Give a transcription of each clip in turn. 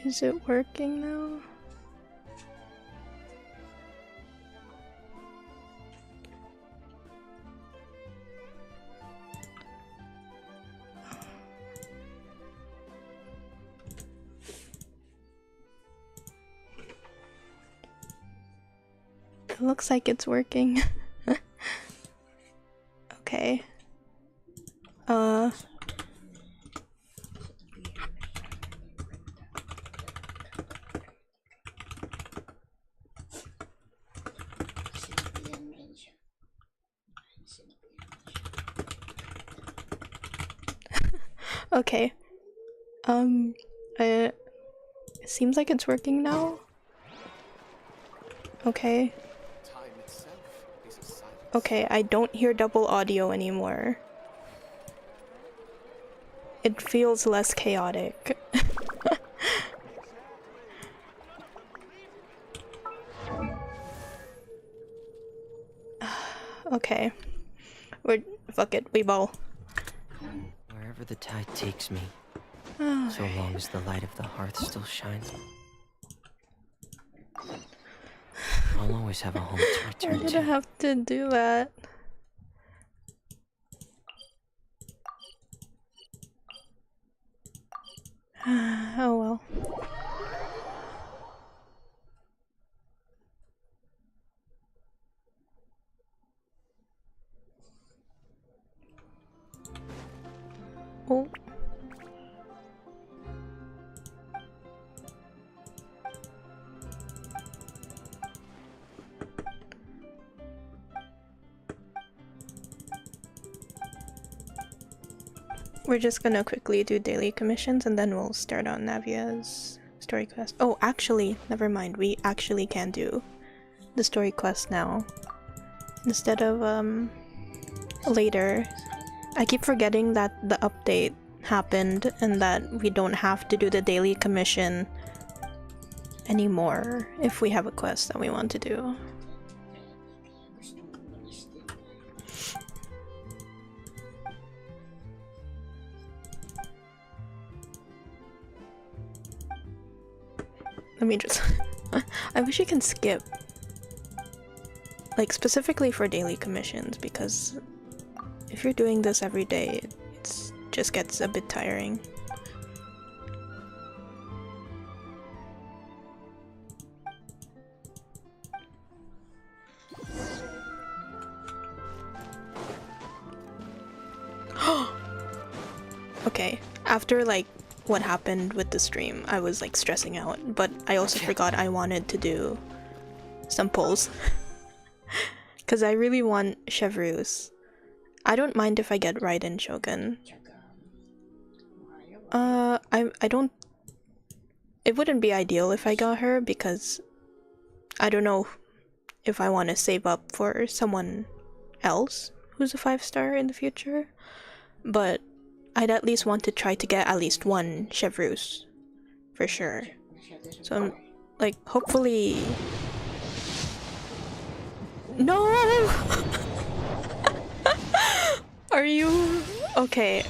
Is it working now? It looks like it's working. Okay. Okay. It seems like it's working now. Okay. Okay, I don't hear double audio anymore. It feels less chaotic. Okay. Fuck it, we bowl. Wherever the tide takes me, so long as the light of the hearth still shines, I'll always have a home to return to. I'm gonna have to do that. Oh well. Oh. We're just gonna quickly do daily commissions and then we'll start on Navia's story quest. Oh, actually, never mind. We actually can do the story quest now. Instead of, later. I keep forgetting that the update happened and that we don't have to do the daily commission anymore if we have a quest that we want to do. Let me just... I wish you can skip. Like, specifically for daily commissions, because if you're doing this every day, it just gets a bit tiring. Okay, after like what happened with the stream, I was like stressing out, but I also forgot I wanted to do some polls. Because I really want Chevreuse. I don't mind if I get Raiden Shogun. I don't... It wouldn't be ideal if I got her because I don't know if I want to save up for someone else who's a 5-star in the future. But I'd at least want to try to get at least one Chevreuse. For sure. So I'm like, hopefully... No! Are you... Okay.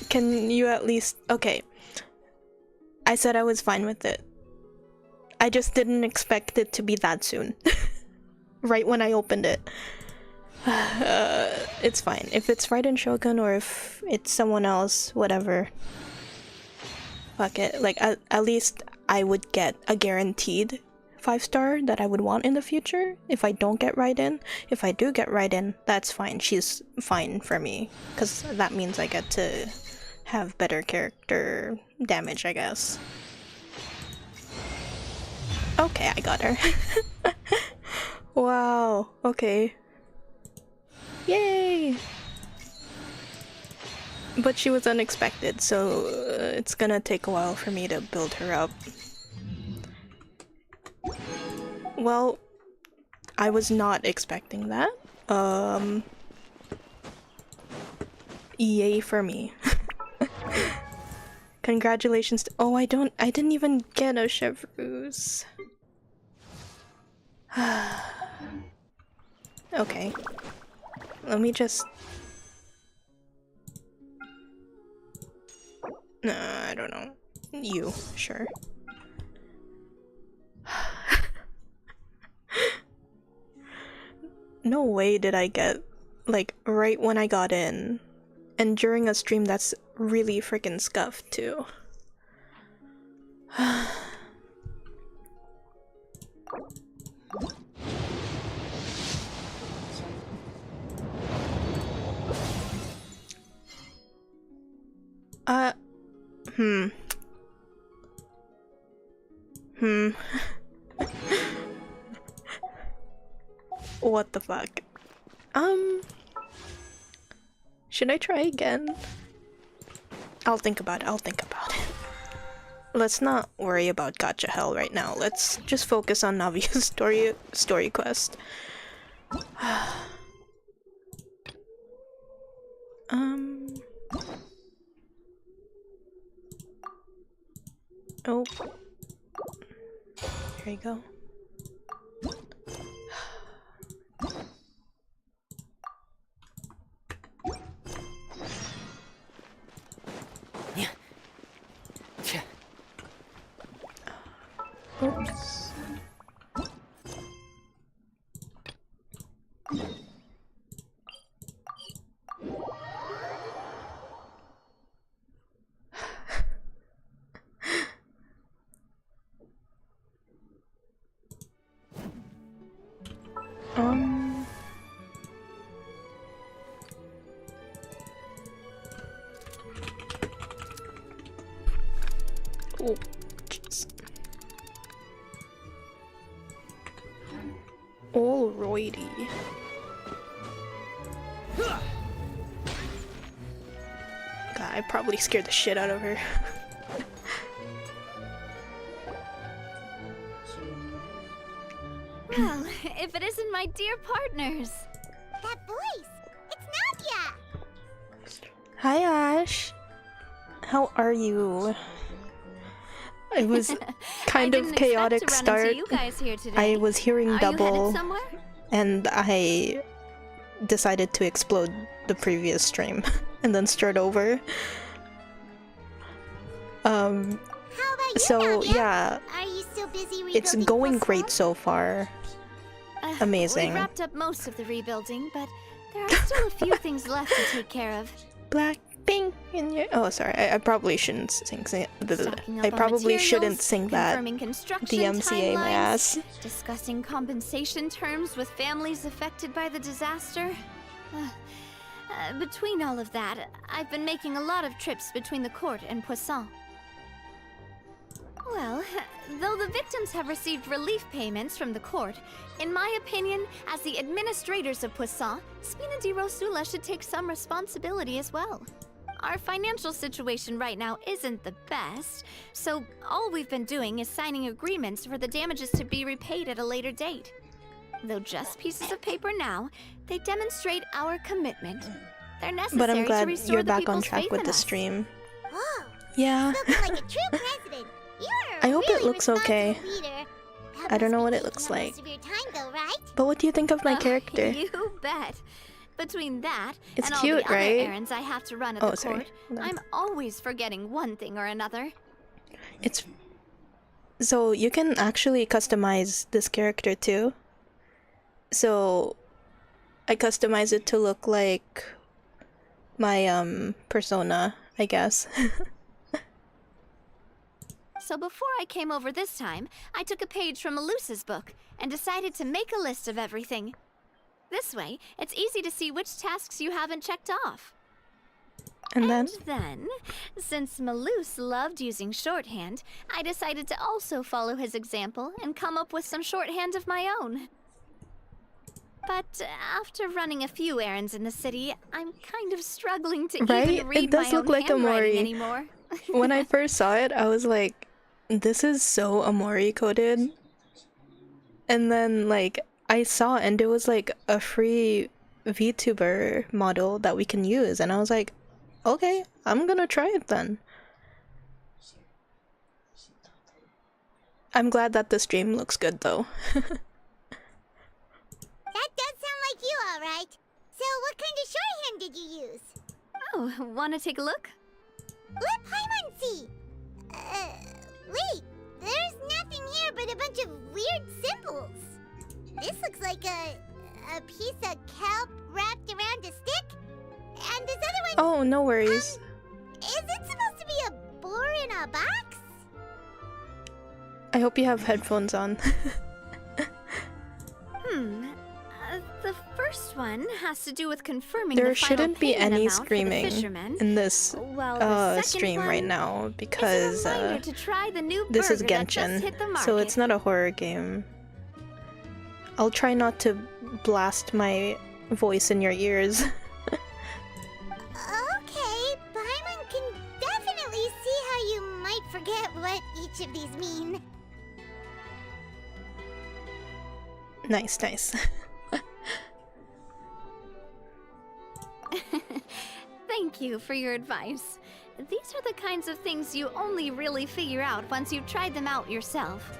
Can you at least... Okay. I said I was fine with it. I just didn't expect it to be that soon. Right when I opened it. It's fine. If it's Raiden Shogun or if it's someone else, whatever. Fuck it. Like, at least I would get a guaranteed 5-star that I would want in the future if I don't get Raiden. If I do get Raiden, that's fine. She's fine for me. Because that means I get to have better character damage, I guess. Okay, I got her. Wow, okay. Yay! But she was unexpected, so it's gonna take a while for me to build her up. Well, I was not expecting that. Yay for me. Congratulations to— oh, I didn't even get a Chevreuse. Okay. Let me just... I don't know. You, sure. no way did I get, like, right when I got in. And during a stream that's really freaking scuffed, too. What the fuck? Should I try again? I'll think about it. Let's not worry about gacha hell right now. Let's just focus on Navia's story quest. Oh. Here you go. Oops. Oh, jeez. Alrighty. God, I probably scared the shit out of her. Well, if it isn't my dear partners. That voice! It's Nadia! Hi, Ash. How are you? It was kind of chaotic start. I was hearing double, and I decided to explode the previous stream and then start over. How about you, so Nadia? yeah, Are you still busy it's rebuilding going Plus great One? so far. Amazing. We wrapped up most of the rebuilding, but there are still a few things left to take care of. Blackpink in your— oh, sorry, I probably shouldn't sing Stocking up I on probably materials, shouldn't sing that. confirming construction DMCA my timelines, ass. discussing compensation terms with families affected by the disaster. Between all of that, I've been making a lot of trips between the court and Poisson. Well, though the victims have received relief payments from the court, in my opinion, as the administrators of Poisson, Spina di Rosula should take some responsibility as well. Our financial situation right now isn't the best, so all we've been doing is signing agreements for the damages to be repaid at a later date. Though just pieces of paper now, they demonstrate our commitment. They're necessary But I'm to glad restore you're the back on people's track faith with in the us. stream. Whoa! Yeah. Spoken like a true president. You're a I hope it really looks okay. responsible leader. That I don't must know be what it taking looks up like. most of your time, though, right? But what do you think of my character? You bet. Between that It's and all cute, the other right? errands I have to run at Oh, the sorry. court, Hold on. I'm always forgetting one thing or another. It's— so you can actually customize this character too. So I customize it to look like my persona, I guess. So before I came over this time, I took a page from Melusa's book and decided to make a list of everything. This way, it's easy to see which tasks you haven't checked off. And then Since Melus loved using shorthand, I decided to also follow his example and come up with some shorthand of my own. But after running a few errands in the city, I'm kind of struggling to Right? even read It does my look own like handwriting Amori. anymore. when I first saw it, I was like, this is so Amori coded. And then like I saw it and it was like a free VTuber model that we can use, and I was like, okay, I'm gonna try it then. I'm glad that the stream looks good though. That does sound like you, all right. So what kind of shorthand did you use? Oh, wanna take a look? Let Paimon see. Wait. There's nothing here but a bunch of weird symbols. This looks like a a piece of kelp wrapped around a stick. And this other one, Oh, no worries. is it supposed to be a boar in a box? I hope you have headphones on. The first one has to do with confirming There the final shouldn't be payment any amount for the screaming fishermen. in this Well, the second stream one right now is because a reminder to try the new this is burger that just Genshin, hit the so market. it's not a horror game. I'll try not to blast my voice in your ears. Okay, Paimon can definitely see how you might forget what each of these mean. Nice, nice. Thank you for your advice. These are the kinds of things you only really figure out once you've tried them out yourself.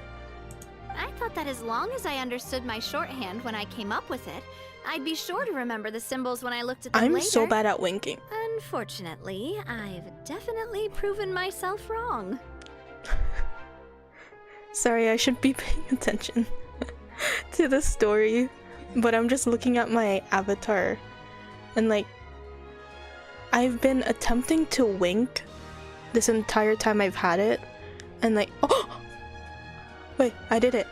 I thought that as long as I understood my shorthand when I came up with it, I'd be sure to remember the symbols when I looked at them I'm later. so bad at winking. Unfortunately, I've definitely proven myself wrong. Sorry, I should be paying attention to the story, but I'm just looking at my avatar and like I've been attempting to wink this entire time I've had it and like oh wait, I did it.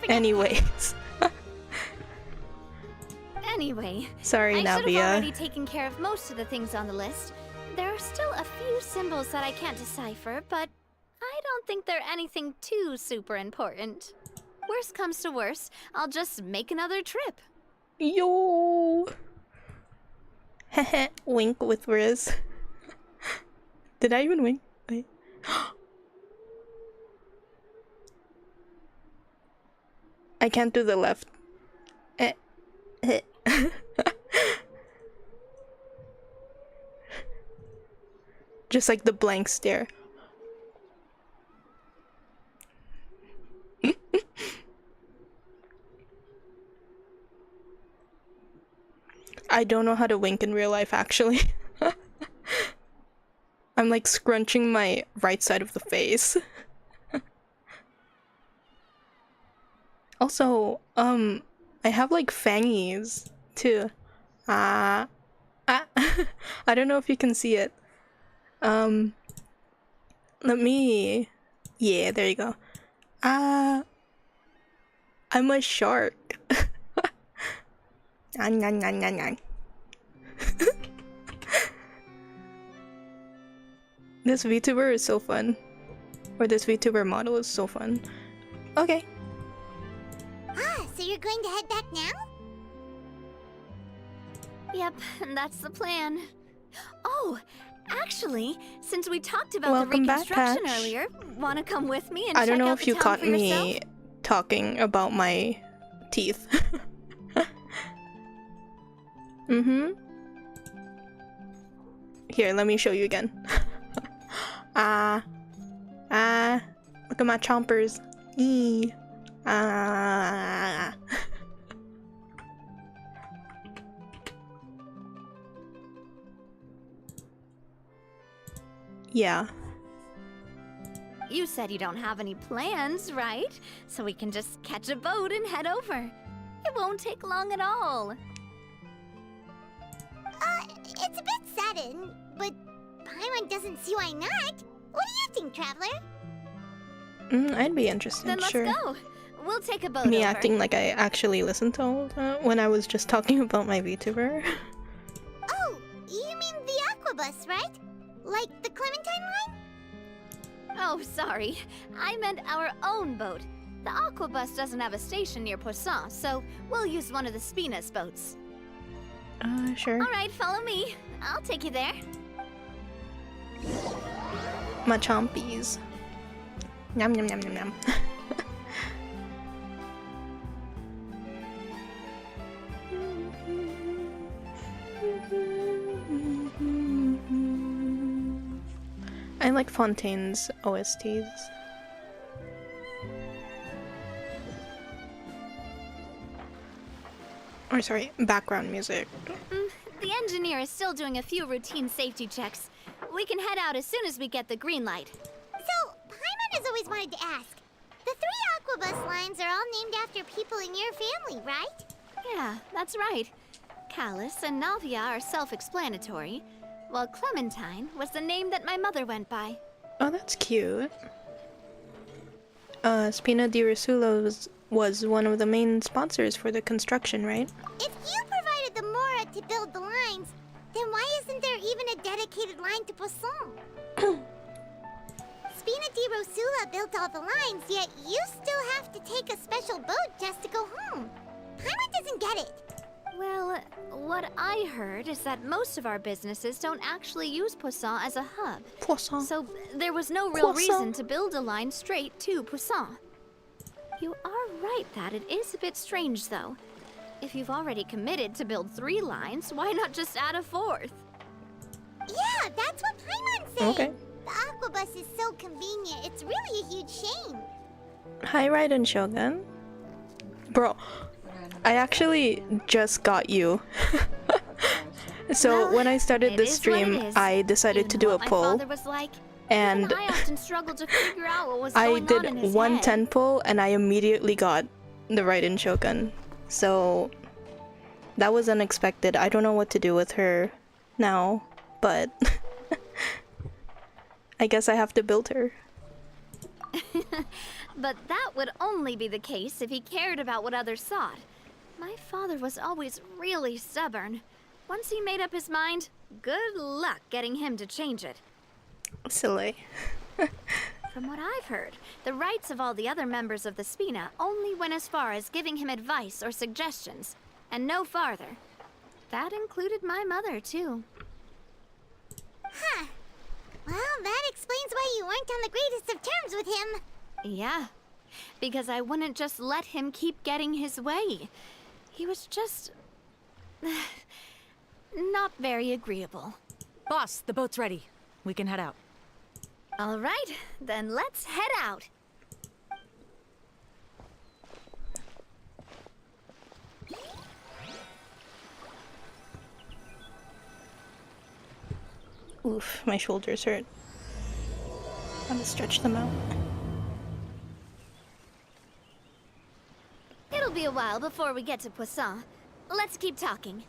Anyways. Anyway, Sorry, I should have Navia. already taken care of most of the things on the list. There are still a few symbols that I can't decipher, but I don't think they're anything too super important. Worst comes to worst, I'll just make another trip. Yo! Heh wink with Riz. Did I even wink? Wait. I can't do the left. Just like the blank stare. I don't know how to wink in real life, actually. I'm like scrunching my right side of the face. Also, I have like fangies too. I don't know if you can see it. Let me. Yeah, there you go. I'm a shark. This VTuber is so fun. Or this VTuber model is so fun. Okay. So you're going to head back now? Yep, that's the plan. Oh, actually, since we talked about Welcome the back, reconstruction Patch. earlier, wanna come with me and I check don't know out if the you town caught for me yourself? talking about my teeth. Here, let me show you again. Look at my chompers. Eee. Yeah. You said you don't have any plans, right? So we can just catch a boat and head over. It won't take long at all. It's a bit sudden, but Paimon doesn't see why not. What do you think, Traveler? I'd be interested, Then let's sure. go. We'll take a boat Me over. acting like I actually listened to all of that when I was just talking about my VTuber. Oh, you mean the Aquabus, right? Like the Clementine line? Oh, sorry. I meant our own boat. The Aquabus doesn't have a station near Poisson, so we'll use one of the Spina's boats. Sure. All right, follow me. I'll take you there. My chompies. Yum yum yum yum yum. I like Fontaine's OSTs. Or sorry, background music. the engineer is still doing a few routine safety checks. We can head out as soon as we get the green light. So, Paimon has always wanted to ask. The 3 Aquabus lines are all named after people in your family, right? Yeah, that's right. Callus and Navia are self-explanatory, while Clementine was the name that my mother went by. Oh, that's cute. Spina di Rosula was one of the main sponsors for the construction, right? If you provided the Mora to build the lines, then why isn't there even a dedicated line to Poisson? Spina di Rosula built all the lines, yet you still have to take a special boat just to go home. Paimon doesn't get it. Well, what I heard is that most of our businesses don't actually use Poisson as a hub. Poisson. So there was no real Poisson. reason to build a line straight to Poisson. You are right that it is a bit strange, though. If you've already committed to build 3 lines, why not just add a 4th? Yeah, that's what Paimon's saying. Okay. The Aquabus is so convenient, it's really a huge shame. Hi, Raiden Shogun. Bro, I actually just got you. So Well, when I started it the is what stream, it is. I decided You to know do a what my poll, father was like? and Even I often struggled to figure out what was I going on in did his 110 head. poll, and I immediately got the Raiden Shogun. So that was unexpected. I don't know what to do with her now, but I guess I have to build her. But that would only be the case if he cared about what others thought. My father was always really stubborn. Once he made up his mind, good luck getting him to change it. Silly. From what I've heard, the rights of all the other members of the Spina only went as far as giving him advice or suggestions, and no farther. That included my mother, too. Huh. Well, that explains why you weren't on the greatest of terms with him. Yeah, because I wouldn't just let him keep getting his way. He was just... not very agreeable. Boss, the boat's ready. We can head out. All right, then let's head out. Oof, my shoulders hurt. I'm gonna stretch them out. It'll be a while before we get to Poisson. Let's keep talking.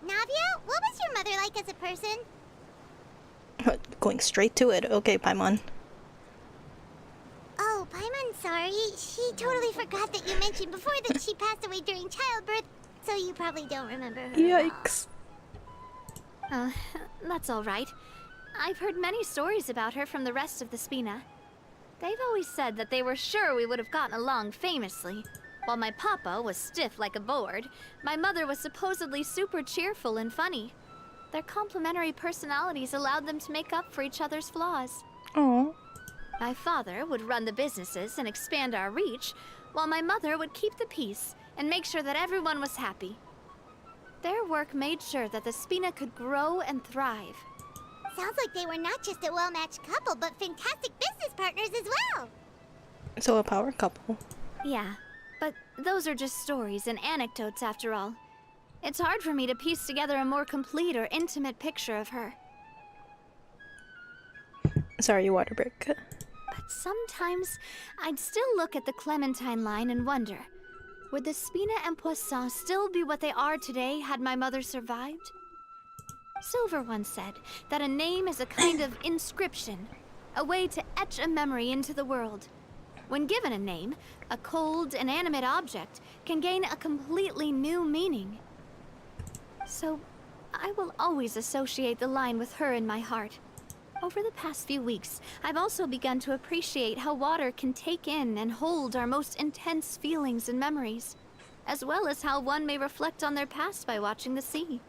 Navia, what was your mother like as a person? Going straight to it. Okay, Paimon. Oh, Paimon, sorry. She totally forgot that you mentioned before that she passed away during childbirth, so you probably don't remember her. Yikes. That's all right. I've heard many stories about her from the rest of the Spina. They've always said that they were sure we would have gotten along famously. While my papa was stiff like a board, my mother was supposedly super cheerful and funny. Their complementary personalities allowed them to make up for each other's flaws. Oh. My father would run the businesses and expand our reach, while my mother would keep the peace and make sure that everyone was happy. Their work made sure that the Spina could grow and thrive. Sounds like they were not just a well-matched couple, but fantastic business partners as well. So a power couple. Yeah, but those are just stories and anecdotes after all. It's hard for me to piece together a more complete or intimate picture of her. Sorry, water break. But sometimes, I'd still look at the Clementine line and wonder, would the Spina and Poisson still be what they are today had my mother survived? Silver once said that a name is a kind of inscription, a way to etch a memory into the world. When given a name, a cold, inanimate object can gain a completely new meaning. So, I will always associate the line with her in my heart. Over the past few weeks, I've also begun to appreciate how water can take in and hold our most intense feelings and memories, as well as how one may reflect on their past by watching the sea.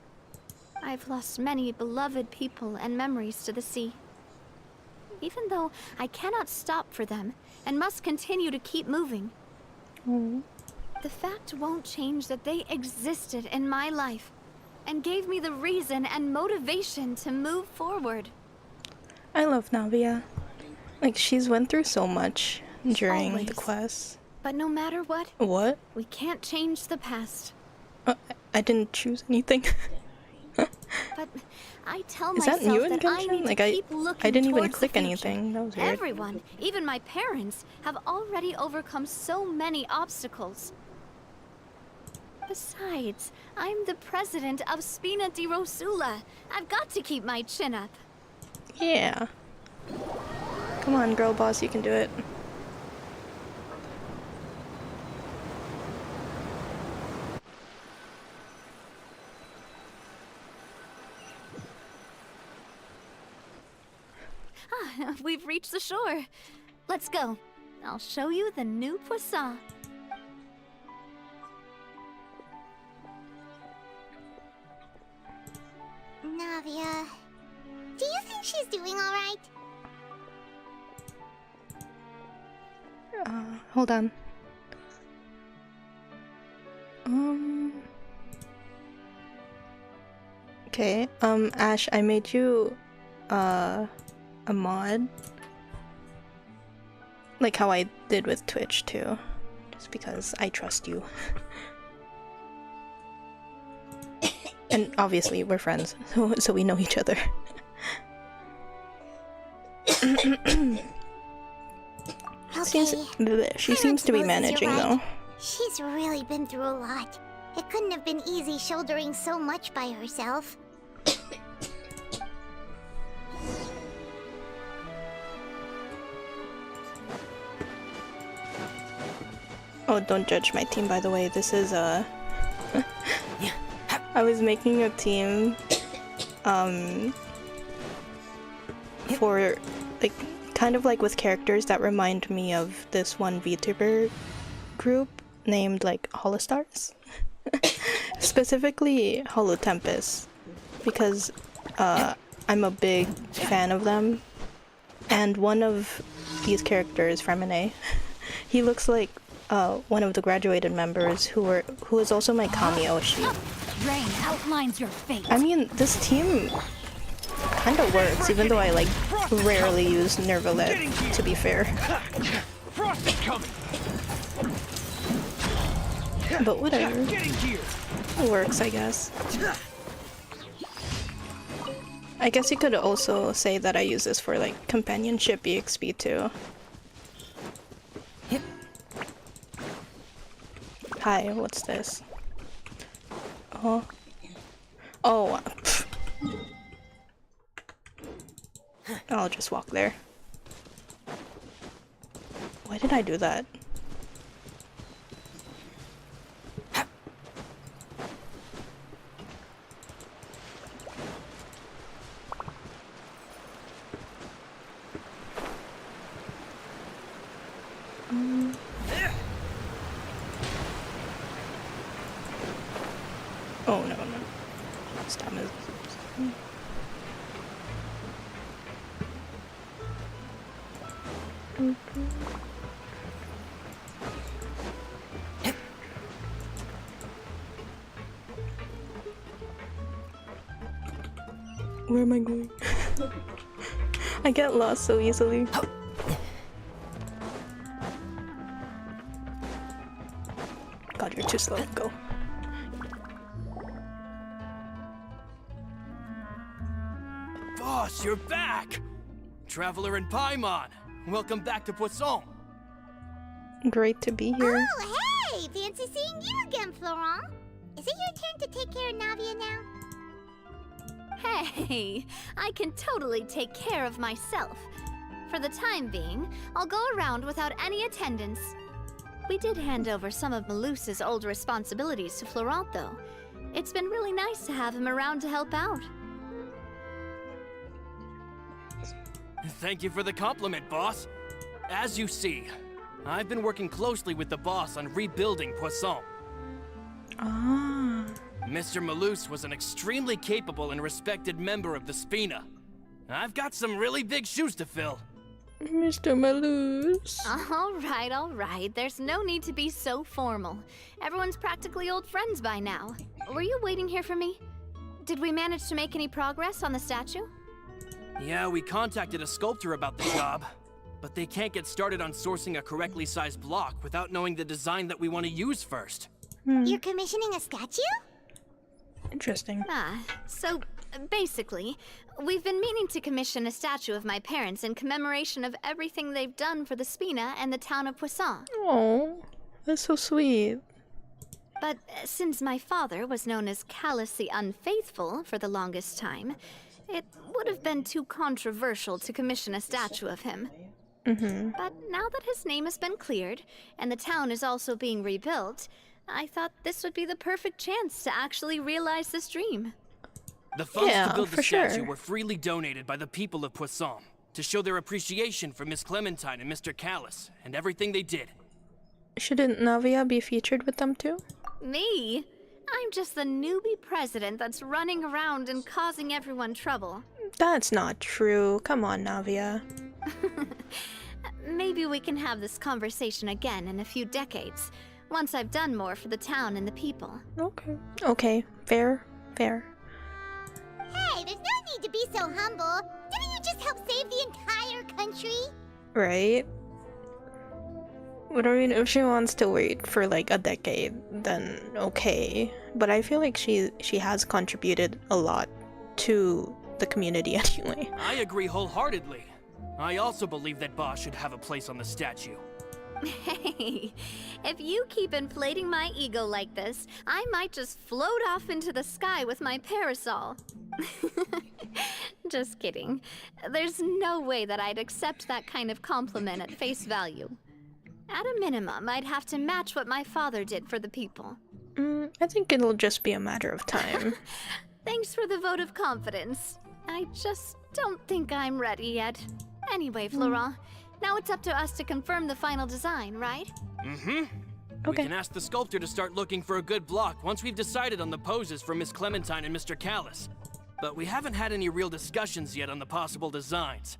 I've lost many beloved people and memories to the sea. Even though I cannot stop for them and must continue to keep moving, the fact won't change that they existed in my life and gave me the reason and motivation to move forward. I love Navia. Like, she's went through so much during the Always. quest. But no matter what, What? we can't change the past. I didn't choose anything. But I tell Is that myself new in that I Genshin? need Like to keep looking I didn't even towards the click future. anything. That was weird. Everyone, even my parents, have already overcome so many obstacles. Besides, I'm the president of Spina di Rosula. I've got to keep my chin up. Yeah. Come on, girl boss, you can do it. Ah, we've reached the shore. Let's go. I'll show you the new Poisson. Navia, do you think she's doing alright? Hold on. Okay, Ash, I made you, a mod. Like how I did with Twitch, too. Just because I trust you. And obviously, we're friends, so we know each other. She seems to be managing, though. She's really been through a lot. It couldn't have been easy shouldering so much by herself. Oh, don't judge my team, by the way. This is, I was making a team, for, like, kind of like with characters that remind me of this one VTuber group named, like, Holostars. Specifically, Holo Tempest, because, I'm a big fan of them. And one of these characters, Femine, he looks like one of the graduated members who is also my Kami Oshi. Rain outlines your fate. I mean, this team kind of works, even though I like rarely use Nervalet, to be fair. Frost is coming. But whatever. Getting here. It works, I guess. I guess you could also say that I use this for like companionship EXP too. Hi, what's this? Oh. Oh. Pfft. I'll just walk there. Why did I do that? Oh no, no. Stamina. Where am I going? I get lost so easily. God, you're too slow. Go. Boss, you're back! Traveler in Paimon, welcome back to Poisson. Great to be here. Oh, hey! Fancy seeing you again, Florent. Is it your turn to take care of Navia now? Hey, I can totally take care of myself. For the time being, I'll go around without any attendance. We did hand over some of Malus's old responsibilities to Florent, though. It's been really nice to have him around to help out. Thank you for the compliment, boss. As you see, I've been working closely with the boss on rebuilding Poisson. Ah. Mr. Malus was an extremely capable and respected member of the Spina. I've got some really big shoes to fill. Mr. Malus. All right. There's no need to be so formal. Everyone's practically old friends by now. Were you waiting here for me? Did we manage to make any progress on the statue? Yeah, we contacted a sculptor about the job, but they can't get started on sourcing a correctly sized block without knowing the design that we want to use first. You're commissioning a statue? Interesting. So basically, we've been meaning to commission a statue of my parents in commemoration of everything they've done for the Spina and the town of Poisson. Oh, that's so sweet. But since my father was known as Callus the Unfaithful for the longest time, it would have been too controversial to commission a statue of him. But now that his name has been cleared, and the town is also being rebuilt, I thought this would be the perfect chance to actually realize this dream. The funds Yeah, to build for the statue sure. were freely donated by the people of Poisson to show their appreciation for Miss Clementine and Mr. Callus and everything they did. Shouldn't Navia be featured with them too? Me? I'm just the newbie president that's running around and causing everyone trouble. That's not true. Come on, Navia. Maybe we can have this conversation again in a few decades, once I've done more for the town and the people. Okay. Okay. Fair. Fair. Hey, there's no need to be so humble. Didn't you just help save the entire country? Right? But I mean, if she wants to wait for like a decade, then okay. But I feel like she has contributed a lot to the community anyway. I agree wholeheartedly. I also believe that Boss should have a place on the statue. Hey, if you keep inflating my ego like this, I might just float off into the sky with my parasol. Just kidding. There's no way that I'd accept that kind of compliment at face value. At a minimum, I'd have to match what my father did for the people. I think it'll just be a matter of time. Thanks for the vote of confidence. I just don't think I'm ready yet. Anyway, Florent, now it's up to us to confirm the final design, right? We Okay. can ask the sculptor to start looking for a good block once we've decided on the poses for Miss Clementine and Mr. Callus. But we haven't had any real discussions yet on the possible designs.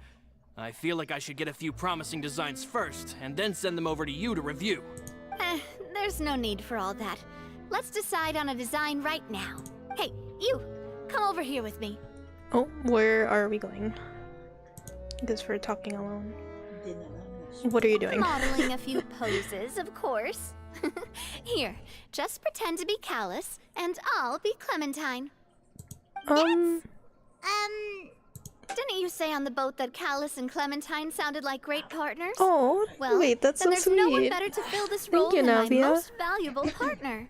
I feel like I should get a few promising designs first, and then send them over to you to review. There's no need for all that. Let's decide on a design right now. Hey, you! Come over here with me. Oh, where are we going? Because we're talking alone. What are you doing? Modeling a few poses, of course. Here, just pretend to be Callus, and I'll be Clementine. Didn't you say on the boat that Callus and Clementine sounded like great partners? Oh, Well, wait, that's then so there's sweet. no one better to fill this Thank role you, than Navia. my most valuable partner.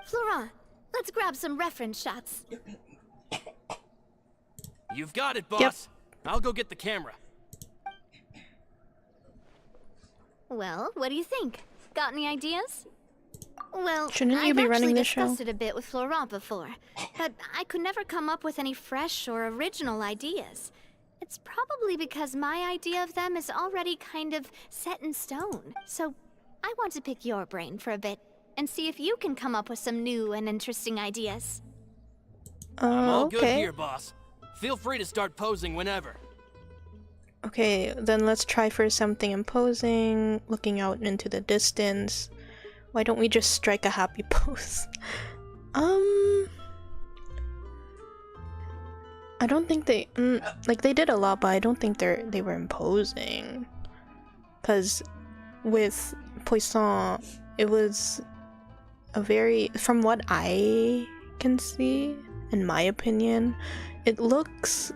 Florent, let's grab some reference shots. You've got it, Boss. Yep. I'll go get the camera. Well, what do you think? Got any ideas? Well, Shouldn't you I've be actually running this show? discussed it a bit with Florent before, but I could never come up with any fresh or original ideas. It's probably because my idea of them is already kind of set in stone. So I want to pick your brain for a bit and see if you can come up with some new and interesting ideas. I'm all okay. good here, Boss. Feel free to start posing whenever. Okay, then let's try for something imposing, looking out into the distance. Why don't we just strike a happy pose? I don't think they like they did a lot, but I don't think they were imposing. Cause with Poisson, it was a very, from what I can see, in my opinion, it looks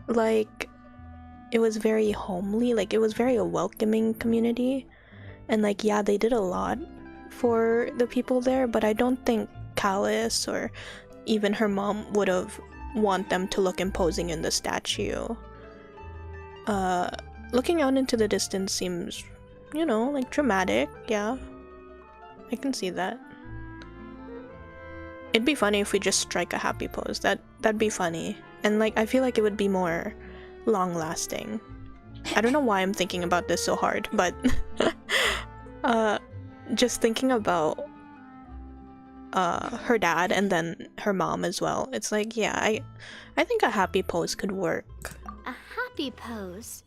like it was very homely, like it was very a welcoming community, and like yeah, they did a lot for the people there, but I don't think Callus or even her mom would have want them to look imposing in the statue. Looking out into the distance seems, you know, like dramatic. Yeah, I can see that. It'd be funny if we just strike a happy pose. That'd be funny, and like I feel like it would be more long lasting. I don't know why I'm thinking about this so hard, but just thinking about her dad and then her mom as well, it's like, yeah, I think a happy pose could work. A happy pose?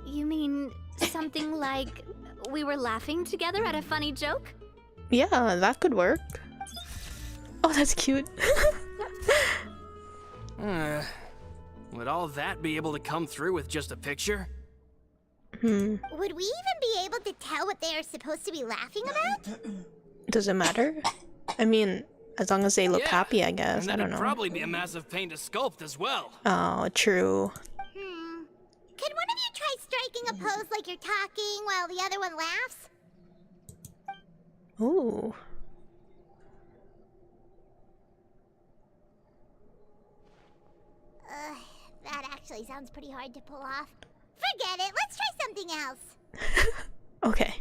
You mean something like we were laughing together at a funny joke? Yeah, that could work. Oh, that's cute. Would all that be able to come through with just a picture? Would we even be able to tell what they are supposed to be laughing about? Does it matter? I mean, as long as they look Yeah, happy, I guess. And I then don't it'd know. probably be a massive pain to sculpt as well. Oh, true. Could one of you try striking a pose like you're talking while the other one laughs? Ooh. That actually sounds pretty hard to pull off. Forget it, let's try something else. Okay.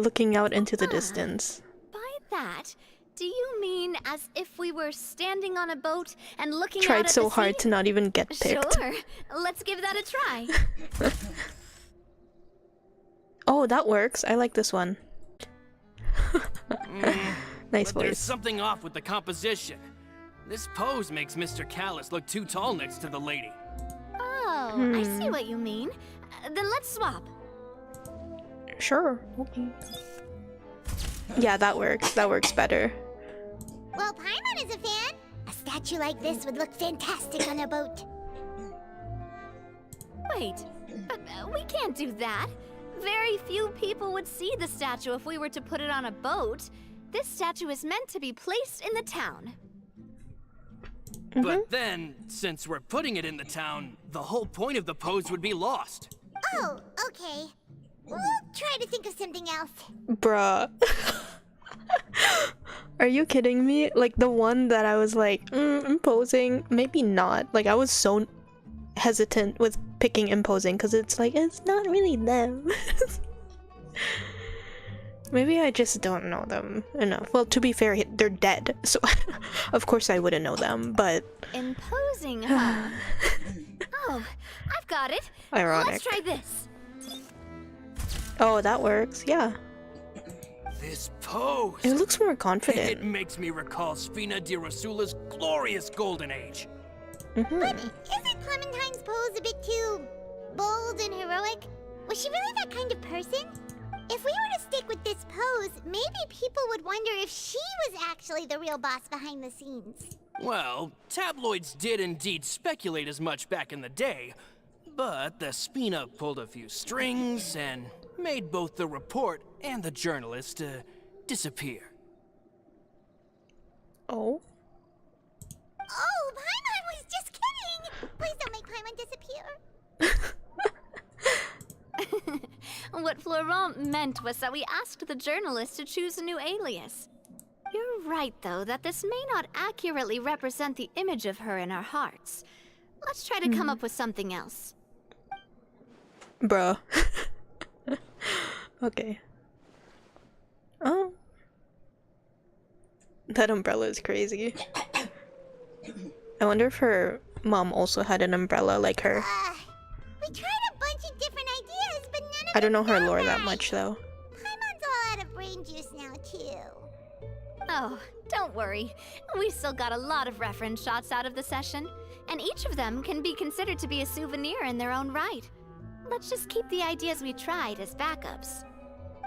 Looking out into the distance. By that, do you mean as if we were standing on a boat and looking out Tried at so the hard sea? to not even get picked. Sure. Let's give that a try. Oh, that works. I like this one. Nice But there's voice. something off with the composition. This pose makes Mr. Callus look too tall next to the lady. Oh, I see what you mean. Then let's swap. Sure. Okay. Yeah, that works. That works better. Well, Paimon is a fan. A statue like this would look fantastic on a boat. Wait, but we can't do that. Very few people would see the statue if we were to put it on a boat. This statue is meant to be placed in the town. But then, since we're putting it in the town, the whole point of the pose would be lost. Oh, okay. We'll try to think of something else. Bruh. Are you kidding me? Like the one that I was like, imposing? Maybe not. Like I was so hesitant with picking imposing because it's like, it's not really them. Maybe I just don't know them enough. Well, to be fair, they're dead, so of course I wouldn't know them, but... Imposing, huh? Oh, I've got it. Ironic. Let's try this. Oh, that works, yeah. This pose. It looks more It confident. makes me recall Spina di Rosula's glorious golden age. Isn't Clementine's pose a bit too bold and heroic? Was she really that kind of person? If we were to stick with this pose, maybe people would wonder if she was actually the real boss behind the scenes. Well, tabloids did indeed speculate as much back in the day, but the Spina pulled a few strings and made both the report and the journalist disappear. Oh? Oh, Paimon was just kidding! Please don't make Paimon disappear. What Florent meant was that we asked the journalist to choose a new alias. You're right, though, that this may not accurately represent the image of her in our hearts. Let's try to come up with something else. Bruh. Okay. Oh. That umbrella is crazy. I wonder if her mom also had an umbrella like her. We tried a bunch of different ideas, but none of I don't know them her felt lore right. that much though. Paimon's all out of brain juice now, too. Oh, don't worry. We still got a lot of reference shots out of the session, and each of them can be considered to be a souvenir in their own right. Let's just keep the ideas we tried as backups.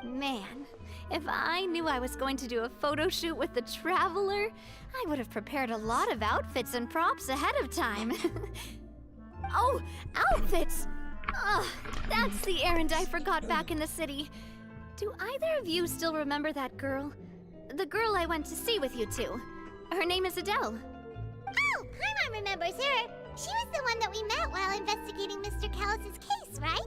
Man, if I knew I was going to do a photo shoot with the Traveler, I would have prepared a lot of outfits and props ahead of time. Oh, outfits! Ugh, that's the errand I forgot back in the city. Do either of you still remember that girl? The girl I went to see with you two. Her name is Adele. Oh, Paimon remembers her. She was the one that we met while investigating Mr. Callus's case, right?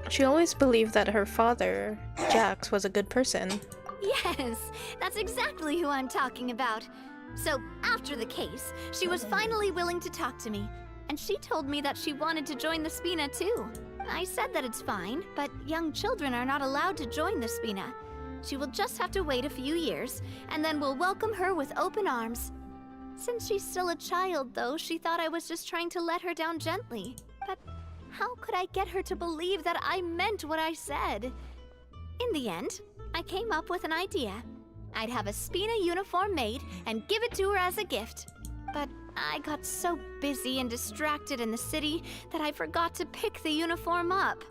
She always believed that her father, Jax, was a good person. Yes, that's exactly who I'm talking about. So, after the case, she was finally willing to talk to me, and she told me that she wanted to join the Spina too. I said that it's fine, but young children are not allowed to join the Spina. She will just have to wait a few years, and then we'll welcome her with open arms. Since she's still a child, though, she thought I was just trying to let her down gently. But how could I get her to believe that I meant what I said? In the end, I came up with an idea. I'd have a Spina uniform made and give it to her as a gift. But I got so busy and distracted in the city that I forgot to pick the uniform up.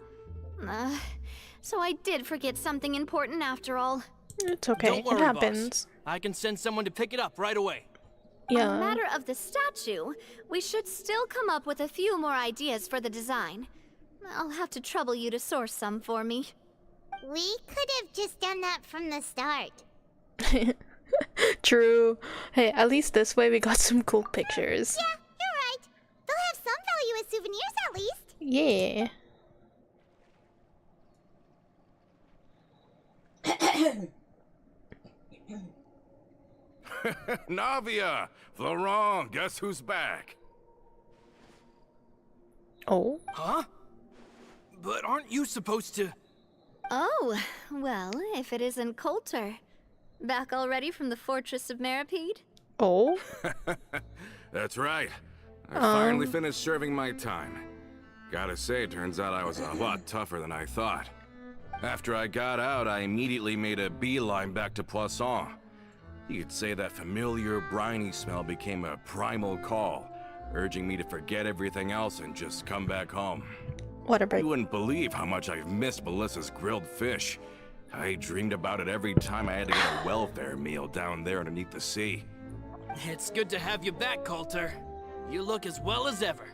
So I did forget something important after all. It's okay. Don't worry, It happens. boss. I can send someone to pick it up right away. On the Yeah. matter of the statue, we should still come up with a few more ideas for the design. I'll have to trouble you to source some for me. We could have just done that from the start. True. Hey, at least this way we got some cool pictures. Yeah, you're right. They'll have some value as souvenirs at least. Yeah. Navia! Florent, guess who's back? Oh. Huh? But aren't you supposed to... Oh, well, if it isn't Coulter. Back already from the Fortress of Meripede? Oh. That's right. I finally finished serving my time. Gotta say, turns out I was a lot tougher than I thought. After I got out, I immediately made a beeline back to Poisson. You could say that familiar briny smell became a primal call, urging me to forget everything else and just come back home. What a break. You wouldn't believe how much I've missed Melissa's grilled fish. I dreamed about it every time I had to get a welfare meal down there underneath the sea. It's good to have you back, Coulter. You look as well as ever.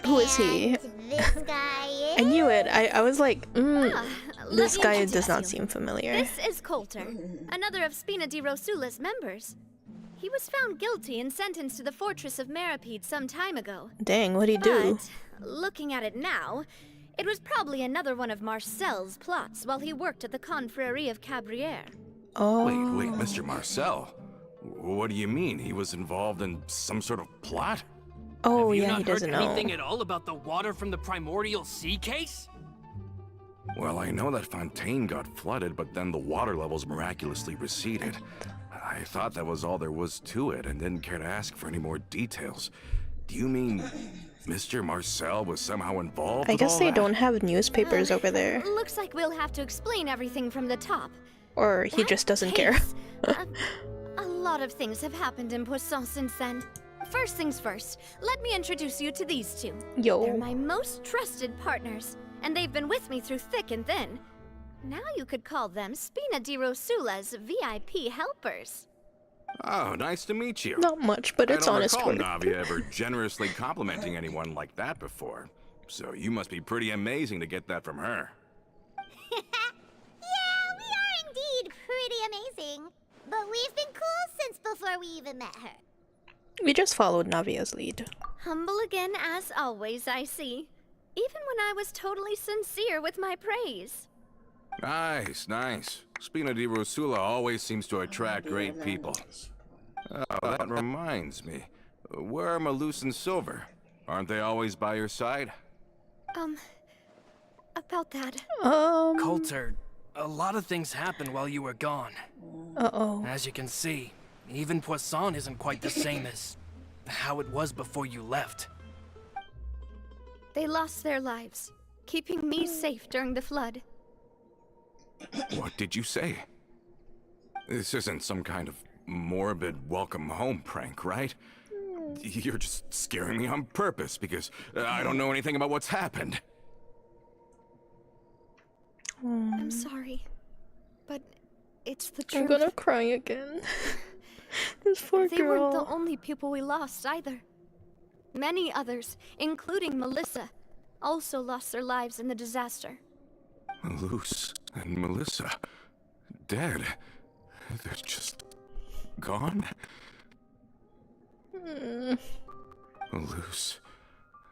Who is he? And this guy is... I knew it. I was like, Let this me guy introduce does not you. seem familiar. This is Coulter, another of Spina di Rosula's members. He was found guilty and sentenced to the Fortress of Meripede some time ago. Dang, what'd he do? But, looking at it now, it was probably another one of Marcel's plots while he worked at the Confrérie of Cabrières. Oh. Wait, Mr. Marcel? What do you mean? He was involved in some sort of plot? Oh, Have you yeah, not he doesn't heard know. anything at all about the water from the primordial sea case? Well, I know that Fontaine got flooded, but then the water levels miraculously receded. I thought that was all there was to it and didn't care to ask for any more details. Do you mean Mr. Marcel was somehow involved I with guess all they that? don't have newspapers over there. Looks like we'll have to explain everything from the top. Or he That just doesn't care. case, a lot of things have happened in Poisson since then. First things first, let me introduce you to these two. They're Yo. my most trusted partners, and they've been with me through thick and thin. Now you could call them Spina di Rosula's VIP helpers. Oh, nice to meet you. Not much, but it's I don't honest recall work. Navia ever generously complimenting anyone like that before. So you must be pretty amazing to get that from her. Yeah, we are indeed pretty amazing. But we've been cool since before we even met her. We just followed Navia's lead. Humble again as always, I see. Even when I was totally sincere with my praise. Nice, nice. Spina di Rosula always seems to attract great people. Oh, that reminds me. Where are Malus and Silver? Aren't they always by your side? About that. Coulter, a lot of things happened while you were gone. Uh-oh. As you can see, even Poisson isn't quite the same as how it was before you left. They lost their lives, keeping me safe during the flood. What did you say? This isn't some kind of morbid welcome home prank, right? You're just scaring me on purpose because I don't know anything about what's happened. I'm sorry, but it's the truth. I'm gonna cry again. This poor They weren't the girl. only people we lost either. Many others, including Melissa, also lost their lives in the disaster. Malus and Melissa, dead. They're just gone? Malus.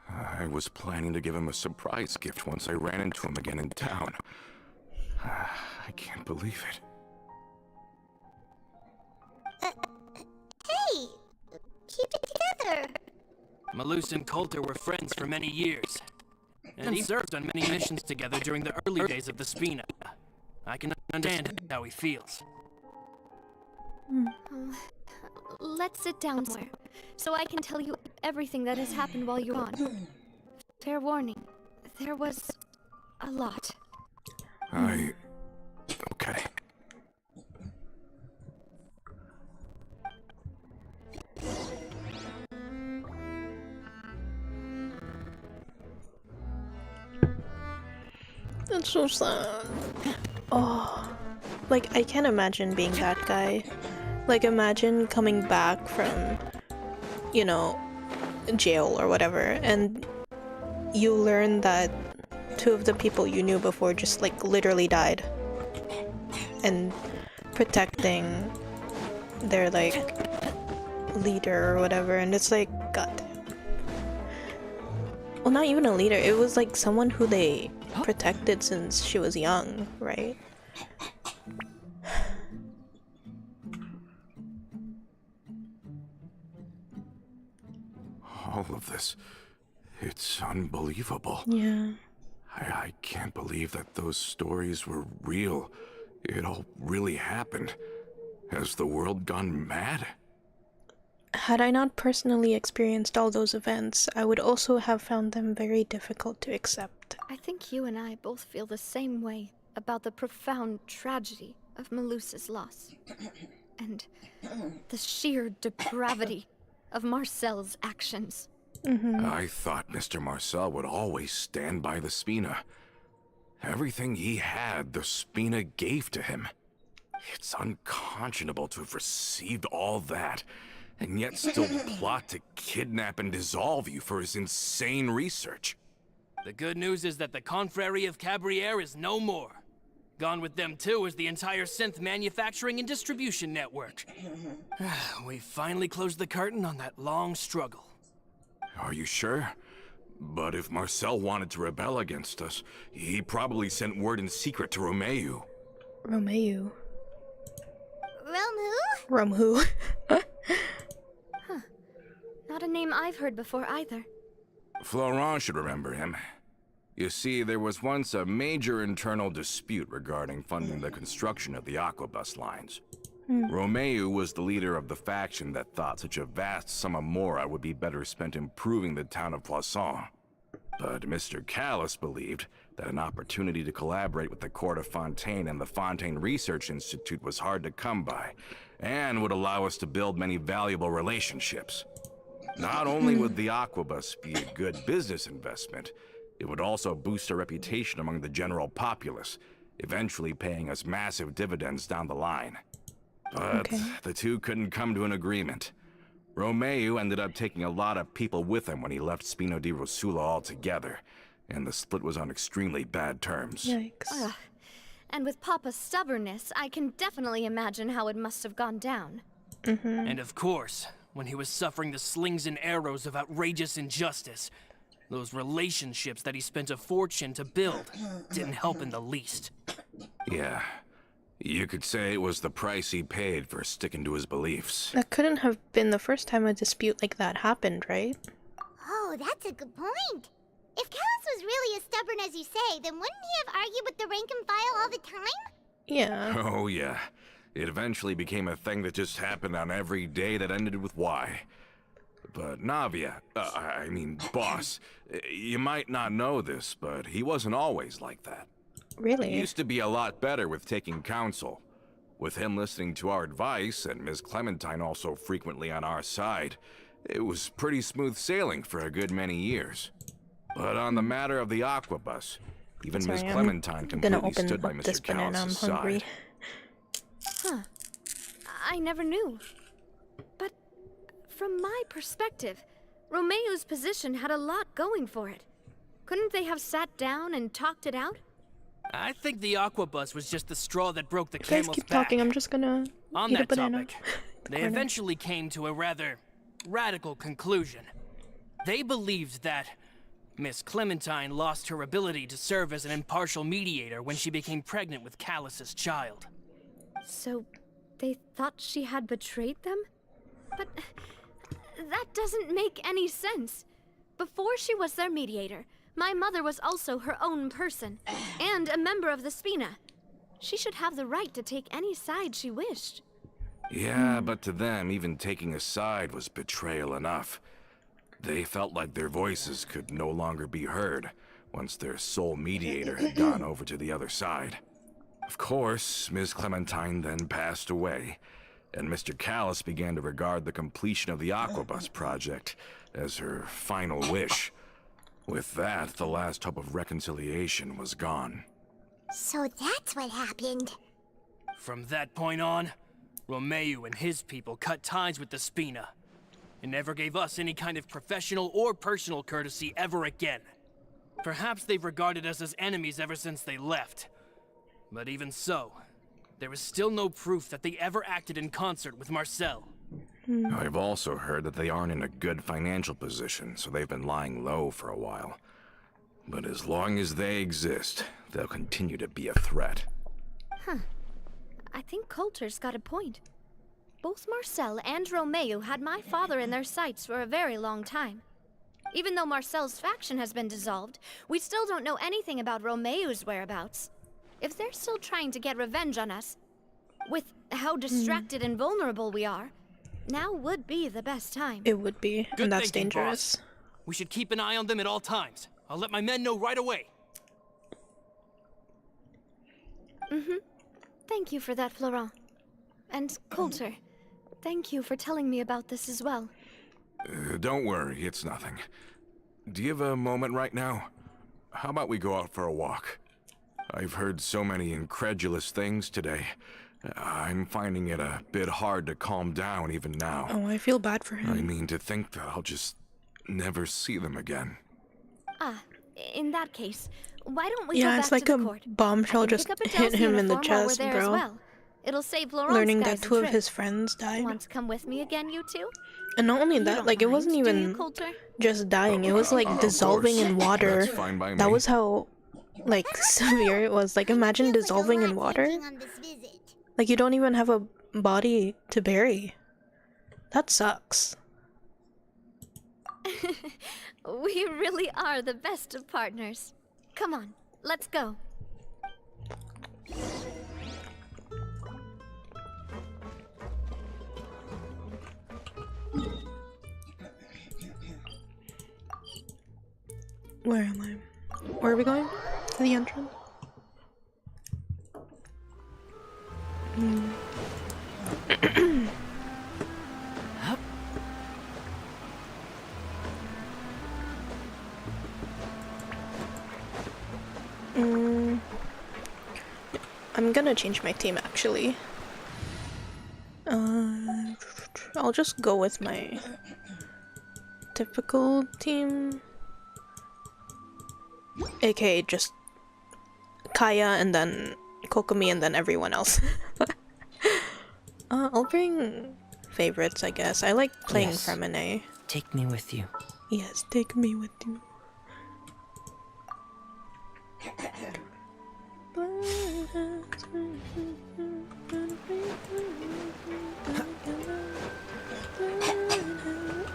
I was planning to give him a surprise gift once I ran into him again in town. I can't believe it. Hey! Keep it together! Malus and Coulter were friends for many years, and he served on many missions together during the early days of the Spina. I can understand how he feels. Let's sit down somewhere, so I can tell you everything that has happened while you're gone. Fair warning, there was a lot. Okay. That's so sad. Oh. Like, I can't imagine being that guy. Like, imagine coming back from, you know, jail or whatever, and you learn that two of the people you knew before just, like, literally died. And protecting their like leader or whatever, and it's like, God. Well, not even a leader. It was like someone who they protected since she was young, right? All of this, it's unbelievable. Yeah. I can't believe that those stories were real. It all really happened. Has the world gone mad? Had I not personally experienced all those events, I would also have found them very difficult to accept. I think you and I both feel the same way about the profound tragedy of Melusa's loss. And the sheer depravity of Marcel's actions. I thought Mr. Marcel would always stand by the Spina. Everything he had, the Spina gave to him. It's unconscionable to have received all that, and yet still plot to kidnap and dissolve you for his insane research. The good news is that the Confrérie of Cabriere is no more. Gone with them too is the entire synth manufacturing and distribution network. We finally closed the curtain on that long struggle. Are you sure? But if Marcel wanted to rebel against us, he probably sent word in secret to Romeu. Romeu. Rome who? Romeu. Not a name I've heard before either. Florent should remember him. You see, there was once a major internal dispute regarding funding the construction of the Aquabus lines. Romeu was the leader of the faction that thought such a vast sum of mora would be better spent improving the town of Poisson. But Mr. Callis believed that an opportunity to collaborate with the Court of Fontaine and the Fontaine Research Institute was hard to come by, and would allow us to build many valuable relationships. Not only would the Aquabus be a good business investment, it would also boost our reputation among the general populace, eventually paying us massive dividends down the line. But the two couldn't come to an agreement. Romeu ended up taking a lot of people with him when he left Spino di Rosula altogether, and the split was on extremely bad terms. Yikes. And with Papa's stubbornness, I can definitely imagine how it must have gone down. And of course, when he was suffering the slings and arrows of outrageous injustice, those relationships that he spent a fortune to build didn't help in the least. Yeah. You could say it was the price he paid for sticking to his beliefs. That couldn't have been the first time a dispute like that happened, right? Oh, that's a good point. If Callis was really as stubborn as you say, then wouldn't he have argued with the rank and file all the time? Yeah. Oh, yeah. It eventually became a thing that just happened on every day that ended with Y. But Navia, boss, you might not know this, but he wasn't always like that. Really? He used to be a lot better with taking counsel. With him listening to our advice, and Ms. Clementine also frequently on our side, it was pretty smooth sailing for a good many years. But on the matter of the Aquabus, even Ms. Clementine completely stood by Mr. Callis' side. Huh. I never knew. But from my perspective, Romeu's position had a lot going for it. Couldn't they have sat down and talked it out? I think the Aquabus was just the straw that broke the You guys camel's keep back. talking, I'm just gonna On eat a that banana. topic, they eventually came to a rather radical conclusion. They believed that Miss Clementine lost her ability to serve as an impartial mediator when she became pregnant with Callus's child. So, they thought she had betrayed them? But that doesn't make any sense. Before she was their mediator, my mother was also her own person, and a member of the Spina. She should have the right to take any side she wished. Yeah, but to them, even taking a side was betrayal enough. They felt like their voices could no longer be heard once their sole mediator had gone over to the other side. Of course, Ms. Clementine then passed away, and Mr. Callis began to regard the completion of the Aquabus project as her final wish. With that, the last hope of reconciliation was gone. So that's what happened. From that point on, Romeu and his people cut ties with the Spina, and never gave us any kind of professional or personal courtesy ever again. Perhaps they've regarded us as enemies ever since they left. But even so, there is still no proof that they ever acted in concert with Marcel. I've also heard that they aren't in a good financial position, so they've been lying low for a while. But as long as they exist, they'll continue to be a threat. I think Coulter's got a point. Both Marcel and Romeo had my father in their sights for a very long time. Even though Marcel's faction has been dissolved, we still don't know anything about Romeo's whereabouts. If they're still trying to get revenge on us, with how distracted and vulnerable we are, now would be the best time. It would be, Good and that's thinking, dangerous. boss. We should keep an eye on them at all times. I'll let my men know right away. Thank you for that, Florent. And Coulter, thank you for telling me about this as well. Don't worry, it's nothing. Do you have a moment right now? How about we go out for a walk? I've heard so many incredulous things today. I'm finding it a bit hard to calm down even now. Oh, I feel bad for him. I mean, to think that I'll just never see them again. In that case, why don't we Yeah, go it's back like to a the court? bombshell I can just pick up hit Adele's him in the uniform while we're chest, there bro. as well. It'll save Laurent's Learning guys that a 2 of trip. his friends died. Want to come with me again, you two? And not only You that, don't like, it mind, wasn't do you, even Coulter? just dying. It was, like, Of dissolving course. in water. That's fine by That me. was how, like, severe it was. Like, imagine Feels like a dissolving in lot water. hinging on this visit. Like, you don't even have a body to bury. That sucks. We really are the best of partners. Come on, let's go. Where am I? Where are we going? To the entrance? I'm gonna change my team actually. I'll just go with my typical team. AKA just Kaya and then Kokomi and then everyone else. I'll bring favorites, I guess. I like playing Yes. Femine. Take me with you. Yes, take me with you.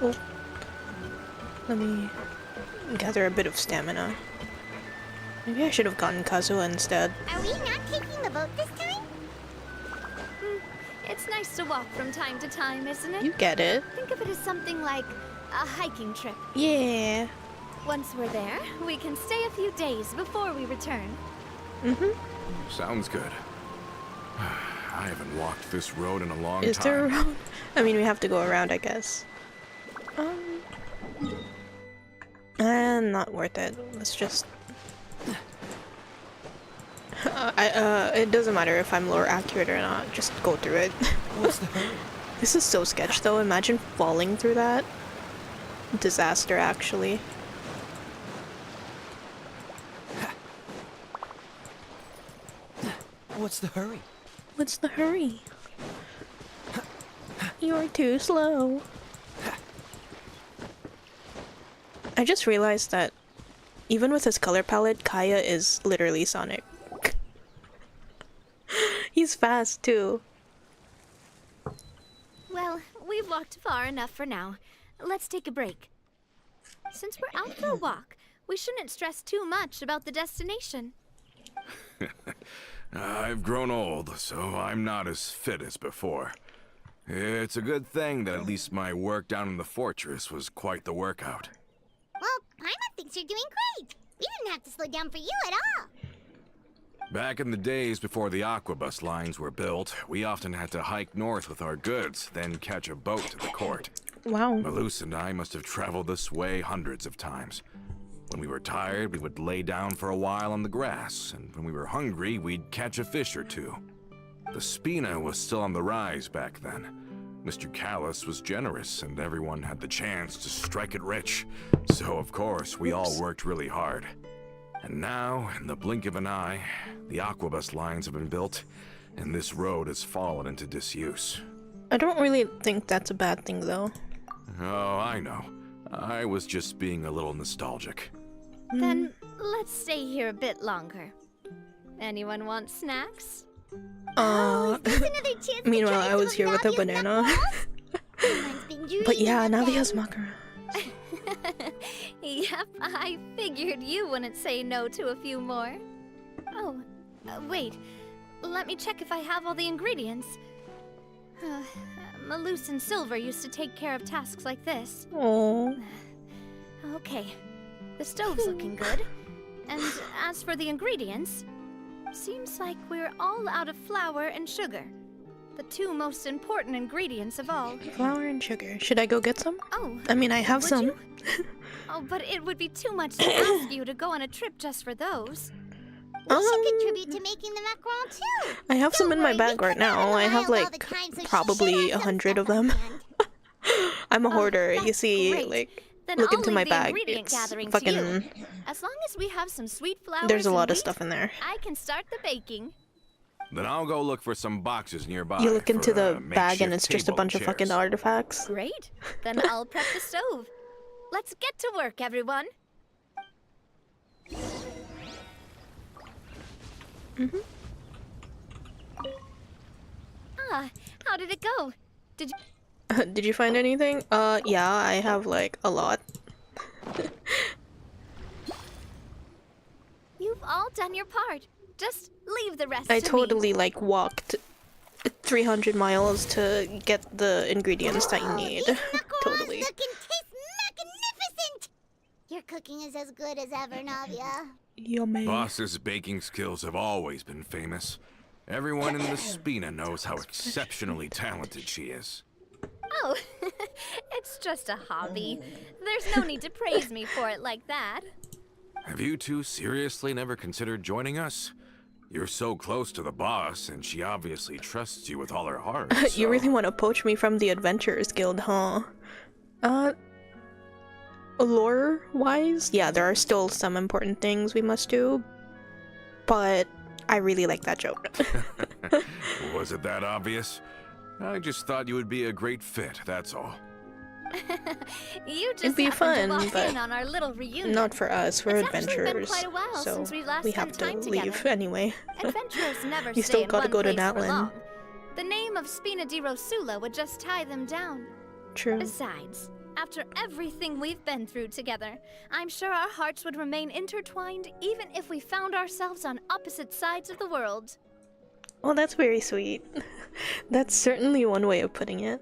Oh. Let me gather a bit of stamina. Maybe I should have gotten Kazuha instead. Are we not taking the boat this time? It's nice to walk from time to time, isn't it? You get it. Think of it as something like a hiking trip. Yeah. Once we're there, we can stay a few days before we return. Sounds good. I haven't walked this road in a long Is time. there a road? I mean, we have to go around, I guess. Not worth it. Let's just... it doesn't matter if I'm lore accurate or not. Just go through it. What's the hurry? This is so sketch, though. Imagine falling through that. Disaster, actually. What's the hurry? What's the hurry? You're too slow. I just realized that even with his color palette, Kaya is literally Sonic. He's fast too. Well, we've walked far enough for now. Let's take a break. Since we're out for a walk, we shouldn't stress too much about the destination. I've grown old, so I'm not as fit as before. It's a good thing that at least my work down in the fortress was quite the workout. Well, Paimon thinks you're doing great. We didn't have to slow down for you at all. Back in the days before the aquabus lines were built, we often had to hike north with our goods, then catch a boat to the court. Wow. Malus and I must have traveled this way hundreds of times. When we were tired, we would lay down for a while on the grass, and when we were hungry, we'd catch a fish or two. The Spina was still on the rise back then. Mr. Callis was generous, and everyone had the chance to strike it rich. So, of course, we all worked really hard. And now, in the blink of an eye, the aquabus lines have been built, and this road has fallen into disuse. I don't really think that's a bad thing, though. Oh, I know. I was just being a little nostalgic. Then let's stay here a bit longer. Anyone want snacks? There's another chance to Meanwhile, try I was some here of with a Navia's banana. macarons. Mine's been But yeah, dreaming Navia's about macarons. Yep, I figured you wouldn't say no to a few more. Oh, wait. Let me check if I have all the ingredients. Malus and Silver used to take care of tasks like this. Oh. Okay, the stove's looking good. And as for the ingredients, seems like we're all out of flour and sugar. The two most important ingredients of all. Flour and sugar. Should I go get some? Oh, I mean, I have would some. you? Oh, but it would be too much to ask you to go on a trip just for those. We should contribute to making the macaron too. I have some Don't in my worry, bag we right come out now. in I the have wild all like the time, so she probably should have some 100 of stuff on them. hand. I'm a hoarder. You that's see, great. like, Then look I'll into leave my the bag. ingredient It's gathering to you. fucking. As long as we have some sweet flowers There's a and lot of wheat, stuff in there. I can start the baking. Then I'll go look for some boxes nearby. You look into for, the bag and makeshift it's just a table bunch of and fucking chairs. artifacts. Great. Then I'll prep the stove. Let's get to work, everyone. Ah, how did it go? Did you... Did you find anything? Yeah, I have like a lot. You've all done your part. Just leave the rest I to me. totally like walked 300 miles to get the ingredients that you need. These macarons Totally. look and taste magnificent. Your cooking is as good as ever, Navia. Yummy. Boss's baking skills have always been famous. Everyone in the Spina knows how exceptionally talented she is. Oh, it's just a hobby. There's no need to praise me for it like that. Have you two seriously never considered joining us? You're so close to the boss, and she obviously trusts you with all her heart. You so- really want to poach me from the Adventurers Guild, huh? Lore-wise, yeah, there are still some important things we must do, but I really like that joke. Was it that obvious? I just thought you would be a great fit, that's all. You just It'd be happened fun, to walk but in on our little reunion. Not for us, we're It's actually been adventurers, quite a while so since we last we spent have to time leave together. anyway. Adventurers never You stay still in gotta one go to place for Natlin. long. The name of Spina di Rosula would just tie them down. True. Besides, after everything we've been through together, I'm sure our hearts would remain intertwined even if we found ourselves on opposite sides of the world. Well, that's very sweet. That's certainly one way of putting it.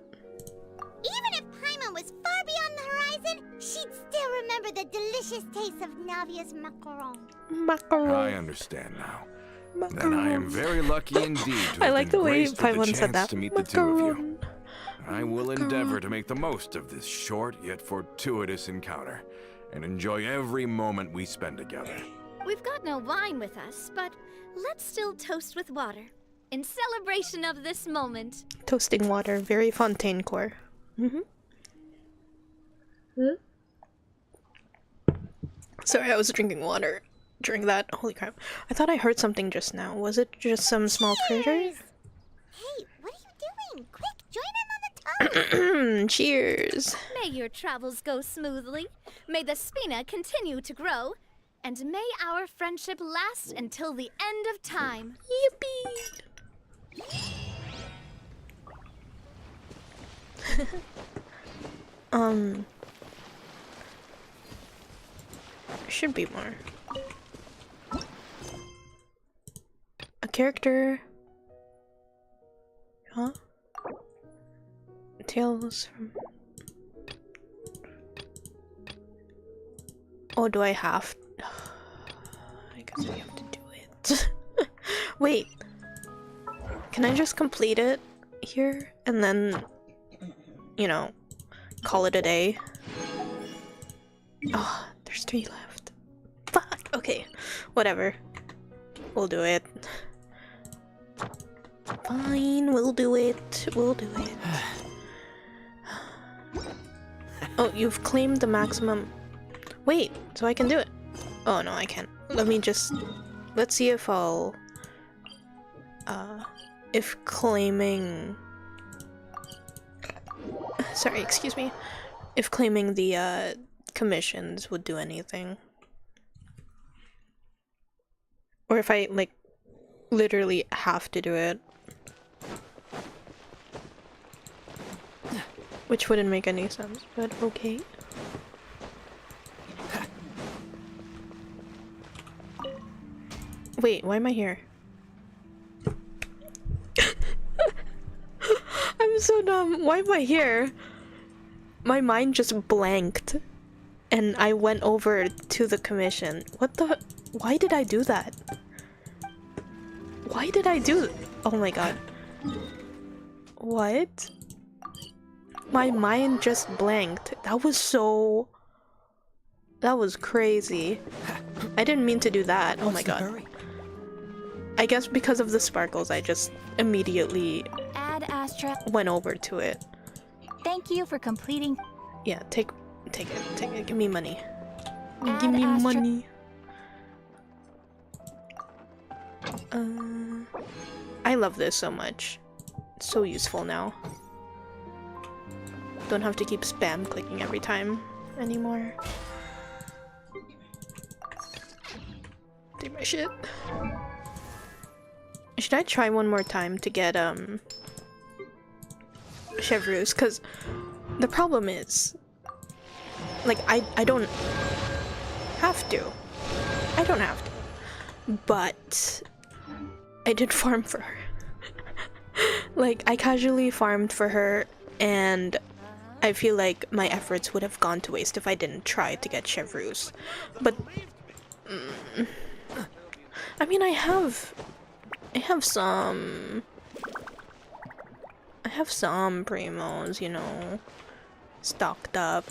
Even if Paimon was far beyond the horizon, she'd still remember the delicious taste of Navia's macaron. Macaron. I understand now. Then I am very lucky indeed to I have like been the way graced with the Paimon chance said that. to meet the two of you. Macaron. I will endeavor to make the most of this short yet fortuitous encounter, and enjoy every moment we spend together. We've got no wine with us, but let's still toast with water. In celebration of this moment. Toasting water, very Fontaine core. Sorry, I was drinking water during that. Holy crap. I thought I heard something just now. Was it just some small critter? Hey, what are you doing? Quick, join in on the toast. Cheers. May your travels go smoothly. May the Spina continue to grow. And may our friendship last until the end of time. Yippee. Should be more. A character. Huh? Tales from. Oh, do I have? I guess I have to do it. Wait. Can I just complete it here and then, you know, call it a day? Oh, there's 3 left. Fuck. Okay. Whatever. We'll do it. Fine, we'll do it. We'll do it. Oh, you've claimed the maximum. Wait, so I can do it. Oh no, I can't. Let me just. Let's see if I'll. if claiming... Sorry, excuse me. If claiming the commissions would do anything. Or if I, like, literally have to do it. Which wouldn't make any sense, but okay. Wait, why am I here? I'm so dumb. Why am I here? My mind just blanked. And I went over to the commission. What the? Why did I do that? Why did I do? Oh my god. What? My mind just blanked. That was so... That was crazy. I didn't mean to do that. Oh my god. I guess because of the sparkles, I just immediately Add Astra. went over to it. Thank you for completing. Yeah, take it. Give me money. Add Give me Astra. money. I love this so much. It's so useful now. Don't have to keep spam clicking every time anymore. Take my shit. Should I try one more time to get Chevreuse? Cause the problem is, like, I don't have to. I don't have to. But I did farm for her. Like, I casually farmed for her, and I feel like my efforts would have gone to waste if I didn't try to get Chevreuse. But I mean, I have some primos, you know, stocked up.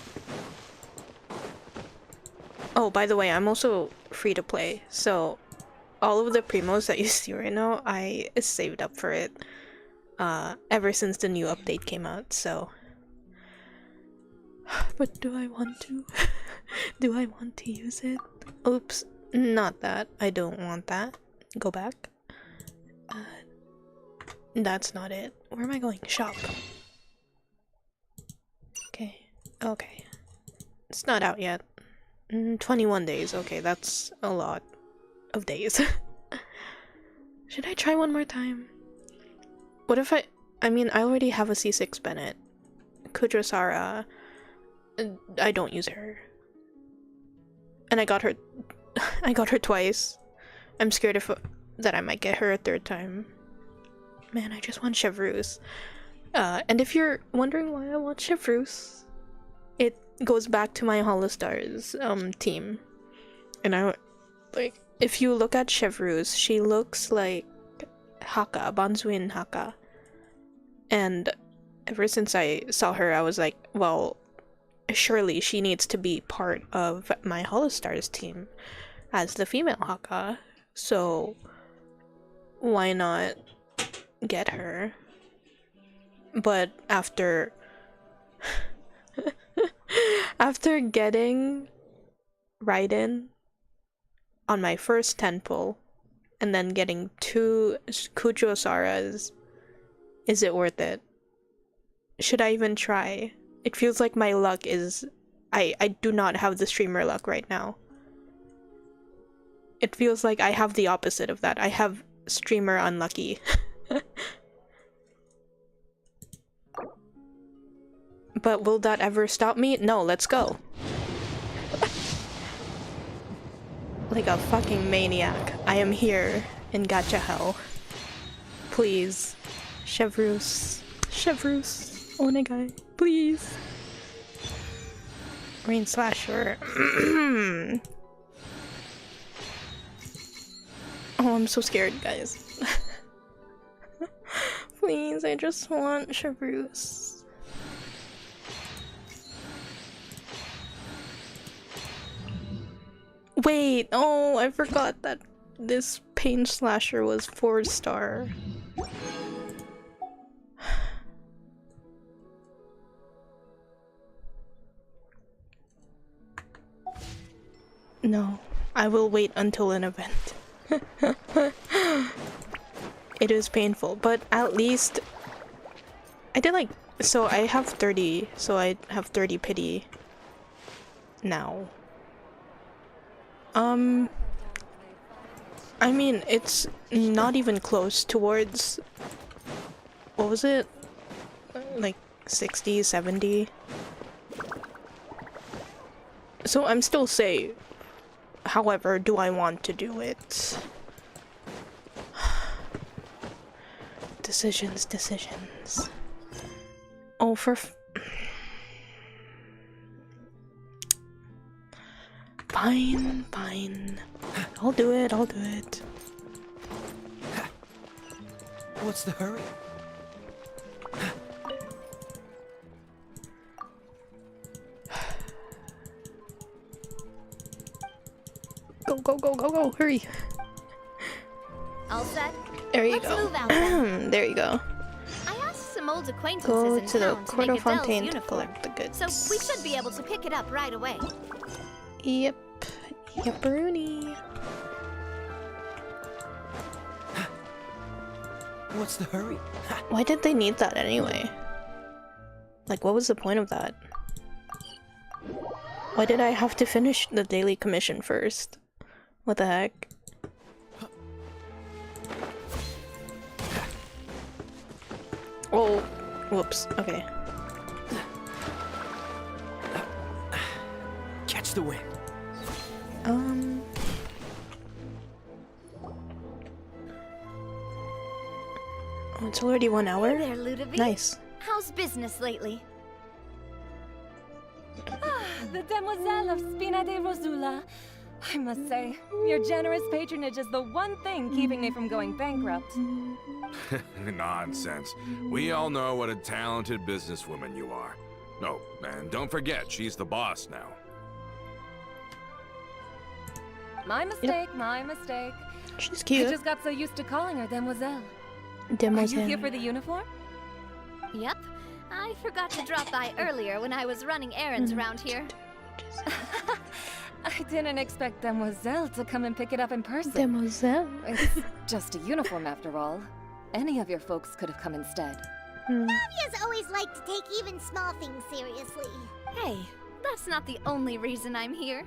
Oh, by the way, I'm also free to play, so all of the primos that you see right now, I saved up for it ever since the new update came out, so. But do I want to? Do I want to use it? Oops, not that. I don't want that. Go back. That's not it. Where am I going? Shop. Okay. Okay. It's not out yet. 21 days. Okay, that's a lot of days. Should I try one more time? What if I mean, I already have a C6 Bennett. Kudrosara, I don't use her. And I got her twice. I'm scared that I might get her a third time. Man, I just want Chevreuse. And if you're wondering why I want Chevreuse, it goes back to my Holostars team. And like, if you look at Chevreuse, she looks like Haka, Banzuin Haka. And ever since I saw her, I was like, well, surely she needs to be part of my Holostars team as the female Haka. So why not get her? But after getting Raiden on my first 10 pull and then getting 2 Kujosaras, is it worth it? Should I even try? It feels like my luck is... I do not have the streamer luck right now. It feels like I have the opposite of that. I have streamer unlucky. But will that ever stop me? No, let's go. Like a fucking maniac. I am here in gacha hell. Please. Chevreuse. Chevreuse. Onegai. Please. Rain Slasher. Oh, I'm so scared, guys. Please, I just want Chevreuse. Wait, oh, I forgot that this Pain Slasher was 4-star. No, I will wait until an event. it is painful, but at least I did like, so I have 30, so I have 30 pity now. I mean, it's not even close towards, what was it? Like 60, 70. So I'm still safe. However, do I want to do it? Decisions. Oh, Fine. I'll do it. What's the hurry? Go, hurry. All set? There you Let's go. move out then. There you go. I asked some old acquaintances Go in to the town to Court make of Adele's Fontaine to uniform, collect the goods. so we should be able to pick it up right away. Yep. Yepperoonie. What's the hurry? Why did they need that anyway? Like, what was the point of that? Why did I have to finish the daily commission first? What the heck? Oh, whoops. Okay. Catch the wind. Oh, it's already 1 hour? Hey there, Ludovic. Nice. How's business lately? The Demoiselle of Spina de Rosula. I must say, your generous patronage is the one thing keeping me from going bankrupt. Nonsense. We all know what a talented businesswoman you are. Oh, and don't forget, she's the boss now. My mistake, my mistake. She's I cute. just got so used to calling her Demoiselle. Are you Demoiselle. here for the uniform? Yep. I forgot to drop by earlier when I was running errands around here. I didn't expect Demoiselle to come and pick it up in person. Demoiselle. It's just a uniform after all. Any of your folks could have come instead. Navia's always liked to take even small things seriously. Hey, that's not the only reason I'm here.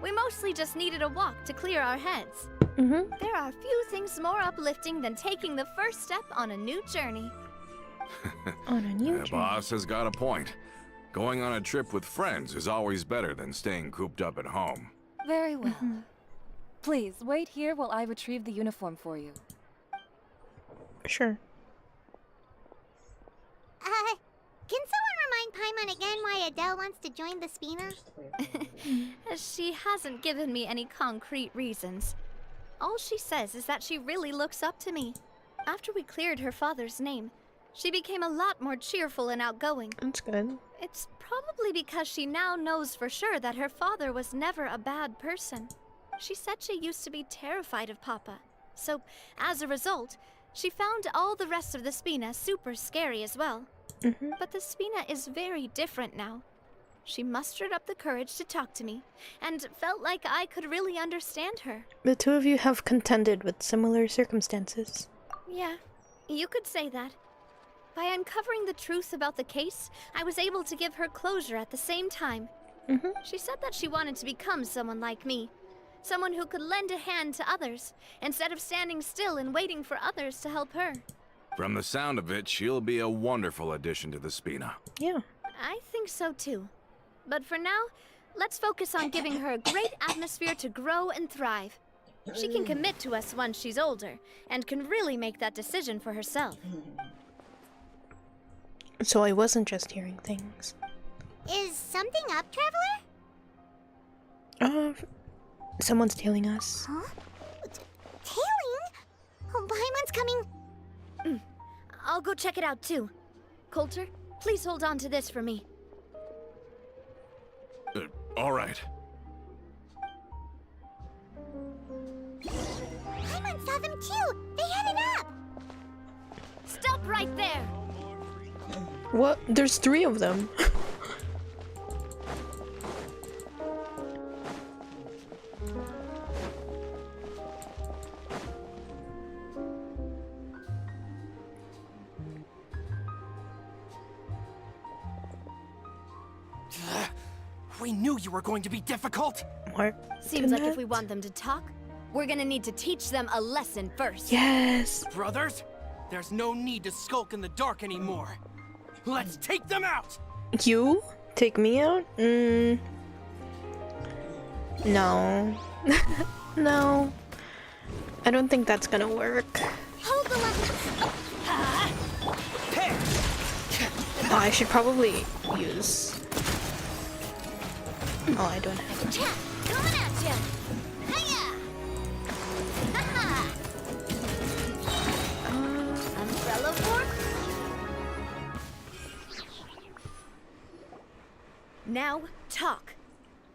We mostly just needed a walk to clear our heads. There are few things more uplifting than taking the first step on a new journey. On a new The journey. boss has got a point. Going on a trip with friends is always better than staying cooped up at home. Very well. Please, wait here while I retrieve the uniform for you. Sure. Can someone remind Paimon again why Adele wants to join the Spina? She hasn't given me any concrete reasons. All she says is that she really looks up to me. After we cleared her father's name, she became a lot more cheerful and outgoing. That's good. It's probably because she now knows for sure that her father was never a bad person. She said she used to be terrified of Papa. So, as a result, she found all the rest of the Spina super scary as well. But the Spina is very different now. She mustered up the courage to talk to me, and felt like I could really understand her. The two of you have contended with similar circumstances. Yeah, you could say that. By uncovering the truth about the case, I was able to give her closure at the same time. She said that she wanted to become someone like me. Someone who could lend a hand to others, instead of standing still and waiting for others to help her. From the sound of it, she'll be a wonderful addition to the Spina. Yeah. I think so too. But for now, let's focus on giving her a great atmosphere to grow and thrive. She can commit to us once she's older, and can really make that decision for herself. So I wasn't just hearing things. Is something up, Traveler? Someone's tailing us. Huh? Tailing? Oh, Paimon's coming. I'll go check it out too. Coulter, please hold on to this for me. All right. Paimon saw them too. They headed up. Stop right there! What? There's 3 of them. We knew you were going to be difficult. More. Seems like if we want them to talk, we're gonna need to teach them a lesson first. Yes. Brothers, there's no need to skulk in the dark anymore. Let's take them out! You take me out? No. No. I don't think that's gonna work. Hold the weapon. Oh, I should probably use. Oh, I don't have. Cha! Coming at ya! Hiya! Haha! Umbrella fork? Now, talk.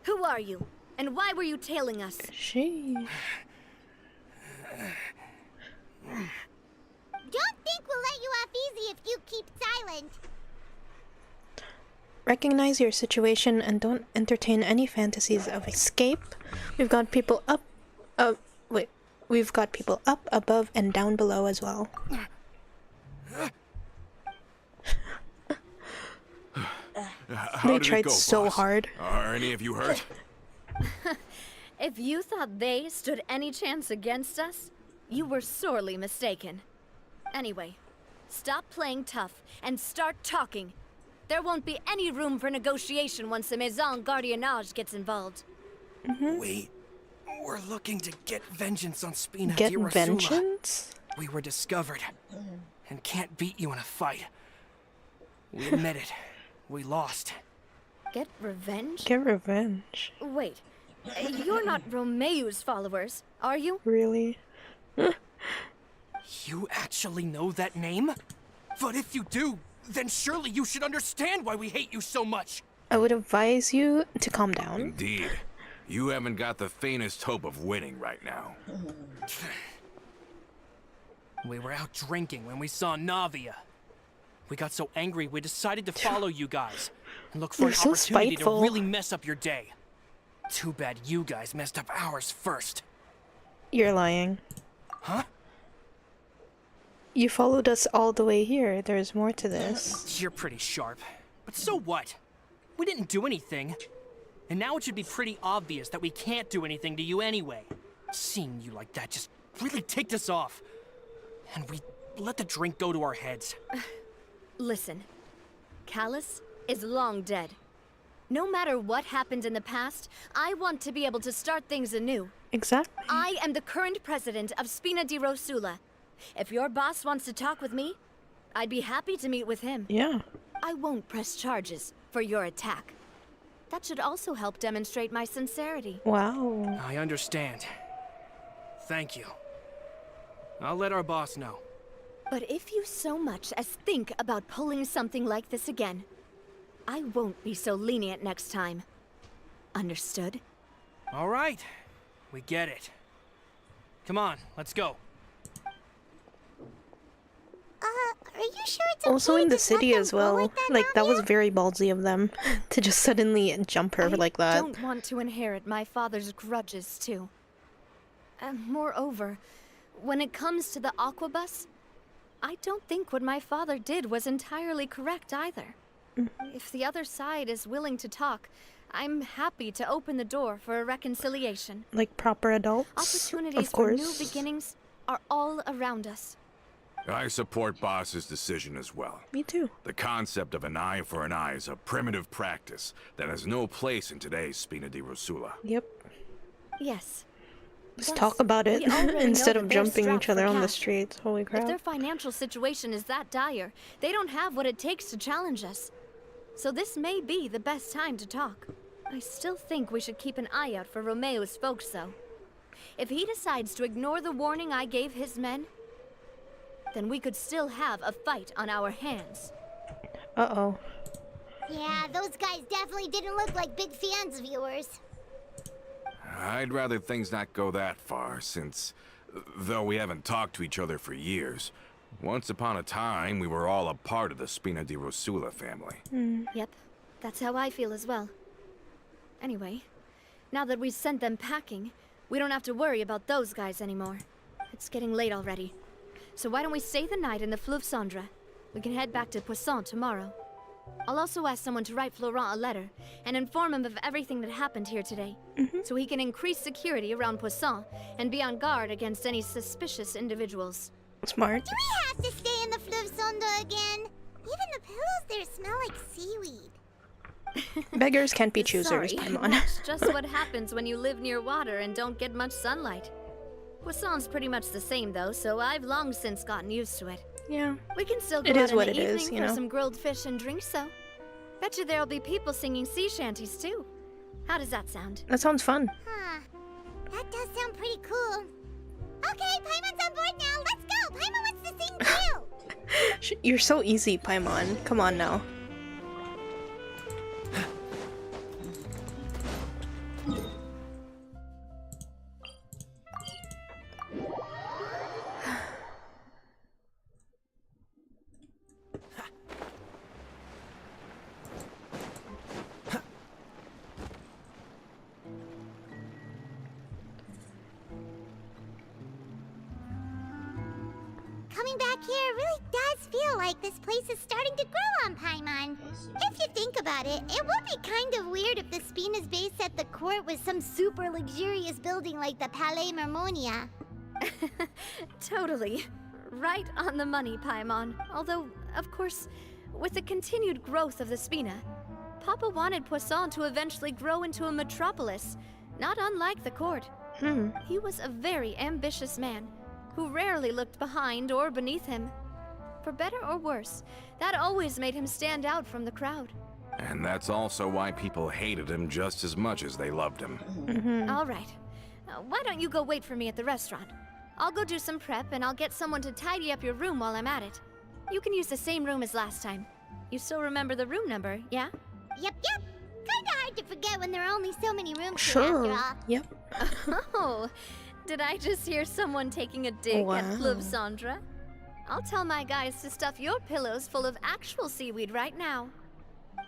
Who are you? And why were you tailing us? She. Don't think we'll let you off easy if you keep silent. Recognize your situation and don't entertain any fantasies of escape. We've got people up. We've got people up, above, and down below as well. How They did it tried go, so boss? hard. Are any of you hurt? If you thought they stood any chance against us, you were sorely mistaken. Anyway, stop playing tough and start talking. There won't be any room for negotiation once the Maison Gardiennage gets involved. We're looking to get vengeance on Spina Get di Rosula. vengeance? We were discovered and can't beat you in a fight. We admit it. We lost. Get revenge? Get revenge. Wait, you're not Romeu's followers, are you? Really? You actually know that name? But if you do, then surely you should understand why we hate you so much. I would advise you to calm down. Indeed. You haven't got the faintest hope of winning right now. We were out drinking when we saw Navia. We got so angry we decided to follow you guys and look for You're an so opportunity spiteful. to really mess up your day. Too bad you guys messed up ours first. You're lying. Huh? You followed us all the way here. There's more to this. You're pretty sharp. But so what? We didn't do anything. And now it should be pretty obvious that we can't do anything to you anyway. Seeing you like that just really ticked us off. And we let the drink go to our heads. Listen, Callus is long dead. No matter what happened in the past, I want to be able to start things anew. Exactly. I am the current president of Spina di Rosula. If your boss wants to talk with me, I'd be happy to meet with him. Yeah. I won't press charges for your attack. That should also help demonstrate my sincerity. Wow. I understand. Thank you. I'll let our boss know. But if you so much as think about pulling something like this again, I won't be so lenient next time. Understood? All right. We get it. Come on, let's go. Are you sure it's okay Also in to the just let city them as go well. like That was Navia? very ballsy of them to just suddenly jump her like I that. don't want to inherit my father's grudges, too. Moreover, when it comes to the Aquabus, I don't think what my father did was entirely correct either. If the other side is willing to talk, I'm happy to open the door for a reconciliation. Like proper adults. Opportunities Of for course. new beginnings are all around us. I support Boss's decision as well. Me too. The concept of an eye for an eye is a primitive practice that has no place in today's Spina di Rosula. Yep. Yes. Just Thus, talk about it we already know instead that of they're jumping strapped each other for on the cash. streets. Holy If their crap. financial situation is that dire, they don't have what it takes to challenge us. So this may be the best time to talk. I still think we should keep an eye out for Romeu's folks, though. If he decides to ignore the warning I gave his men, then we could still have a fight on our hands. Uh-oh. Yeah, those guys definitely didn't look like big fans of yours. I'd rather things not go that far, since, though we haven't talked to each other for years, once upon a time we were all a part of the Spina di Rosula family. Yep, that's how I feel as well. Anyway, now that we've sent them packing, we don't have to worry about those guys anymore. It's getting late already. So why don't we stay the night in the Fleuve Cendre? We can head back to Poisson tomorrow. I'll also ask someone to write Florent a letter and inform him of everything that happened here today, so he can increase security around Poisson and be on guard against any suspicious individuals. Smart. Do we have to stay in the Fleuve Sonde again? Even the pillows there smell like seaweed. Beggars can't be choosers, Sorry, Paimon. that's just what happens when you live near water and don't get much sunlight. Poisson's pretty much the same though, so I've long since gotten used to it. Yeah. We can still go It out is in what the it evening is, you for know? some grilled fish and drinks though. Bet you there'll be people singing sea shanties too. How does that sound? That sounds fun. Huh. That does sound pretty cool. Okay, Paimon's on board now. Let's go. Paimon wants to sing too. You're so easy, Paimon. Come on now. Coming back here really does feel like this place is starting to grow on Paimon. If you think about it, it would be kind of weird if the Spina's base at the court was some super luxurious building like the Palais Mermonia. Totally. Right on the money, Paimon. Although, of course, with the continued growth of the Spina, Papa wanted Poisson to eventually grow into a metropolis, not unlike the court. He was a very ambitious man, who rarely looked behind or beneath him. For better or worse, that always made him stand out from the crowd. And that's also why people hated him just as much as they loved him. All right. Why don't you go wait for me at the restaurant? I'll go do some prep and I'll get someone to tidy up your room while I'm at it. You can use the same room as last time. You still remember the room number, yeah? Yep. Kinda hard to forget when there are only so many rooms here Sure. after all. Yep. Oh, did I just hear someone taking a dig Wow. at Fleuve Sandra? I'll tell my guys to stuff your pillows full of actual seaweed right now.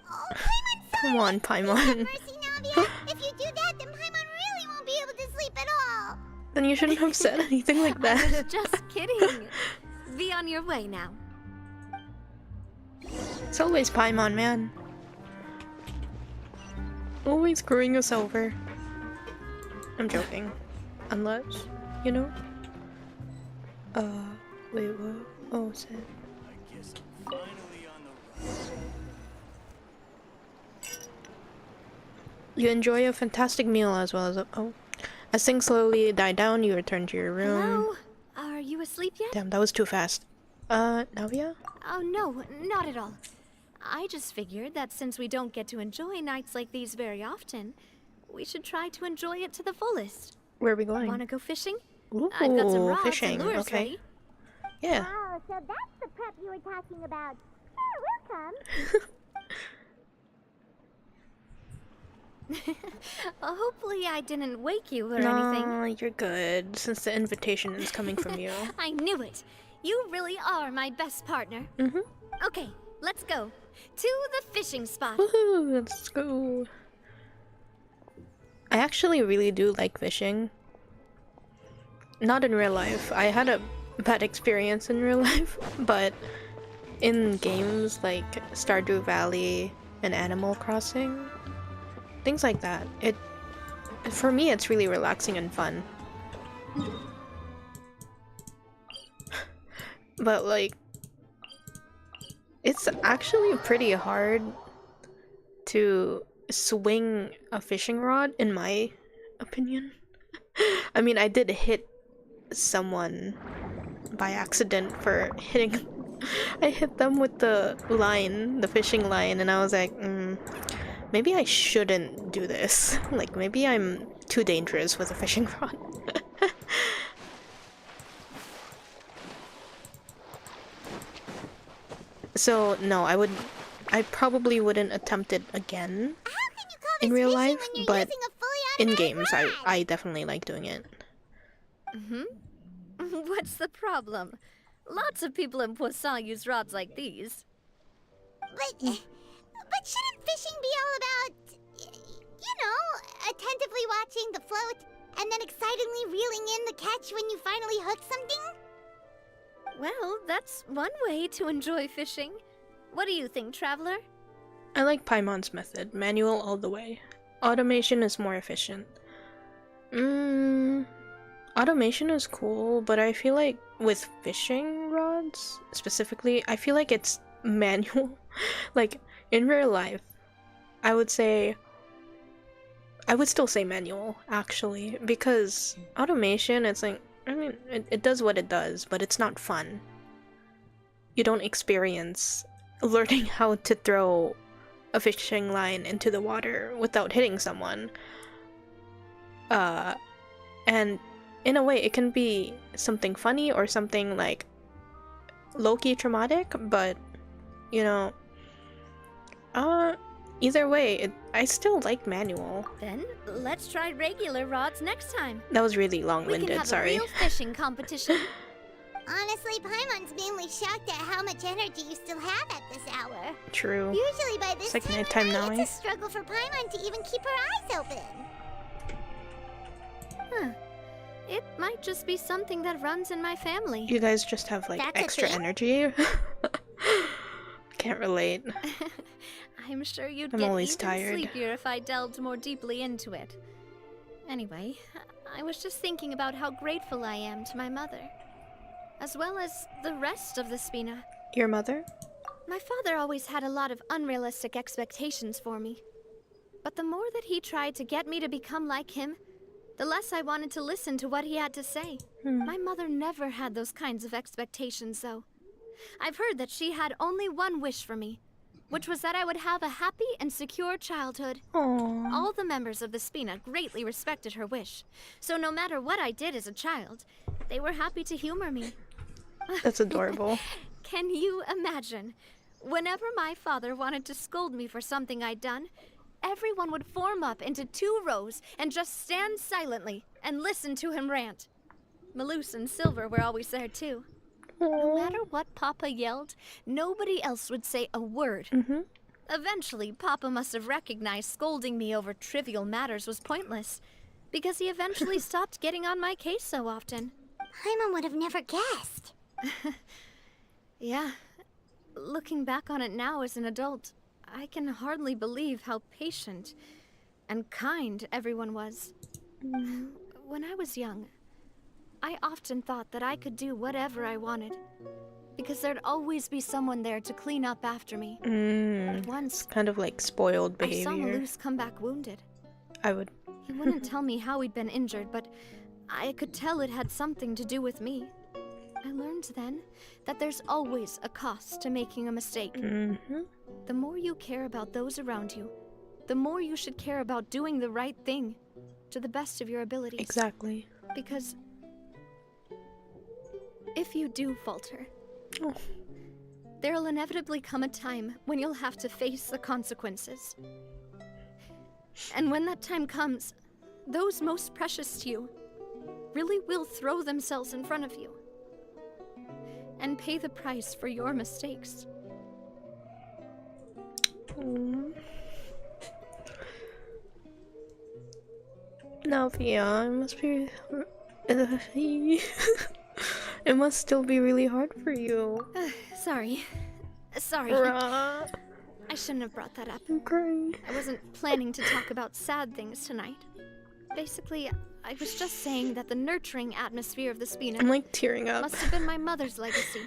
Oh, Paimon's Come on, Paimon. mercy, Navia. If you do that, then Paimon really won't be able to sleep at all. Then you shouldn't have said anything like I was that. just kidding. Be on your way now. It's always Paimon, man. Always screwing us over. I'm joking. Unless, you know? Wait, what? Oh, sad. You enjoy a fantastic meal as well as as things slowly die down, you return to your room. Hello? Are you asleep yet? Damn, that was too fast. Navia? Oh, no, not at all. I just figured that since we don't get to enjoy nights like these very often, we should try to enjoy it to the fullest. Where are we going? Wanna go fishing? Ooh, I've got some rods fishing. and lures Okay. ready. Yeah. Oh, so that's the prep you were talking about. Sure, we'll come. Hopefully I didn't wake you or anything. No, you're good, since the invitation is coming from you. I knew it. You really are my best partner. Okay, let's go. To the fishing spot. Woohoo, let's go. I actually really do like fishing. Not in real life. I had a bad experience in real life, but in games like Stardew Valley and Animal Crossing, things like that, for me it's really relaxing and fun. But like, it's actually pretty hard to swing a fishing rod, in my opinion. I mean, I did hit someone by accident for hitting. I hit them with the line, the fishing line, and I was like, maybe I shouldn't do this. Like, maybe I'm too dangerous with a fishing rod. So, no, I probably wouldn't attempt it again How can you call this in real fishing life, when you're but using a fully in automatic games, rod? I definitely like doing it. What's the problem? Lots of people in Poisson use rods like these. But shouldn't fishing be all about, you know, attentively watching the float and then excitedly reeling in the catch when you finally hook something? Well, that's one way to enjoy fishing. What do you think, Traveler? I like Paimon's method, manual all the way. Automation is more efficient. Automation is cool, but I feel like with fishing rods, specifically, I feel like it's manual. Like, in real life, I would still say manual, actually, because automation, it's like, I mean, it does what it does, but it's not fun. You don't experience learning how to throw a fishing line into the water without hitting someone. And in a way, it can be something funny or something like low-key traumatic, but you know, either way, I still like manual. Then let's try regular rods next time. That was really We can long-winded, have sorry. a real fishing competition. Honestly, Paimon's mainly shocked at how much energy you still have at this hour. True. Usually by this It's like time of nighttime night, now, it's a struggle for Paimon to even keep her eyes open. Huh. It might just be something that runs in my family. You guys just have like That's a extra thing? energy. Can't relate. I'm sure you'd I'm get always even tired. sleepier if I delved more deeply into it. Anyway, I was just thinking about how grateful I am to my mother, as well as the rest of the Spina. Your mother? My father always had a lot of unrealistic expectations for me. But the more that he tried to get me to become like him, the less I wanted to listen to what he had to say. My mother never had those kinds of expectations, though. I've heard that she had only one wish for me, which was that I would have a happy and secure childhood. Aww. All the members of the Spina greatly respected her wish, so no matter what I did as a child, they were happy to humor me. That's adorable. Can you imagine? Whenever my father wanted to scold me for something I'd done, everyone would form up into 2 rows and just stand silently and listen to him rant. Maloose and Silver were always there too. No matter what Papa yelled, nobody else would say a word. Eventually, Papa must have recognized scolding me over trivial matters was pointless, because he eventually stopped getting on my case so often. Paimon would have never guessed. Yeah. Looking back on it now as an adult, I can hardly believe how patient and kind everyone was. When I was young, I often thought that I could do whatever I wanted, because there'd always be someone there to clean up after me. But once, Kind of like spoiled I saw behavior. Maloose come back wounded. I would. He wouldn't tell me how he'd been injured, but I could tell it had something to do with me. I learned then that there's always a cost to making a mistake. The more you care about those around you, the more you should care about doing the right thing to the best of your abilities. Exactly. Because if you do falter, Oh. there'll inevitably come a time when you'll have to face the consequences. And when that time comes, those most precious to you really will throw themselves in front of you and pay the price for your mistakes. Navia, it must be. It must still be really hard for you. Sorry. Rah. I shouldn't have brought that up. I'm crying. I wasn't planning to talk about sad things tonight. Basically, I was just saying that the nurturing atmosphere of the Spina I'm like tearing up. must have been my mother's legacy,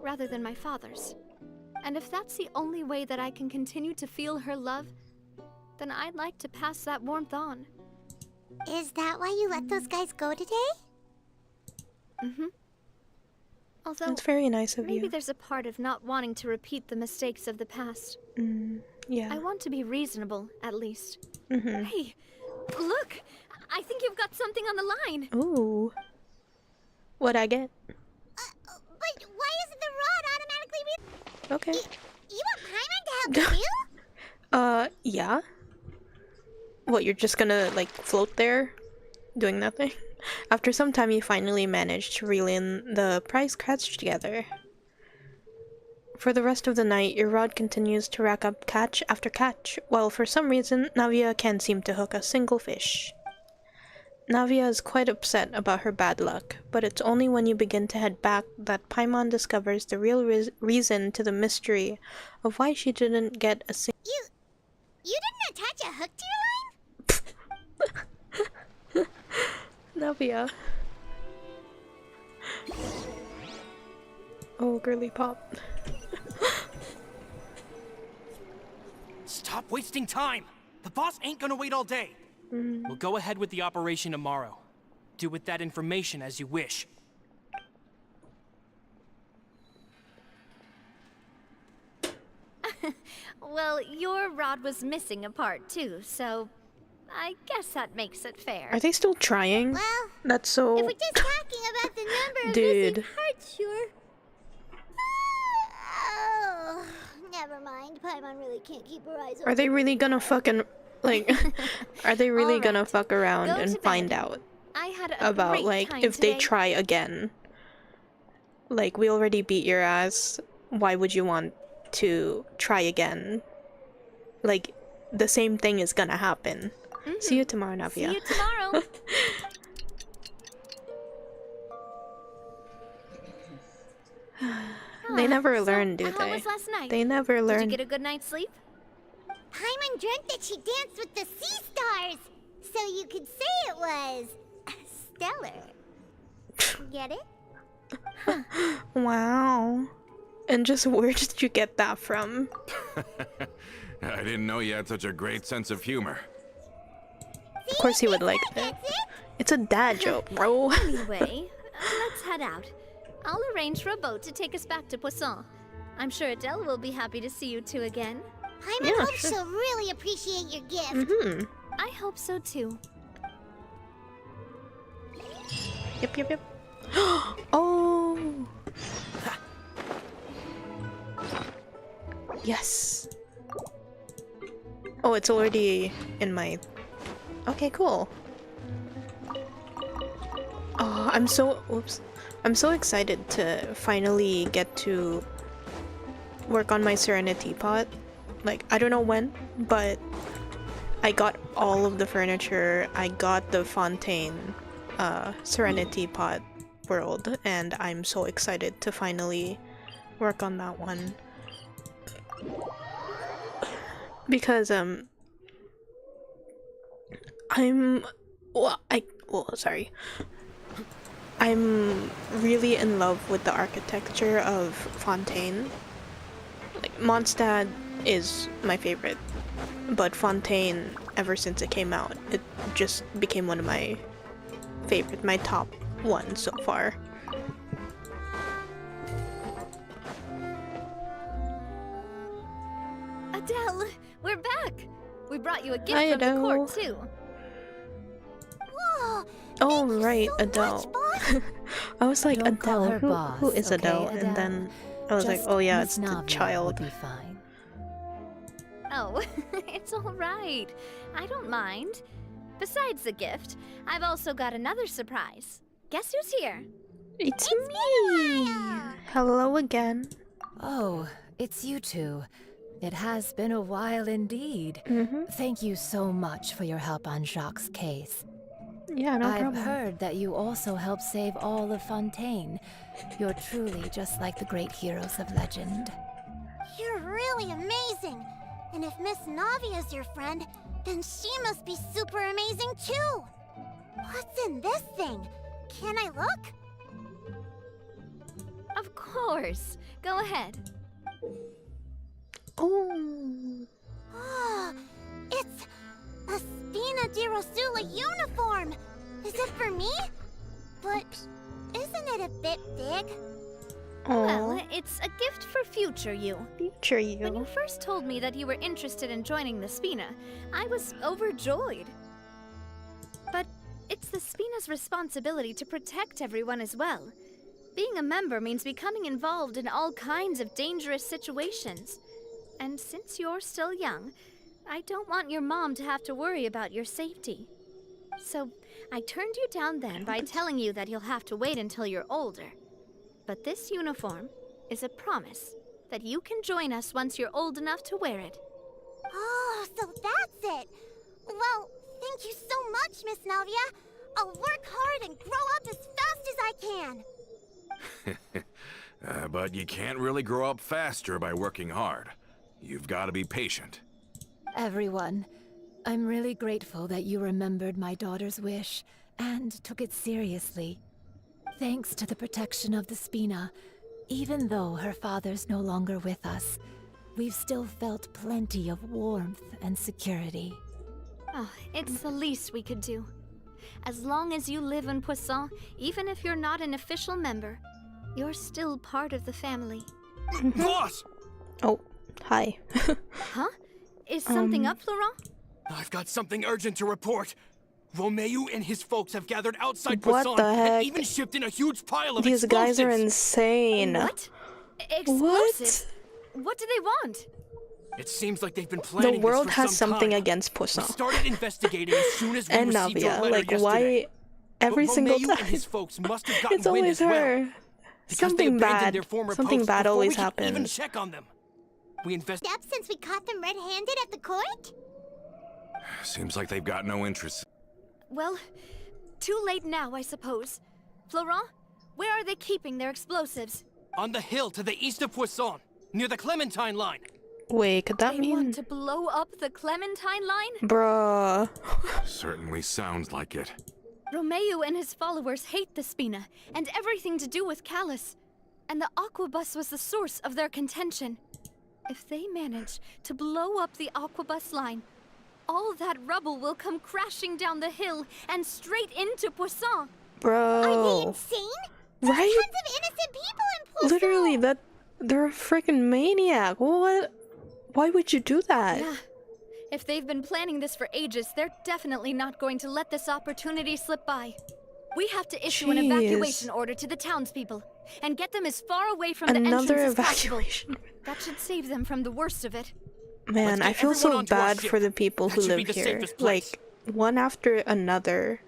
rather than my father's. And if that's the only way that I can continue to feel her love, then I'd like to pass that warmth on. Is that why you let those guys go today? Although, That's very nice of maybe you. there's a part of not wanting to repeat the mistakes of the past. Yeah. I want to be reasonable, at least. Mm-hmm. Hey, look! I think you've got something on the line! Ooh. What'd I get? But why isn't the rod automatically Okay. You want Paimon to help you? Yeah? What, you're just gonna, like, float there? Doing nothing? After some time, you finally manage to reel in the prize catch together. For the rest of the night, your rod continues to rack up catch after catch, while for some reason, Navia can't seem to hook a single fish. Navia is quite upset about her bad luck, but it's only when you begin to head back that Paimon discovers the real reason to the mystery of why she didn't get a single. Navia. Oh, girly pop. Stop wasting time! The boss ain't gonna wait all day. We'll go ahead with the operation tomorrow. Do with that information as you wish. Well, your rod was missing a part too, so I guess that makes it fair. Are they still trying? Well, That's so. if we're just talking about the number of Dude. missing parts, sure. Oh, never mind. Paimon really can't keep her eyes open. Are they really gonna fucking like? Are they really gonna Alright, fuck around go to and find bed. out I had a about great like time if they today. try again? Like we already beat your ass. Why would you want to try again? Like the same thing is gonna happen. See you tomorrow, Navia. See you tomorrow. They never So, learn, do how they? was last night? They never Did you learn. get a good night's sleep? Paimon dreamt that she danced with the sea stars, so you could say it was stellar. Get it? Wow. And just where did you get that from? I didn't know you had such a great sense of humor. Of course he would like that. It's a dad joke, bro. Anyway, let's head out. I'll arrange for a boat to take us back to Poisson. I'm sure Adele will be happy to see you two again. Paimon Yeah, hopes sure. she'll really appreciate your gift. Hmm. I hope so too. Yep, yep, yep. Oh. Yes. Oh, it's already in my. Okay, cool. Oh, I'm so. Oops. I'm so excited to finally get to work on my Serenity pot. Like, I don't know when, but I got all of the furniture. I got the Fontaine Serenity pot world, and I'm so excited to finally work on that one. Because sorry. I'm really in love with the architecture of Fontaine. Like, Mondstadt is my favorite, but Fontaine, ever since it came out, it just became one of my favorite, my top one so far. Adele, we're back. We brought you a gift Hi, from the court Adele. too. Whoa! Oh, thank you right, so Adele. much, boss. I was like, Don't call Adele, her who boss, is okay, Adele? Adele? And then I was like, Just oh yeah, Miss it's the Navia child. will be fine. Oh, it's all right. I don't mind. Besides the gift, I've also got another surprise. Guess who's here? It's me! Hello again. Oh, it's you two. It has been a while indeed. Thank you so much for your help on Jacques' case. Yeah, no I've problem. heard that you also helped save all of Fontaine. You're truly just like the great heroes of legend. You're really amazing. And if Miss Navia's your friend, then she must be super amazing too. What's in this thing? Can I look? Of course. Go ahead. Oh. Oh, it's a Spina di Rosula uniform. Is it for me? But isn't it a bit big? Well, Oh, it's a gift for future you. future When you you. first told me that you were interested in joining the Spina, I was overjoyed. But it's the Spina's responsibility to protect everyone as well. Being a member means becoming involved in all kinds of dangerous situations. And since you're still young, I don't want your mom to have to worry about your safety. So I turned you down then by telling you that you'll have to wait until you're older. But this uniform is a promise that you can join us once you're old enough to wear it. Oh, so that's it. Well, thank you so much, Miss Navia. I'll work hard and grow up as fast as I can. But you can't really grow up faster by working hard. You've got to be patient. Everyone, I'm really grateful that you remembered my daughter's wish and took it seriously. Thanks to the protection of the Spina, even though her father's no longer with us, we've still felt plenty of warmth and security. Oh, it's the least we could do. As long as you live in Poisson, even if you're not an official member, you're still part of the family. Boss! Oh, hi. Huh? Is something up, Florent? I've got something urgent to report. Romeo and his folks have gathered outside What Poisson the heck? and even shipped in a huge pile of These explosives. guys are insane. What? Explosives? What do they want? It seems like they've been The planning world this for has some something time. against We Poisson. started investigating as soon as we And received your Navia. letter Like, yesterday. why every But single Romeo time? and his folks must have gotten It's wind always as well, her. because Something they abandoned bad. their former Something posts bad before always we could even happens. check on them. We invested. Step since we caught them red-handed at the court? Seems like they've got no interest. Well, too late now, I suppose. Florent, where are they keeping their explosives? On the hill to the east of Poisson, near the Clementine line. Wait, could that They mean... want to blow up the Clementine line? Bruh. Certainly sounds like it. Romeo and his followers hate the Spina and everything to do with Callus. And the Aquabus was the source of their contention. If they manage to blow up the Aquabus line, all that rubble will come crashing down the hill and straight into Poisson. Are they Bro. insane? There's Right? tons of innocent people in Poisson! Literally, they're a freaking maniac. What? Why would you do that? Yeah. If they've been planning this for ages, they're definitely not going to let this opportunity slip by. We have to issue an Jeez. evacuation order to the townspeople and get them as far away from the Another entrance as possible. evacuation. That should save them from the worst of it. Man, Let's I get feel so everyone onto our bad ship. for the people That who should be live the here. safest place. Like, one after another.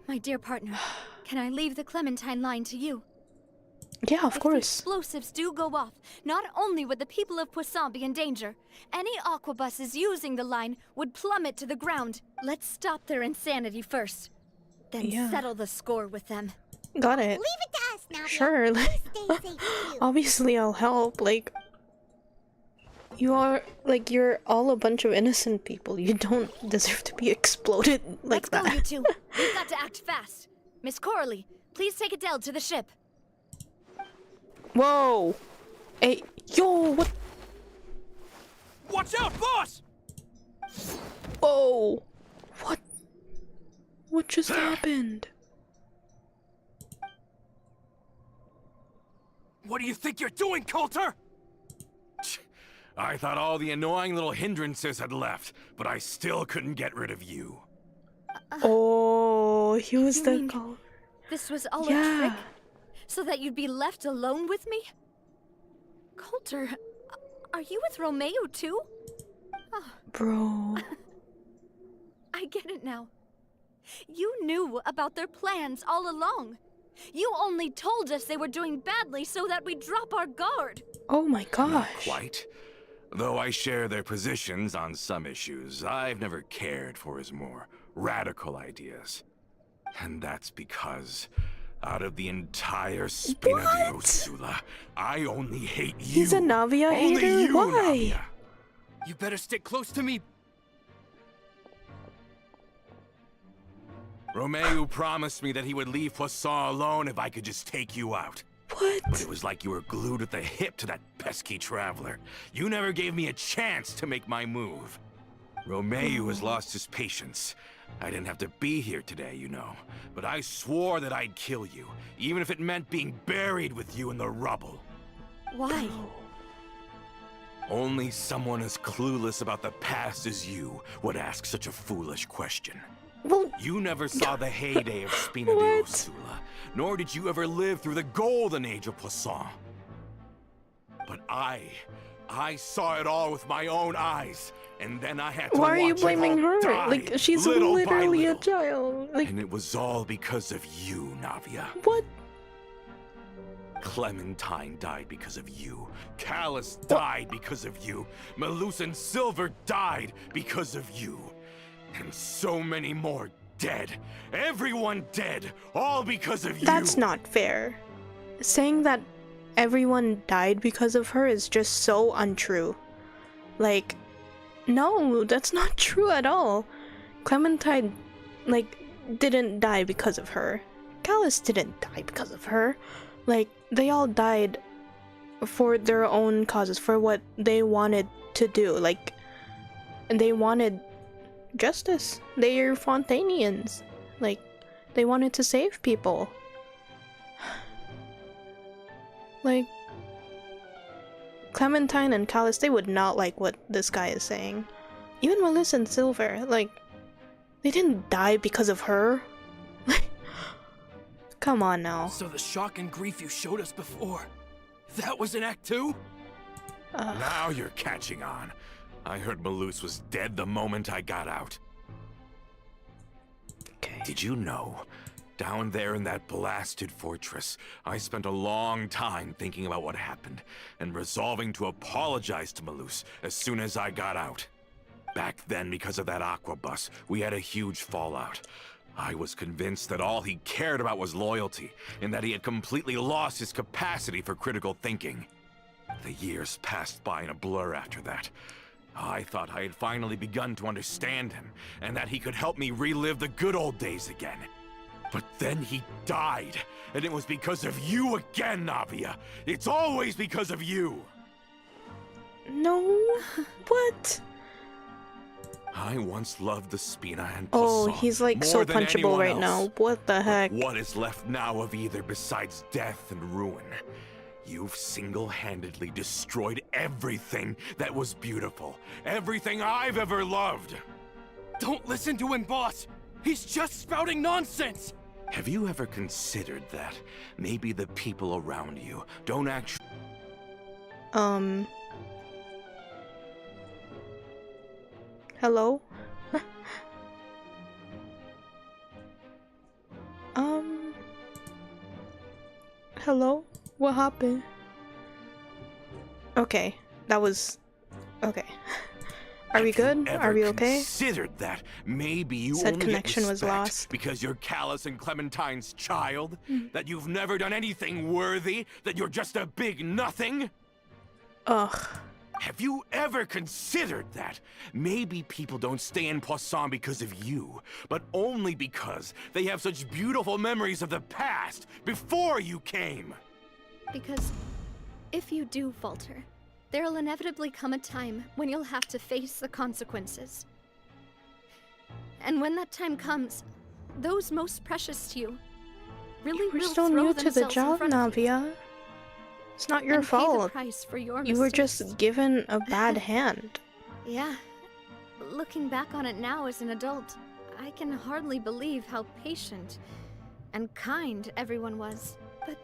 My dear partner, can I leave the Clementine line to you? Yeah, of If the course. explosives do go off, not only would the people of Poisson be in danger, any aquabuses using the line would plummet to the ground. Let's stop their insanity first, then Yeah. settle the score with them. Got it. Leave it to us, Navia. Sure. You Like, stay safe too. obviously, I'll help. Like, you're all a bunch of innocent people. You don't deserve to be exploded like Let's go, that. you two. We've got to act fast. Miss Coralie, please take Adele to the ship. Whoa! Hey, yo, what? Watch out, boss! Whoa! What? What just happened? What do you think you're doing, Coulter? I thought all the annoying little hindrances had left, but I still couldn't get rid of you. Oh, he was You the mean- call. This was all a Yeah. trick? So that you'd be left alone with me? Coulter, are you with Romeo too? Bro. I get it now. You knew about their plans all along. You only told us they were doing badly so that we'd drop our guard. Oh my gosh. Quite. Though I share their positions on some issues, I've never cared for his more radical ideas. And that's because, out of the entire Spina di Rosula, I only hate you. He's a Navia Only hater? you, Why? Navia. You better stick close to me. Romeo promised me that he would leave Poisson alone if I could just take you out. What? But it was like you were glued at the hip to that pesky traveler. You never gave me a chance to make my move. Romeo has lost his patience. I didn't have to be here today, you know. But I swore that I'd kill you, even if it meant being buried with you in the rubble. Why? Only someone as clueless about the past as you would ask such a foolish question. Well, You never saw the heyday of Spina di What? Rosula, nor did you ever live through the golden age of Poisson. But I saw it all with my own eyes, and then I had to why are you watch it blaming all her? die, Like, she's little by literally a little. child. Like, And it was all because of you, Navia. what? Clementine died because of you. Callus died because of you. Melusan Silver died because of you. And so many more dead. Everyone dead. All because of you. That's not fair. Saying that everyone died because of her is just so untrue. Like, no, that's not true at all. Clementine, like, didn't die because of her. Callus didn't die because of her. Like, they all died for their own causes, for what they wanted to do. Like, they wanted justice. They're Fontanians. Like, they wanted to save people. Like, Clementine and Callus, they would not like what this guy is saying. Even Melissa and Silver, like, they didn't die because of her. Come on now. So the shock and grief you showed us before, that was in Act 2? Now you're catching on. I heard Malus was dead the moment I got out. Okay. Did you know? Down there in that blasted fortress, I spent a long time thinking about what happened, and resolving to apologize to Malus as soon as I got out. Back then, because of that aqua bus, we had a huge fallout. I was convinced that all he cared about was loyalty, and that he had completely lost his capacity for critical thinking. The years passed by in a blur after that. I thought I had finally begun to understand him, and that he could help me relive the good old days again. But then he died, and it was because of you again, Navia. It's always because of you. No, what? I once loved the Spina and Oh, Poisson he's like so more than punchable anyone right else. now. What the heck? What is left now of either besides death and ruin? You've single-handedly destroyed everything that was beautiful. Everything I've ever loved. Don't listen to him, boss! He's just spouting nonsense! Have you ever considered that maybe the people around you don't actually... Hello? Hello? What happened? Okay, that was... Okay. Are we good? Are we okay? Considered that maybe you Said only connection get was respect lost. because you're Callus and Clementine's child? That you've never done anything worthy? That you're just a big nothing? Ugh. Have you ever considered that? Maybe people don't stay in Poisson because of you, but only because they have such beautiful memories of the past before you came. Because if you do falter, there'll inevitably come a time when you'll have to face the consequences. And when that time comes, those most precious to you really You were will so throw new to the themselves in job, front of you Navia. It's not your and pay the fault. price for your You were mistakes. just given a bad hand. Yeah. Looking back on it now as an adult, I can hardly believe how patient and kind everyone was. But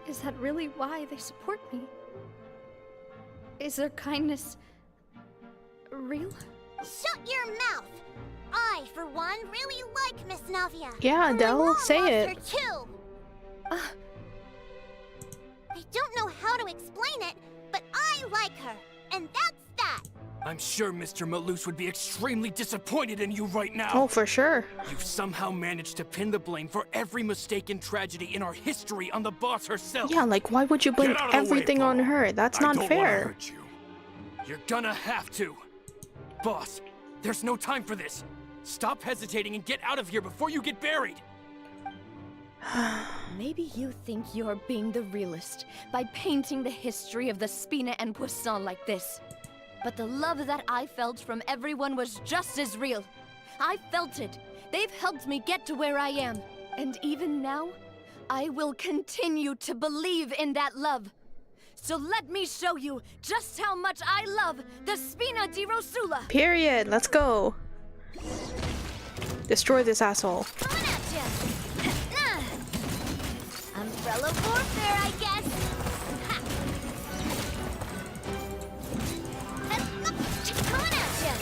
is that really why they support me? Is their kindness real? Shut your mouth! I, for one, really like Miss Navia. Yeah, And my Adele, mom say loves it. her too. I don't know how to explain it, but I like her, and that's that. I'm sure Mr. Malus would be extremely disappointed in you right now. Oh, for sure. You somehow managed to pin the blame for every mistake and tragedy in our history on the boss herself. Yeah, like, why would you blame Get out of the way, everything on Paul. her? That's I not don't wanna fair. hurt you. You're gonna have to. Boss, there's no time for this. Stop hesitating and get out of here before you get buried. Maybe you think you're being the realist by painting the history of the Spina and Poisson like this. But the love that I felt from everyone was just as real. I felt it. They've helped me get to where I am. And even now, I will continue to believe in that love. So let me show you just how much I love the Spina di Rosula. Period. Let's go. Destroy this asshole. Coming at ya. Umbrella warfare, I guess. Ha. Coming at ya.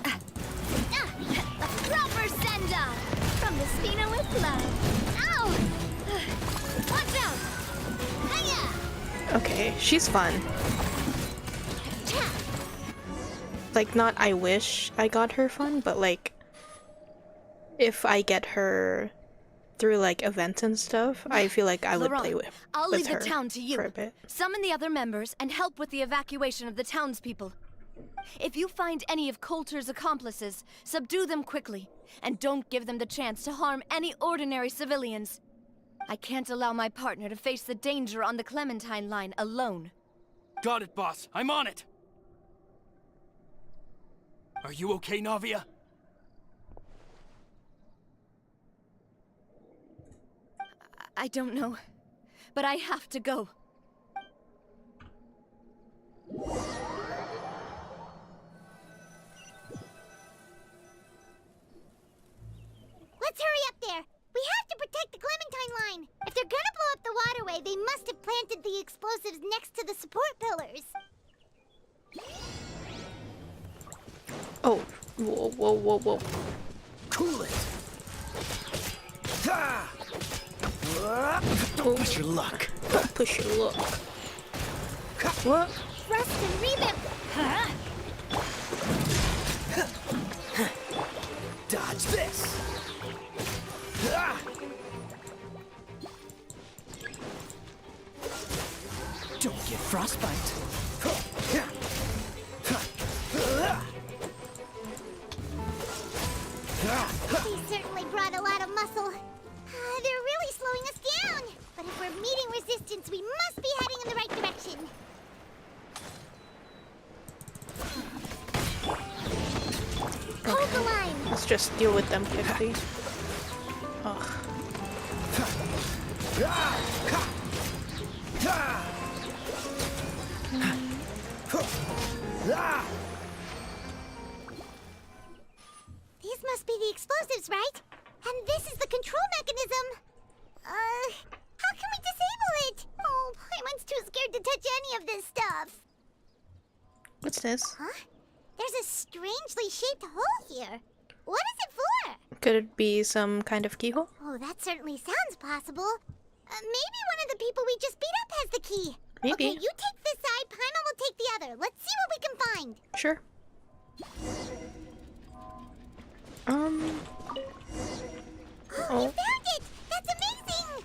A proper send-off from the Spina with love. Ow! Watch out! Hiya! Okay, she's fun. Like, not I wish I got her fun, but like, if I get her through like events and stuff, I feel like I would play with I'll leave her the town to you. for a bit. Summon the other members and help with the evacuation of the townspeople. If you find any of Coulter's accomplices, subdue them quickly, and don't give them the chance to harm any ordinary civilians. I can't allow my partner to face the danger on the Clementine line alone. Got it, boss. I'm on it. Are you okay, Navia? I don't know, but I have to go. Let's hurry up there. We have to protect the Clementine line. If they're gonna blow up the waterway, they must have planted the explosives next to the support pillars. Oh, whoa, whoa, whoa, whoa. Cool it. Don't push your luck. Don't push your luck. What? Rust and revamp. Dodge this. Don't get frostbite. They certainly brought a lot of muscle. They're really slowing us down. But if we're meeting resistance, we must be heading in the right direction. Hold the line. Let's just deal with them quickly. Ugh. These must be the explosives, right? And this is the control mechanism. How can we disable it? Oh, Paimon's too scared to touch any of this stuff. What's this? Huh? There's a strangely shaped hole here. What is it for? Could it be some kind of keyhole? Oh, that certainly sounds possible. Maybe one of the people we just beat up has the key. Maybe. Okay, you take this side, Paimon will take the other. Let's see what we can find. Sure. Oh, you found it! That's amazing!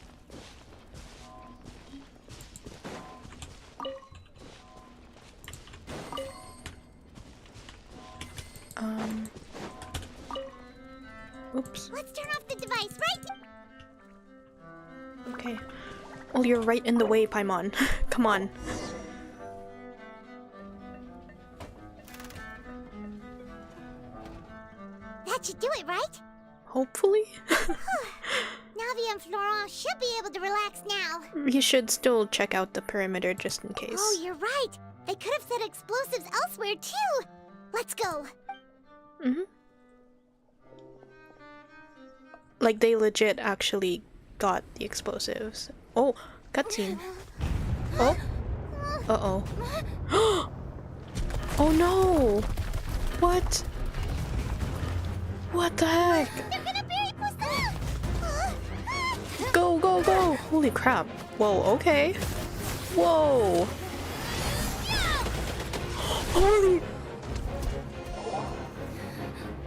Oops. Let's turn off the device, right? Okay. Well, you're right in the way, Paimon. Come on. That should do it, right? Hopefully. Navi and Florent should be able to relax now. You should still check out the perimeter just in case. Oh, you're right. They could have set explosives elsewhere, too. Let's go. Mm-hmm. Like, they legit actually got the explosives. Oh, cutscene. Oh. Uh-oh. Oh no! What? What the heck? They're gonna bury Poisson! Go, go, go! Holy crap. Whoa, okay. Whoa! Holy...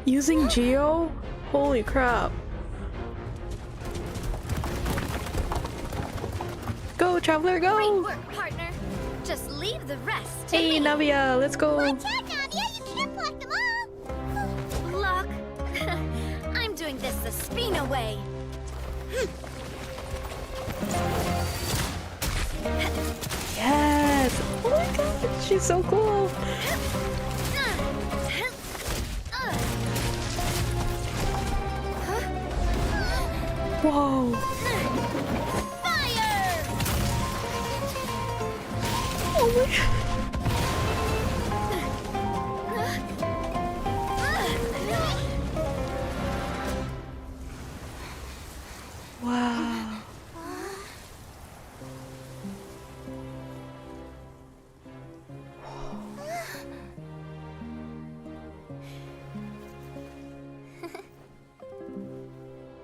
Using Geo? Holy crap. Go, Traveler, Great go! work, partner. Just leave the rest to Hey, me. Navia, let's go! Watch out, Nadia! You can't block them all! Block. I'm doing this the Spina way. Yes! Oh my god, she's so cool! Whoa! Fire! Oh my god! Wow.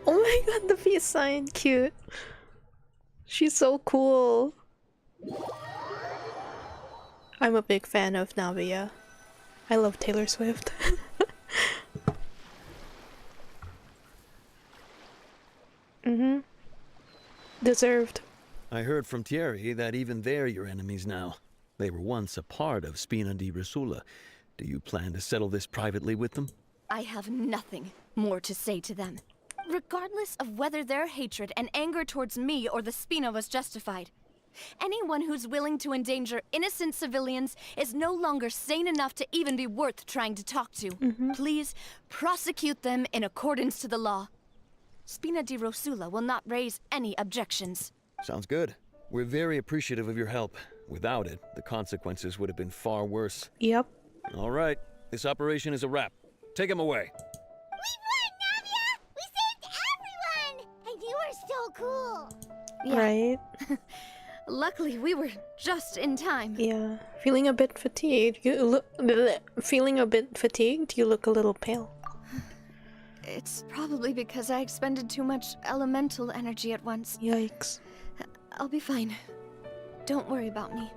Oh my god, the peace sign, cute. She's so cool. I'm a big fan of Navia. I love Taylor Swift. Mm-hmm. Deserved. I heard from Thierry that even they're your enemies now. They were once a part of Spina di Rosula. Do you plan to settle this privately with them? I have nothing more to say to them. Regardless of whether their hatred and anger towards me or the Spina was justified, anyone who's willing to endanger innocent civilians is no longer sane enough to even be worth trying to talk to. Please prosecute them in accordance to the law. Spina di Rosula will not raise any objections. Sounds good. We're very appreciative of your help. Without it, the consequences would have been far worse. Yep. All right, this operation is a wrap. Take him away. We won, Navia! We saved everyone! And you are so cool! Yeah. Right? Luckily, we were just in time. Yeah. Feeling a bit fatigued. You look... Feeling a bit fatigued? You look a little pale. It's probably because I expended too much elemental energy at once. Yikes. I'll be fine. Don't worry about me.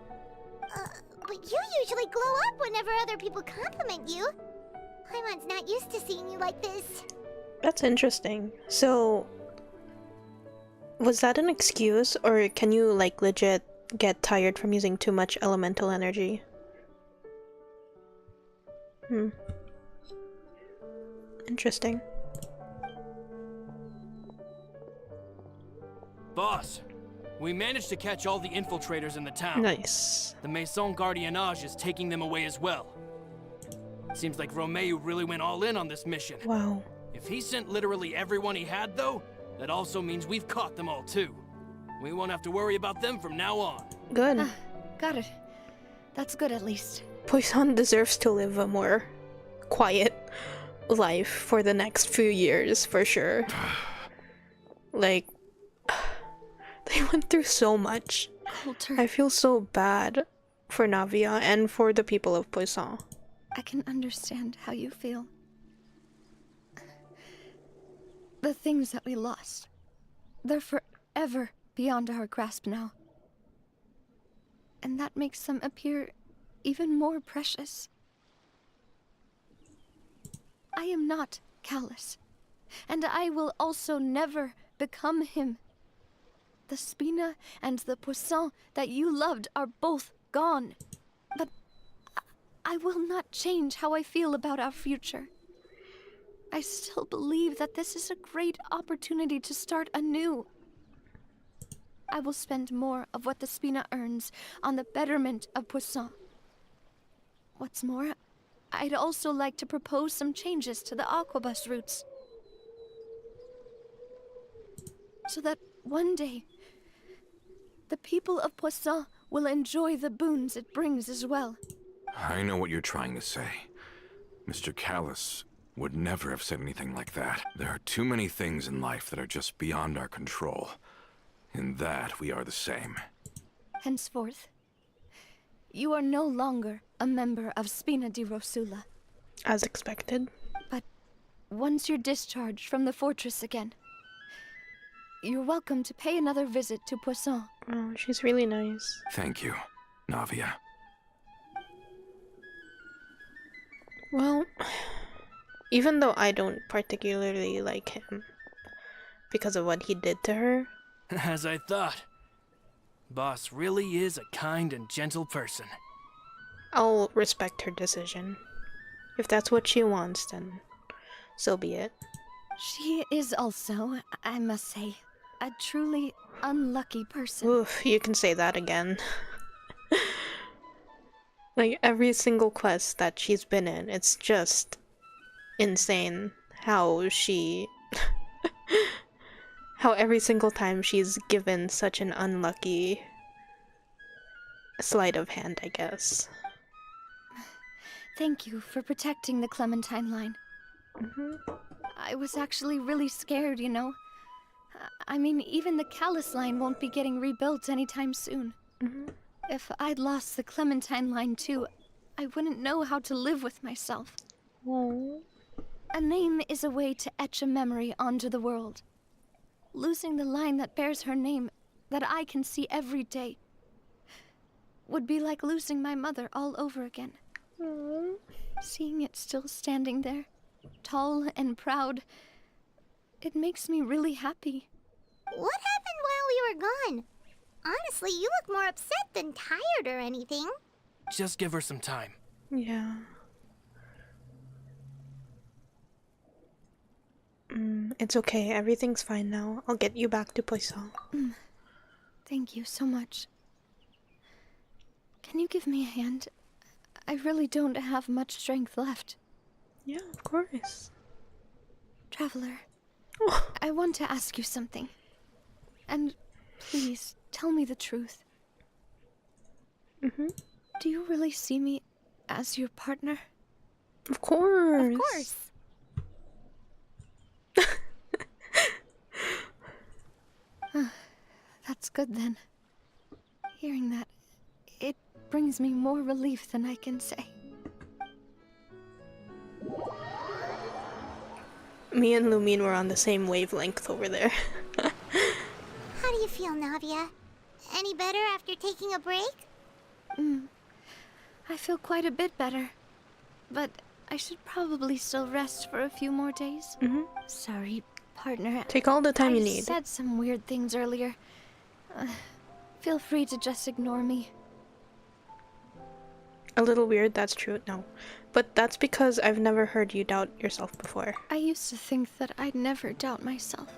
But you usually glow up whenever other people compliment you. Paimon's not used to seeing you like this. That's interesting. So... was that an excuse, or can you, like, legit get tired from using too much elemental energy? Interesting. Boss, we managed to catch all the infiltrators in the town. Nice. The Maison Gardiennage is taking them away as well. Seems like Romeu really went all in on this mission. Wow. If he sent literally everyone he had, though, that also means we've caught them all, too. We won't have to worry about them from now on. Good. Got it. That's good, at least. Poisson deserves to live a more quiet life for the next few years, for sure. Like, they went through so much. Coulter, I feel so bad for Navia and for the people of Poisson. I can understand how you feel. The things that we lost, they're forever beyond our grasp now. And that makes them appear even more precious. I am not callous, and I will also never become him. The Spina and the Poisson that you loved are both gone. But I will not change how I feel about our future. I still believe that this is a great opportunity to start anew. I will spend more of what the Spina earns on the betterment of Poisson. What's more, I'd also like to propose some changes to the Aquabus routes. So that one day, the people of Poisson will enjoy the boons it brings as well. I know what you're trying to say. Mr. Callus would never have said anything like that. There are too many things in life that are just beyond our control. In that, we are the same. Henceforth, you are no longer a member of Spina di Rosula. As expected. But once you're discharged from the fortress again, you're welcome to pay another visit to Poisson. Oh, she's really nice. Thank you, Navia. Well, even though I don't particularly like him because of what he did to her. As I thought. Boss really is a kind and gentle person. I'll respect her decision. If that's what she wants, then so be it. She is also, I must say, a truly unlucky person. Oof, you can say that again. Like, every single quest that she's been in, it's just insane how she... how every single time she's given such an unlucky sleight of hand, I guess. Thank you for protecting the Clementine line. I was actually really scared, you know. I mean, even the Callus line won't be getting rebuilt anytime soon. If I'd lost the Clementine line too, I wouldn't know how to live with myself. Aww. A name is a way to etch a memory onto the world. Losing the line that bears her name, that I can see every day, would be like losing my mother all over again. Seeing it still standing there, tall and proud, it makes me really happy. What happened while we were gone? Honestly, you look more upset than tired or anything. Just give her some time. Yeah. It's okay. Everything's fine now. I'll get you back to Poisson. Thank you so much. Can you give me a hand? I really don't have much strength left. Yeah, of course. Traveler, I want to ask you something. And please, tell me the truth. Do you really see me as your partner? Of course. Of course. That's good then. Hearing that, it brings me more relief than I can say. Me and Lumine were on the same wavelength over there. How do you feel, Navia? Any better after taking a break? I feel quite a bit better. But I should probably still rest for a few more days. Sorry, partner. Take all the time you I need. said some weird things earlier. Feel free to just ignore me. A little weird, that's true, no. But that's because I've never heard you doubt yourself before. I used to think that I'd never doubt myself.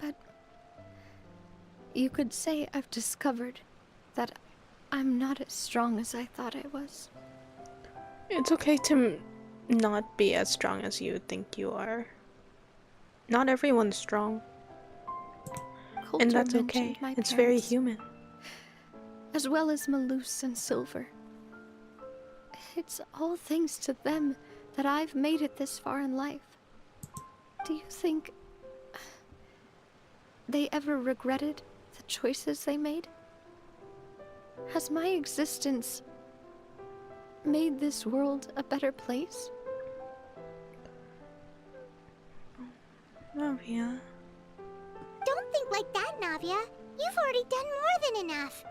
But you could say I've discovered that I'm not as strong as I thought I was. It's okay to not be as strong as you think you are. Not everyone's strong. Coulter And that's mentioned okay. my It's very parents, human. as well as Malus and Silver. It's all thanks to them that I've made it this far in life. Do you think they ever regretted the choices they made? Has my existence made this world a better place? Navia. Don't think like that, Navia. You've already done more than enough.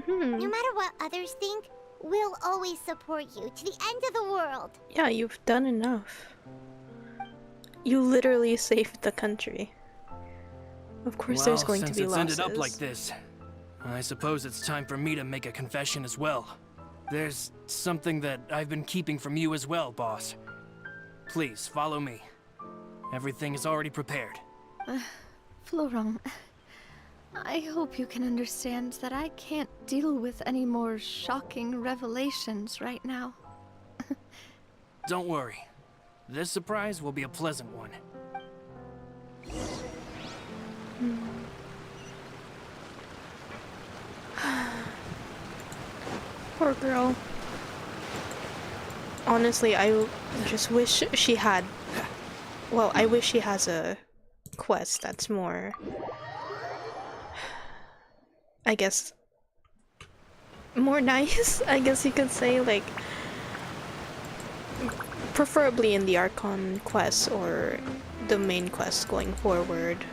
No matter what others think, we'll always support you to the end of the world. Yeah, you've done enough. You literally saved the country. Of course there's going to be since it's losses. ended up like this, I suppose it's time for me to make a confession as well. There's something that I've been keeping from you as well, boss. Please, follow me. Everything is already prepared. Florent, I hope you can understand that I can't deal with any more shocking revelations right now. Don't worry. This surprise will be a pleasant one. Poor girl. Honestly, I just wish she had... Well, I wish she has a quest that's more... I guess... more nice, I guess you could say, like... Preferably in the Archon quest or the main quest going forward.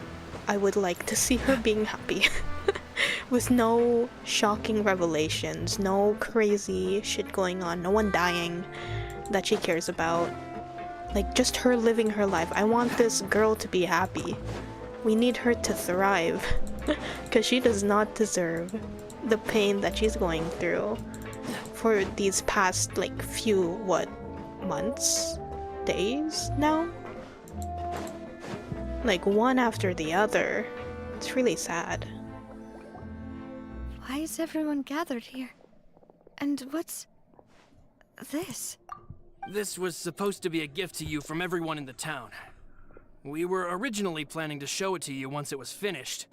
I would like to see her being happy. With no shocking revelations, no crazy shit going on, no one dying that she cares about. Like, just her living her life. I want this girl to be happy. We need her to thrive. Because she does not deserve the pain that she's going through for these past, like, few, what, months? Days now? Like, one after the other. It's really sad. Why is everyone gathered here? And what's this? This was supposed to be a gift to you from everyone in the town. We were originally planning to show it to you once it was finished,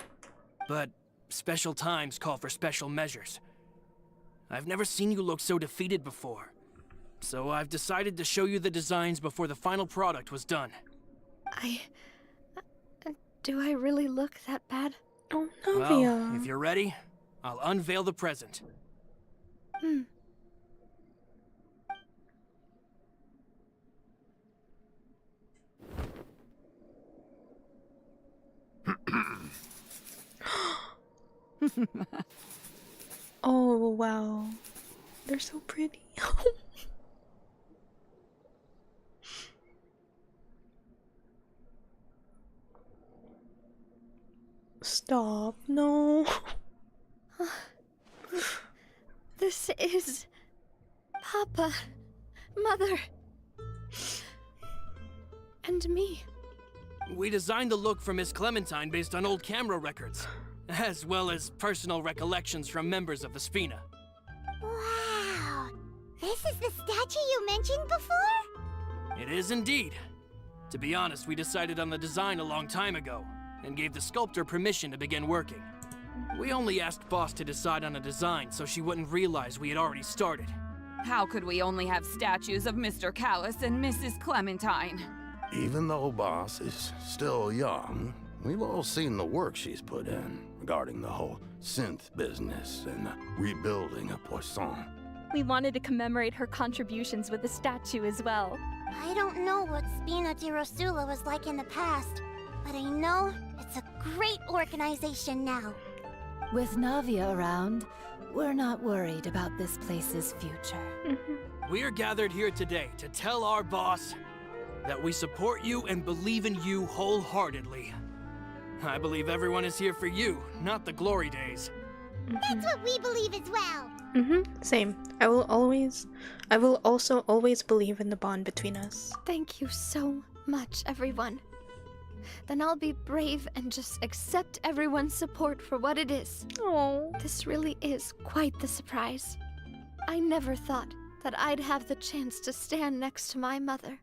but special times call for special measures. I've never seen you look so defeated before, so I've decided to show you the designs before the final product was done. Do I really look that bad? Oh, Navia. Well, if you're ready, I'll unveil the present. Oh, wow. They're so pretty. Stop. No. This is... Papa. Mother. And me. We designed the look for Miss Clementine based on old camera records, as well as personal recollections from members of the Spina. Wow! This is the statue you mentioned before? It is indeed. To be honest, we decided on the design a long time ago, and gave the sculptor permission to begin working. We only asked Boss to decide on a design so she wouldn't realize we had already started. How could we only have statues of Mr. Callis and Mrs. Clementine? Even though Boss is still young, we've all seen the work she's put in regarding the whole synth business and the rebuilding of Poisson. We wanted to commemorate her contributions with a statue as well. I don't know what Spina di Rosula was like in the past, but I know it's a great organization now. With Navia around, we're not worried about this place's future. We are gathered here today to tell our boss that we support you and believe in you wholeheartely. I believe everyone is here for you, not the glory days. That's what we believe as well. Same. I will also always believe in the bond between us. Thank you so much, everyone. Then I'll be brave and just accept everyone's support for what it is. Oh. This really is quite the surprise. I never thought that I'd have the chance to stand next to my mother.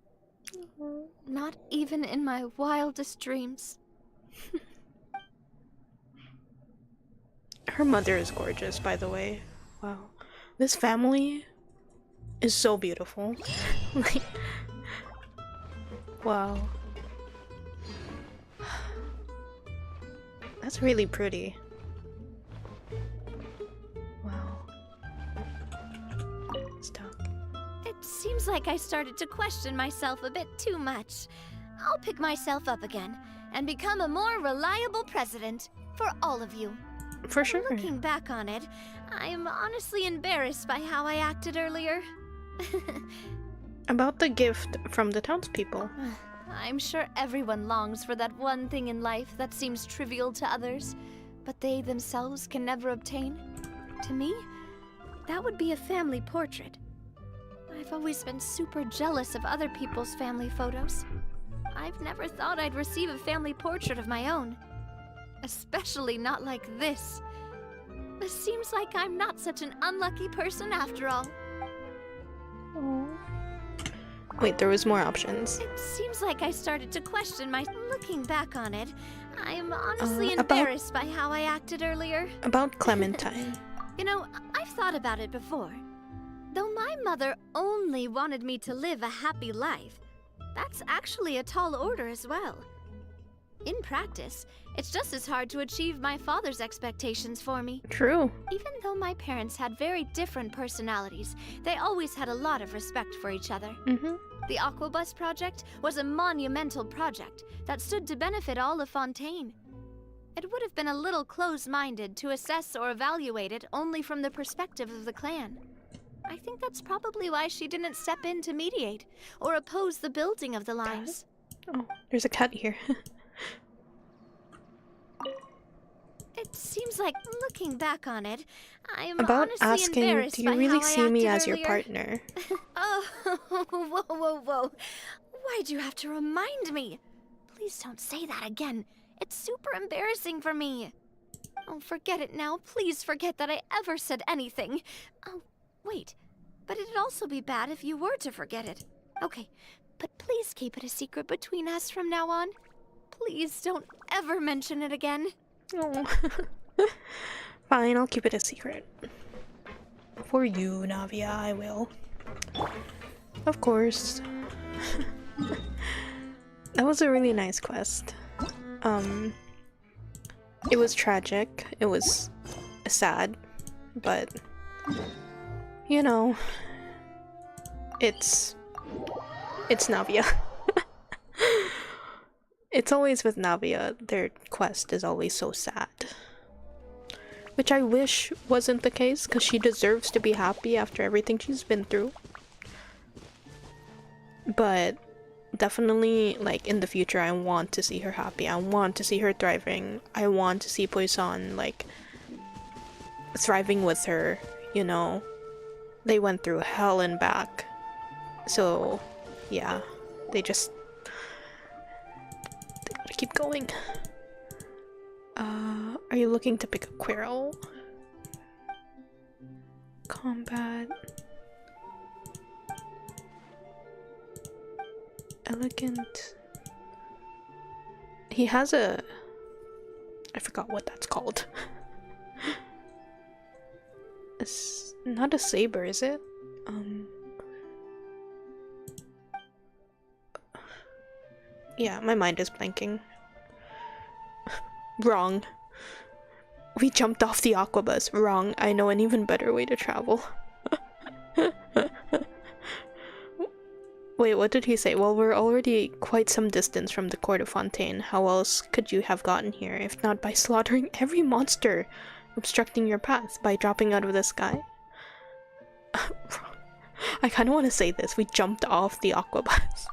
Not even in my wildest dreams. Her mother is gorgeous, by the way. Wow. This family is so beautiful. Like, wow. That's really pretty. Wow. Stop. It seems like I started to question myself a bit too much. I'll pick myself up again and become a more reliable president for all of you. For sure. Looking back on it, I'm honestly embarrassed by how I acted earlier. About the gift from the townspeople. I'm sure everyone longs for that one thing in life that seems trivial to others, but they themselves can never obtain. To me, that would be a family portrait. I've always been super jealous of other people's family photos. I've never thought I'd receive a family portrait of my own. Especially not like this. It seems like I'm not such an unlucky person after all. Wait, there was more options. It seems like I started to question my... Looking back on it, I'm honestly about- embarrassed by how I acted earlier. About Clementine. You know, I've thought about it before. Though my mother only wanted me to live a happy life, that's actually a tall order as well. In practice, it's just as hard to achieve my father's expectations for me. True. Even though my parents had very different personalities, they always had a lot of respect for each other. The Aquabus project was a monumental project that stood to benefit all of Fontaine. It would have been a little close-minded to assess or evaluate it only from the perspective of the clan. I think that's probably why she didn't step in to mediate or oppose the building of the lines. Oh, there's a cut here. It seems like, looking back on it, I'm About honestly asking, embarrassed do you by really how I see me acted as your earlier. partner? Oh, whoa. Why'd you have to remind me? Please don't say that again. It's super embarrassing for me. Oh, forget it now. Please forget that I ever said anything. Oh, wait. But it'd also be bad if you were to forget it. Okay, but please keep it a secret between us from now on. Please don't ever mention it again. Oh. Fine, I'll keep it a secret. For you, Navia, I will. Of course. That was a really nice quest. It was tragic, it was sad, but you know, it's Navia. It's always with Navia, their quest is always so sad. Which I wish wasn't the case, because she deserves to be happy after everything she's been through. But definitely, like, in the future, I want to see her happy. I want to see her thriving. I want to see Poisson, like, thriving with her, you know. They went through hell and back. So, yeah, they just... keep going. Are you looking to pick a Quirrell? Combat. Elegant. He has a... I forgot what that's called. It's not a saber, is it? Yeah, my mind is blanking. Wrong. We jumped off the aquabus. Wrong. I know an even better way to travel. Wait, what did he say? Well, we're already quite some distance from the court of Fontaine. How else could you have gotten here, if not by slaughtering every monster obstructing your path by dropping out of the sky? I kind of want to say this. We jumped off the aquabus.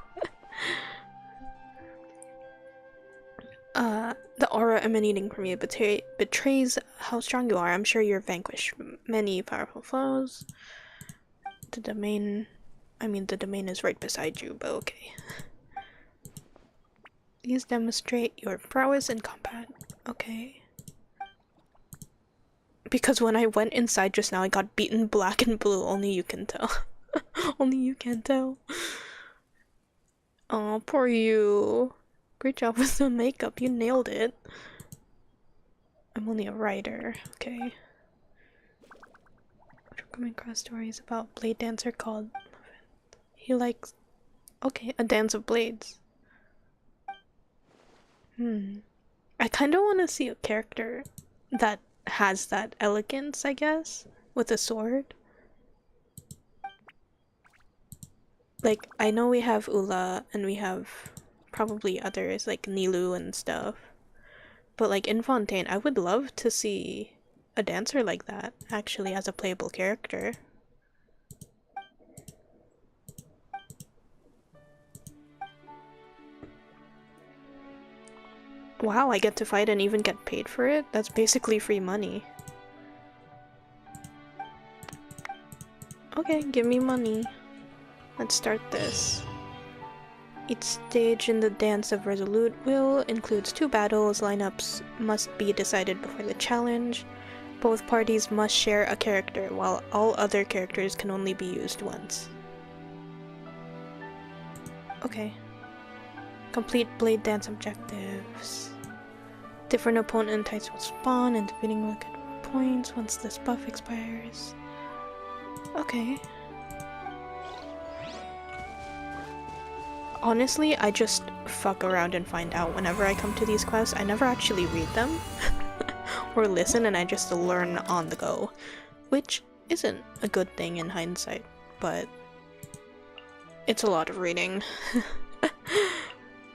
The aura emanating from you betrays how strong you are. I'm sure you're vanquished many powerful foes. The domain is right beside you, but okay. These demonstrate your prowess in combat. Okay. Because when I went inside just now, I got beaten black and blue. Only you can tell. Only you can tell. Oh, poor you. Great job with the makeup. You nailed it. I'm only a writer. Okay. We're coming across stories about blade dancer called... He likes... Okay, a dance of blades. I kind of want to see a character that has that elegance, I guess, with a sword. Like, I know we have Ula, and we have probably others, like Nilu and stuff. But like, in Fontaine, I would love to see a dancer like that, actually, as a playable character. Wow, I get to fight and even get paid for it? That's basically free money. Okay, give me money. Let's start this. Each stage in the Dance of Resolute Will includes 2 battles. Lineups must be decided before the challenge. Both parties must share a character, while all other characters can only be used once. Okay. Complete Blade Dance objectives. Different opponent types will spawn, and defeating will get points once this buff expires. Okay. Honestly, I just fuck around and find out whenever I come to these quests. I never actually read them or listen, and I just learn on the go, which isn't a good thing in hindsight, but it's a lot of reading.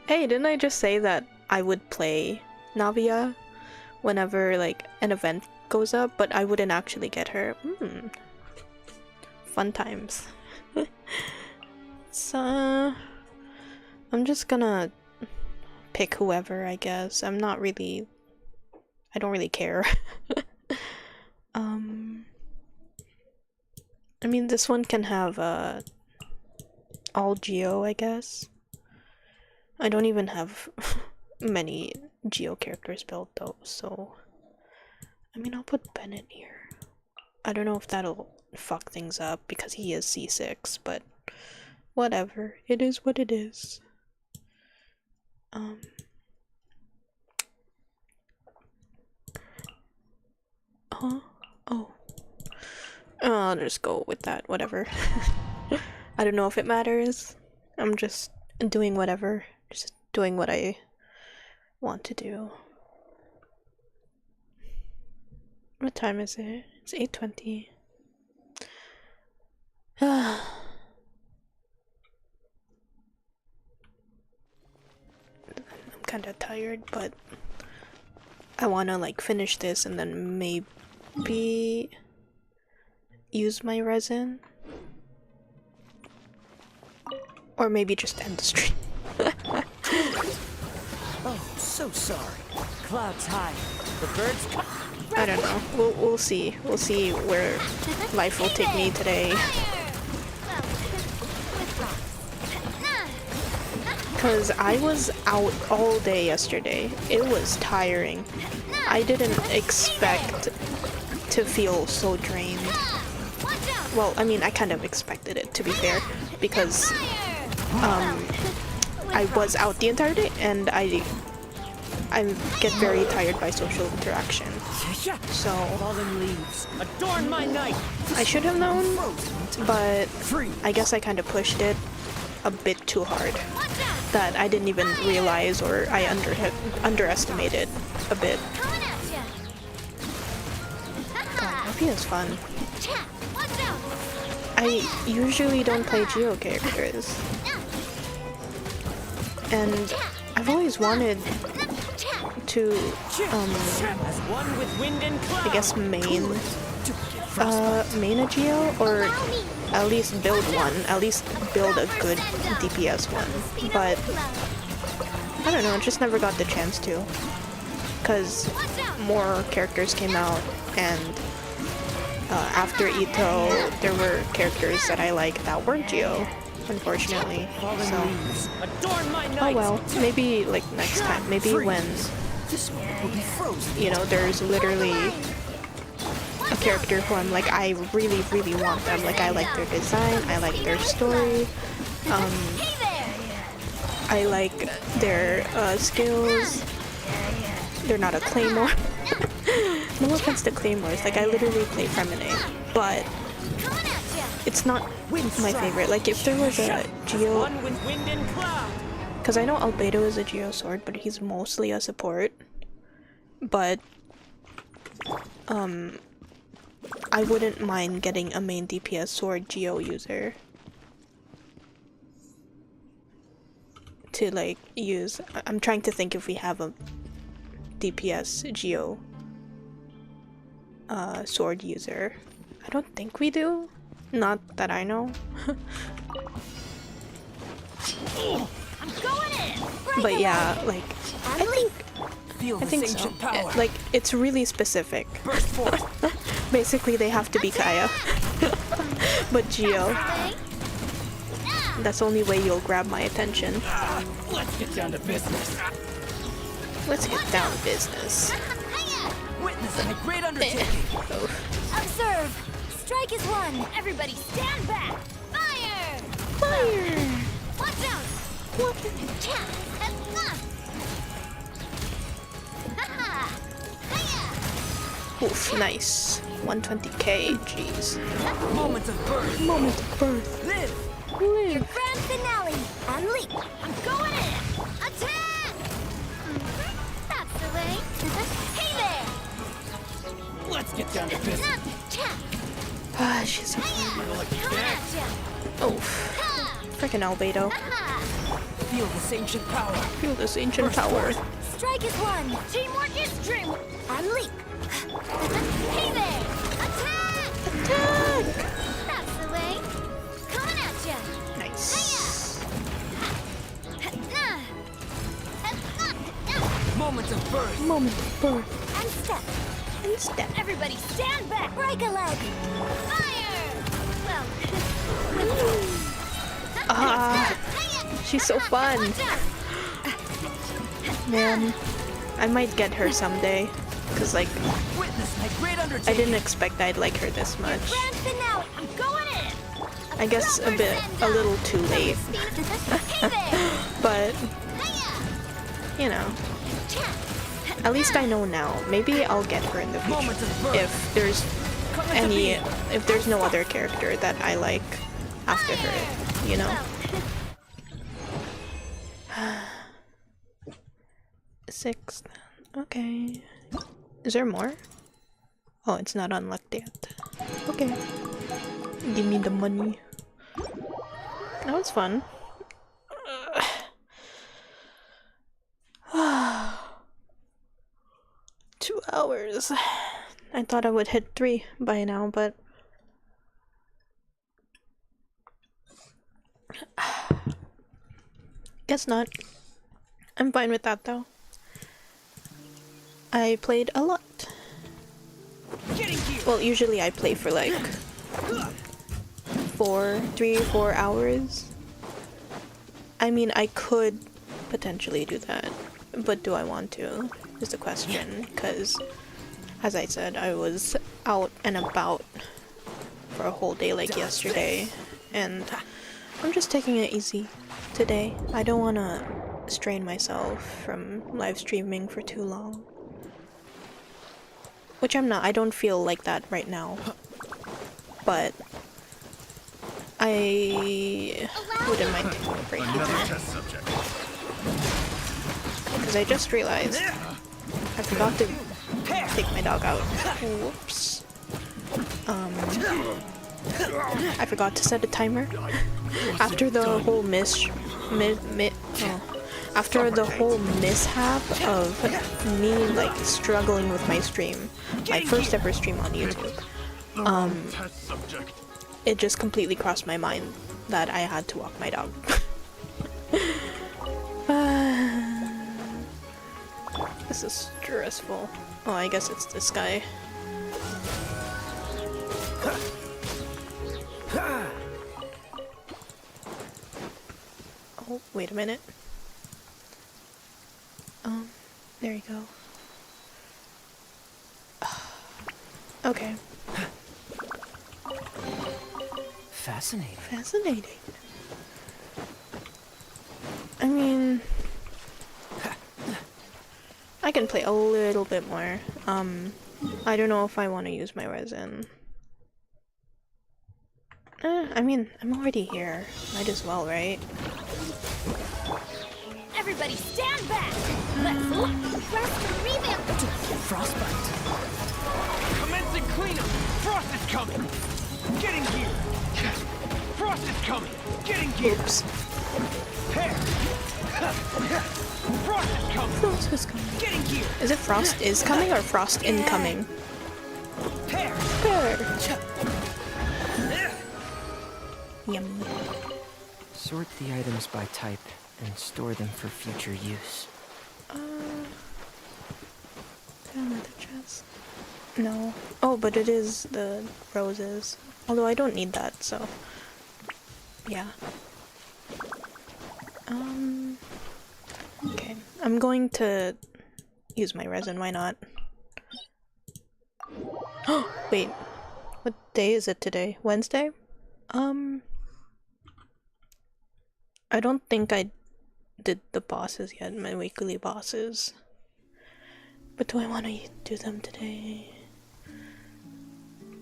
Hey, didn't I just say that I would play Navia whenever like an event goes up, but I wouldn't actually get her? Fun times. So I'm just gonna pick whoever, I guess. I don't really care. I mean, this one can have all Geo, I guess. I don't even have many Geo characters built though, so I mean, I'll put Bennett here. I don't know if that'll fuck things up because he is C6, but whatever. It is what it is. I'll just go with that, whatever. I don't know if it matters. I'm just doing whatever. Just doing what I want to do. What time is it? It's 8:20. I'm kind of tired, but I want to like finish this and then maybe use my resin, or maybe just end the stream. Oh, so sorry. Clouds high. The birds. I don't know. We'll see. We'll see where life will take me today. Because I was out all day yesterday. It was tiring. I didn't expect to feel so drained. Well, I mean, I kind of expected it, to be fair, because I was out the entire day, and I get very tired by social interaction. So Fallen leaves, adorn my night. I should have known, but I guess I kind of pushed it a bit too hard. That I didn't even realize, or I underestimated a bit. God, Happy is fun. I usually don't play Geo characters. And I've always wanted to, I guess main a Geo, or at least build one, at least build a good DPS one, but I don't know, I just never got the chance to, because more characters came out, and after Ito, there were characters that I like that weren't Geo, unfortunately, so, oh well, maybe like next time, maybe when, you know, there's literally a character who I'm like, I really, really want them. Like, I like their design, I like their story, I like their skills. They're not a Claymore. No offense to Claymores, like I literally play Femine, but it's not my favorite. Like if there was a Geo, because I know Albedo is a Geo sword, but he's mostly a support, but I wouldn't mind getting a main DPS sword Geo user to like use. I'm trying to think if we have a DPS Geo sword user. I don't think we do. Not that I know. But yeah, like I think so. Like it's really specific. Basically they have to be Kaya. But Geo. That's the only way you'll grab my attention. Let's get down to business. Let's get down to business. Witnessing a great undertaking. Observe! Strike is one! Everybody stand back! Fire! Fire! Watch out! What? Oof, nice. 120k, jeez. Moment of birth. Moment of birth. Live. Your grand finale! Unleash! I'm going in! Attack! That's the way! Hey there! Let's get down to business. Ah, she's so fun. Oh, freaking Albedo. Feel this ancient power. Feel this ancient power. Strike is one! Teamwork is dream! Unleash! Hey there! Attack! Attack! That's the way! Coming at ya! Nice. Moment of birth. Moment of birth. And step! And step. Everybody stand back! Break a leg! Fire! Well... Ah, she's so fun. Man, I might get her someday. Cause like, I didn't expect I'd like her this much. I guess a little too late. But, you know, at least I know now. Maybe I'll get her in the future if there's no other character that I like after her, you know. 6th. Okay. Is there more? Oh, it's not unlocked yet. Okay. Give me the money. That was fun. 2 hours. I thought I would hit 3 by now, but... guess not. I'm fine with that though. I played a lot. Well, usually I play for like 3 or 4 hours. I mean, I could potentially do that. But do I want to, is the question, because as I said, I was out and about for a whole day like yesterday, and I'm just taking it easy today. I don't want to strain myself from live streaming for too long. Which I'm not. I don't feel like that right now. But I wouldn't mind taking a break either. Because I just realized I forgot to take my dog out. Whoops. I forgot to set a timer. After the whole after the whole mishap of me like struggling with my stream, my first ever stream on YouTube, it just completely crossed my mind that I had to walk my dog. This is stressful. Oh, I guess it's this guy. Oh, wait a minute. There you go. Okay. Fascinating. Fascinating. I mean, I can play a little bit more. I don't know if I want to use my resin. I mean, I'm already here. Might as well, right? Everybody stand back! Let's revamp! Frostbite. Commencing cleanup! Frost is coming! Getting gear! Frost is coming! Getting gear! Oops. Hair! Frost is coming! Frost is coming. Getting gear! Is it Frost is coming or Frost incoming? Hair! Yummy. Sort the items by type and store them for future use. Another chest. No. Oh, but it is the roses. Although I don't need that, so yeah. Okay. I'm going to use my resin, why not? Oh, wait. What day is it today? Wednesday? I don't think I did the bosses yet, my weekly bosses. But do I want to do them today?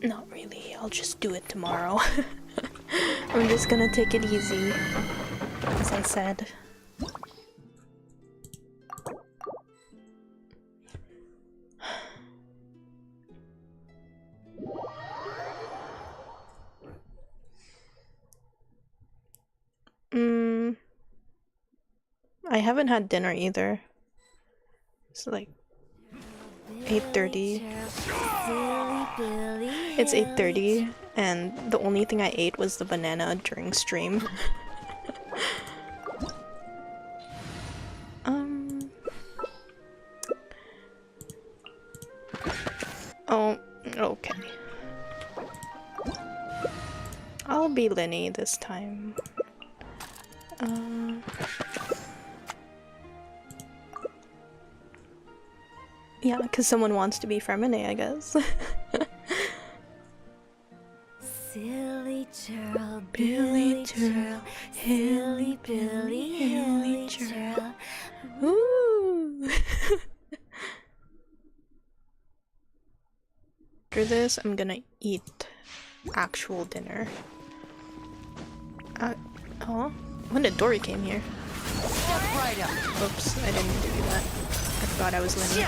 Not really, I'll just do it tomorrow. I'm just gonna take it easy, as I said. I haven't had dinner either. It's like 8:30. It's 8:30 and the only thing I ate was the banana during stream. Oh, okay. I'll be Linny this time. Yeah, because someone wants to be Femine, I guess. Silly churl, Billy churl, silly Billy, hilly churl. Ooh! After this, I'm gonna eat actual dinner. Oh, when did Dory came here? Step right up. Oops, I didn't mean to do that. I forgot I was Linny.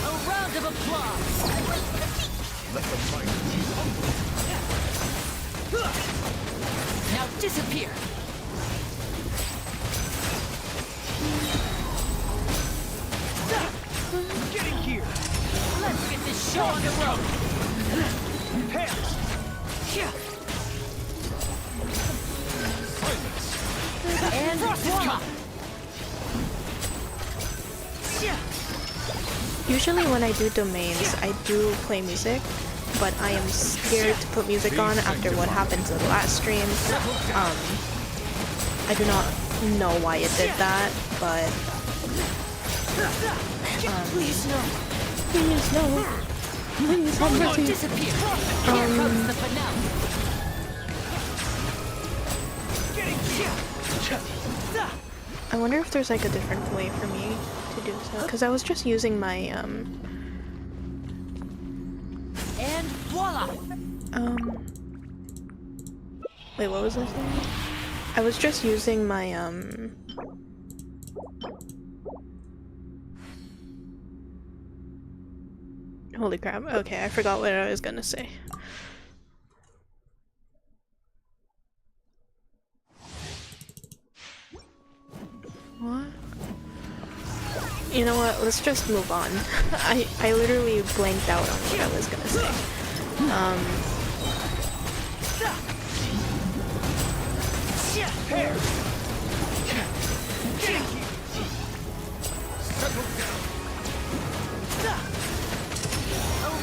A round of applause. Let the fight Now disappear. Getting gear! Let's get this show on the road. Pairs! And Frost is Usually when I do domains, I do play music, but I am scared to put music on after what happened to the last stream. I do not know why it did that, but please no. Please no. Please have mercy. I wonder if there's like a different way for me to do so, because I was just using my And voila! wait, what was I saying? I was just using my holy crap. Okay, I forgot what I was gonna say. What? You know what? Let's just move on. I literally blanked out on what I was gonna say. A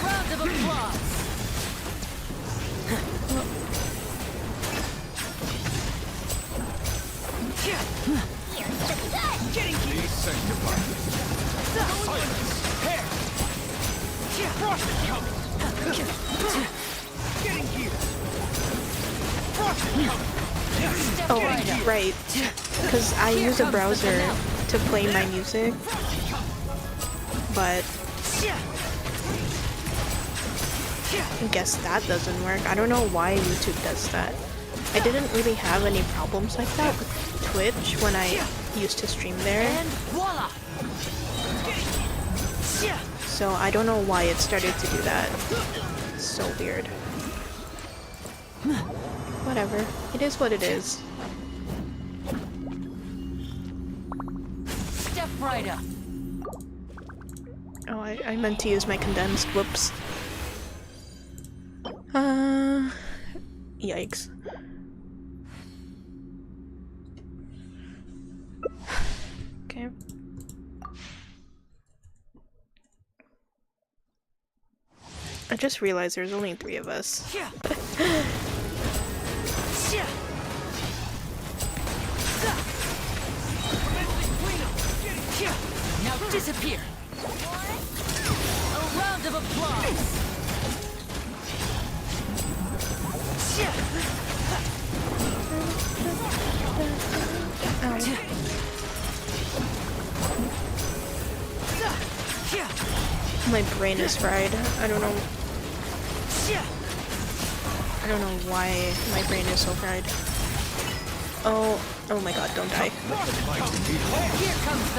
round of applause! Be sanctified. Silence. Hair. Frost is coming. Getting here. Frost is coming. Oh, right. Because I use a browser to play my music, but I guess that doesn't work. I don't know why YouTube does that. I didn't really have any problems like that with Twitch when I used to stream there. And voila! So I don't know why it started to do that. It's so weird. Whatever. It is what it is. Step right up. Oh, I meant to use my condensed. Whoops. Yikes. Okay. I just realized there's only 3 of us. Now disappear. A round of applause. My brain is fried. I don't know. I don't know why my brain is so fried. Oh my god, don't die.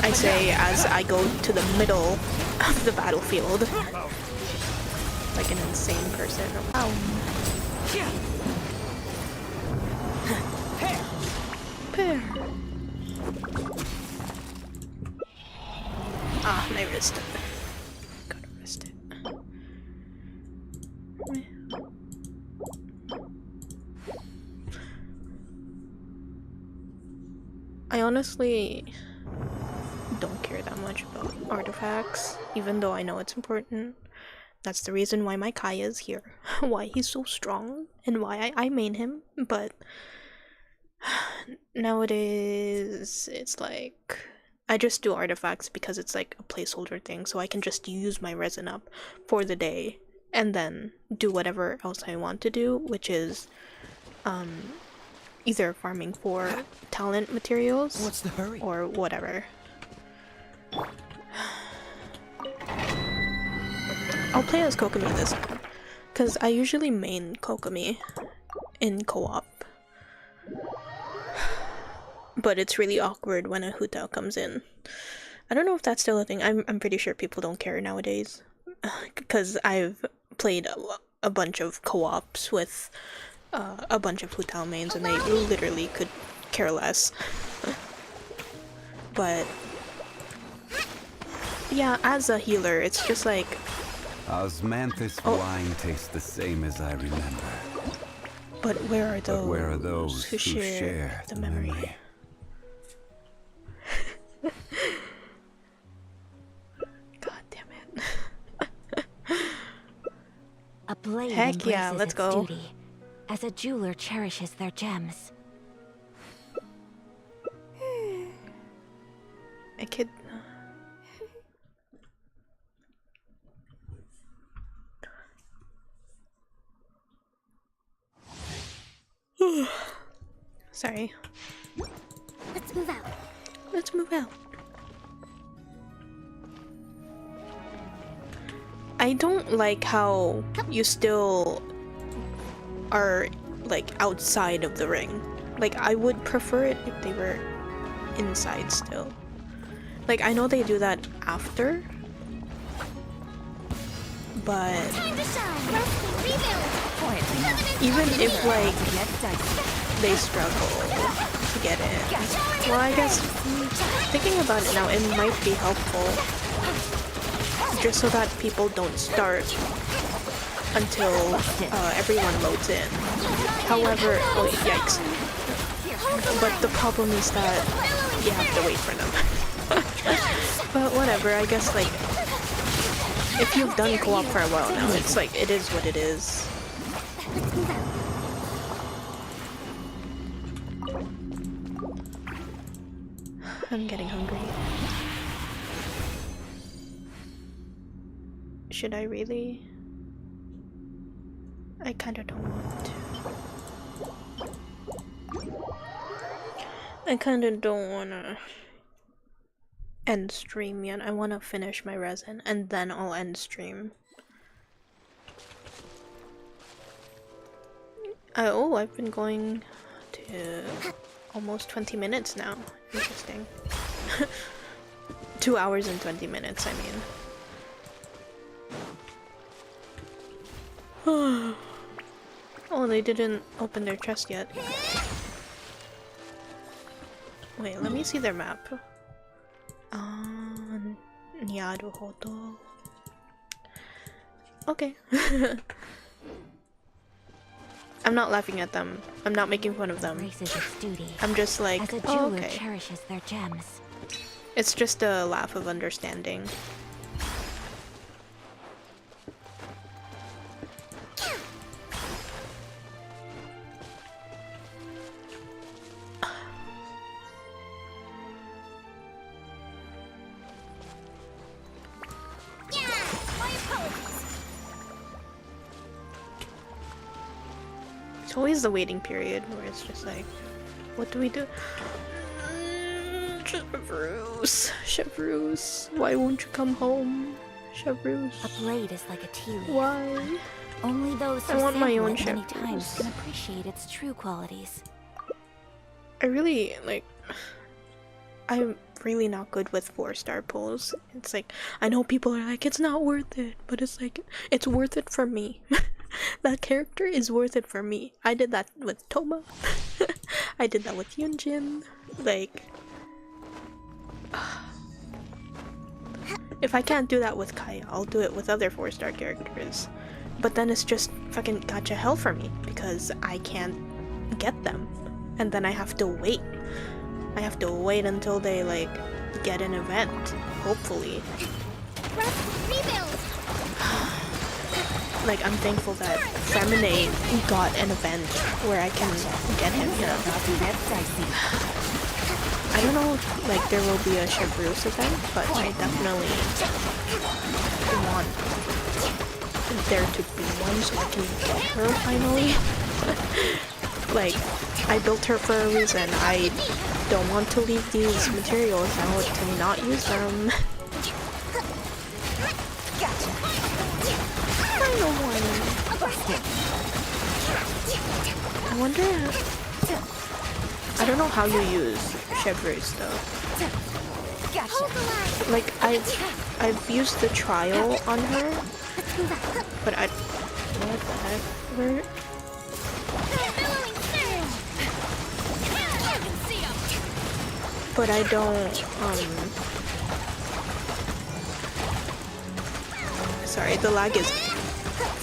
I say as I go to the middle of the battlefield. Like an insane person. Ow. Pear. Ah, my wrist. Gotta wrist it. I honestly don't care that much about artifacts, even though I know it's important. That's the reason why my Kaya is here, why he's so strong, and why I main him, but nowadays it's like I just do artifacts because it's like a placeholder thing, so I can just use my resin up for the day and then do whatever else I want to do, which is either farming for talent materials. What's the hurry? Or whatever. I'll play as Kokomi this time, because I usually main Kokomi in co-op. But it's really awkward when a Hu-Tao comes in. I don't know if that's still a thing. I'm pretty sure people don't care nowadays. Because I've played a bunch of co-ops with a bunch of Hu-Tao mains and they literally could care less. But yeah, as a healer, it's just like... Osmanthus wine tastes the same as I remember. But where are those, who share the memory? God damn it. A blade Heck yeah, embraces let's its go. duty, as a jeweler cherishes their gems. I could. Sorry. Let's move out. Let's move out. I don't like how you still are like outside of the ring. Like I would prefer it if they were inside still. Like I know they do that after, but even if like they struggle to get in, well, I guess thinking about it now, it might be helpful just so that people don't start until everyone loads in. However, oh yikes. But the problem is that you have to wait for them. But whatever, I guess like if you've done co-op for a while now, it's like it is what it is. I'm getting hungry. Should I really? I kinda don't want to. I kinda don't wanna end stream yet. I wanna finish my resin and then I'll end stream. Oh, I've been going to almost 20 minutes now. Interesting. 2 hours and 20 minutes, I mean. Oh, they didn't open their chest yet. Wait, let me see their map. Naruhodo. Okay. I'm not laughing at them. I'm not making fun of them. I'm just like, As a oh, jeweler okay. cherishes their gems. It's just a laugh of understanding. It's always the waiting period where it's just like, what do we do? Chevreuse, why won't you come home? Chevreuse. A blade is like a tea leaf. Why? Only those I who want my sample own it many Chevreuse. times can appreciate its true qualities. I really, like, I'm really not good with 4-star pulls. It's like, I know people are like, it's not worth it, but it's like, it's worth it for me. That character is worth it for me. I did that with Toma. I did that with Yunjin. Like, if I can't do that with Kaya, I'll do it with other 4-star characters. But then it's just fucking gacha hell for me because I can't get them. And then I have to wait. I have to wait until they like get an event, hopefully. Like, I'm thankful that Feminine got an event where I can get him, you know. I don't know if, like, there will be a Chevreuse event, but I definitely want there to be one so I can get her finally. Like, I built her for a reason. I don't want to leave these materials out to not use them. Final one. I wonder. I don't know how you use Chevreuse though. Like I've used the trial on her, but I what the heck? Where? But I don't sorry, the lag is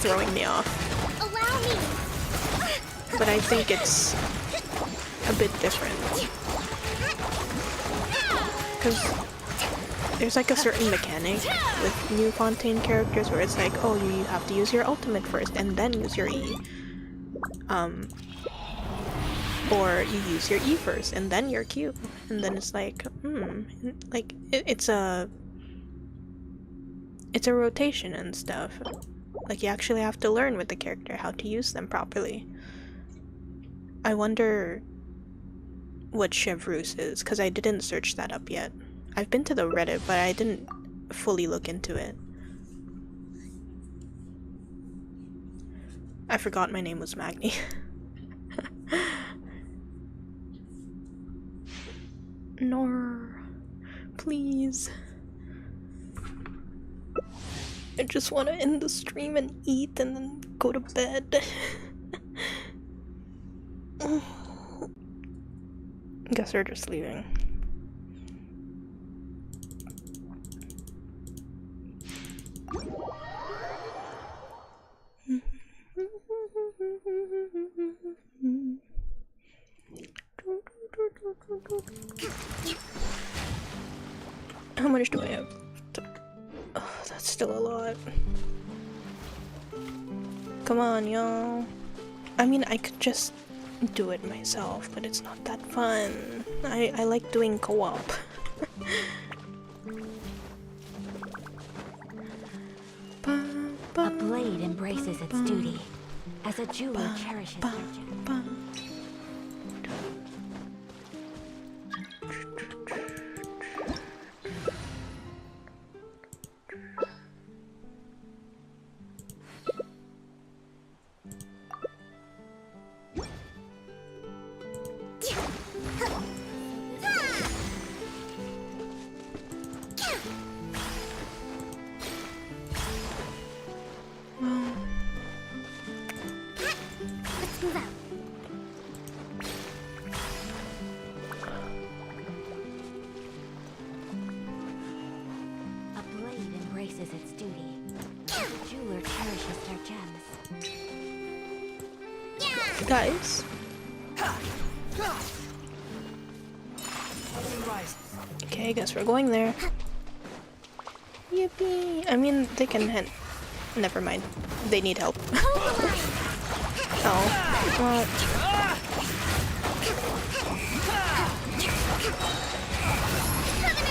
throwing me off. But I think it's a bit different. Because there's like a certain mechanic with new Fontaine characters where it's like, oh, you have to use your ultimate first and then use your E. Or you use your E first and then your Q. And then it's like, like it's a rotation and stuff. Like you actually have to learn with the character how to use them properly. I wonder what Chevreuse is, because I didn't search that up yet. I've been to the Reddit, but I didn't fully look into it. I forgot my name was Magni. Nor, please. I just want to end the stream and eat and then go to bed. Guess they're just leaving. How much do I have? Oh, that's still a lot. Come on, y'all. I mean, I could just do it myself, but it's not that fun. I like doing co-op. A blade embraces its duty, as a jeweler cherishes their gem. Guys. Okay, I guess we're going there. Yippee! I mean, they can never mind. They need help. Oh. Well.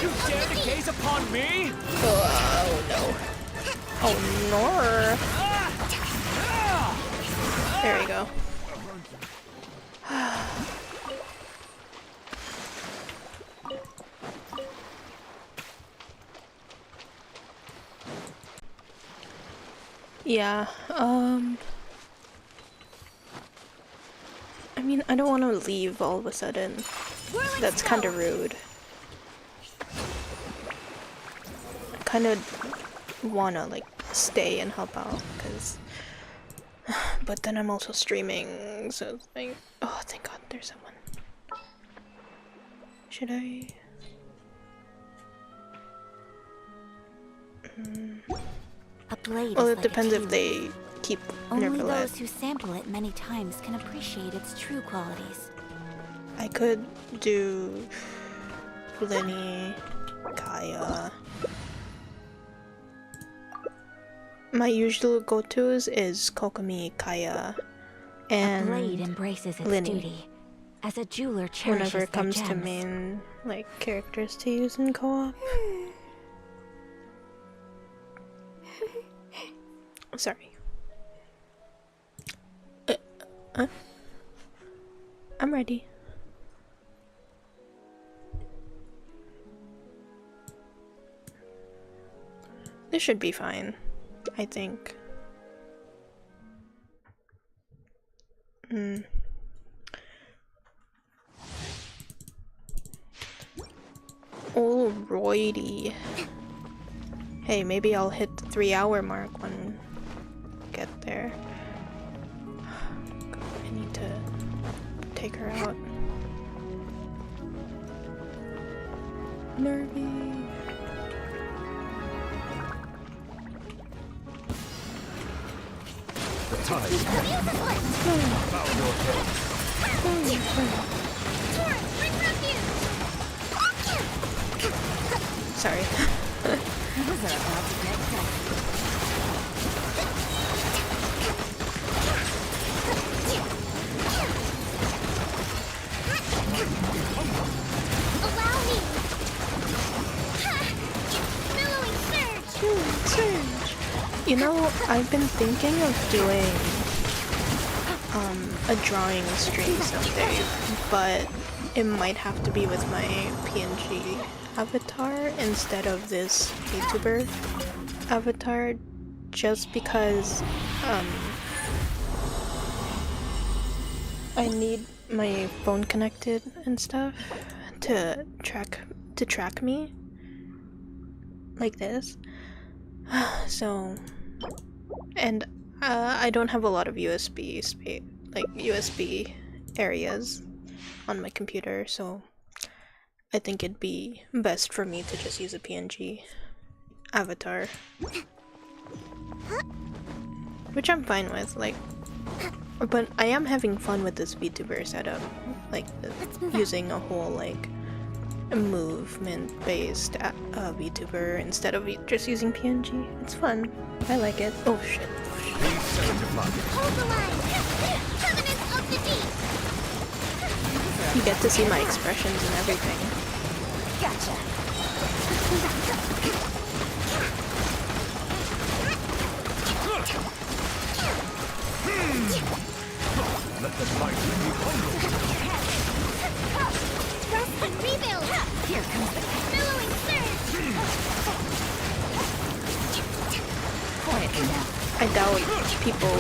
You dare to gaze upon me? Oh no. Oh no. There we go. Yeah, I mean, I don't want to leave all of a sudden. That's kind of rude. I kind of want to, like, stay and help out, because... But then I'm also streaming, so it's like... Oh, thank God, there's someone. Should I... A blade well, is it like depends a if they keep Only Nervalet. those who sample it many times can appreciate its true qualities. I could do Lenny, Kaya. My usual go-tos is Kokomi, Kaya, and a blade embraces its Lenny. duty, as a jeweler cherishes Whenever it their comes to gems. main like characters to use in co-op. Sorry. I'm ready. This should be fine, I think. Alrighty. Hey, maybe I'll hit the 3-hour mark when I get there. God, I need to take her out. Nervy. The tide. Bow your head. sorry. These are about to get dicey. Allow me! Billowing surge! Surge! You know, I've been thinking of doing a drawing stream someday, but it might have to be with my PNG avatar instead of this YouTuber avatar, just because I need my phone connected and stuff to track me like this. So, and I don't have a lot of USB space, like USB areas on my computer, so I think it'd be best for me to just use a PNG avatar, which I'm fine with, like, but I am having fun with this VTuber setup, like using a whole like movement-based VTuber instead of just using PNG. It's fun. I like it. Oh shit. Hold the line! Covenant of the Deep! You get to see my expressions and everything. Gotcha. Let the fight be humble. Thrust and rebuild! Here comes the Billowing surge! quietly now. I doubt people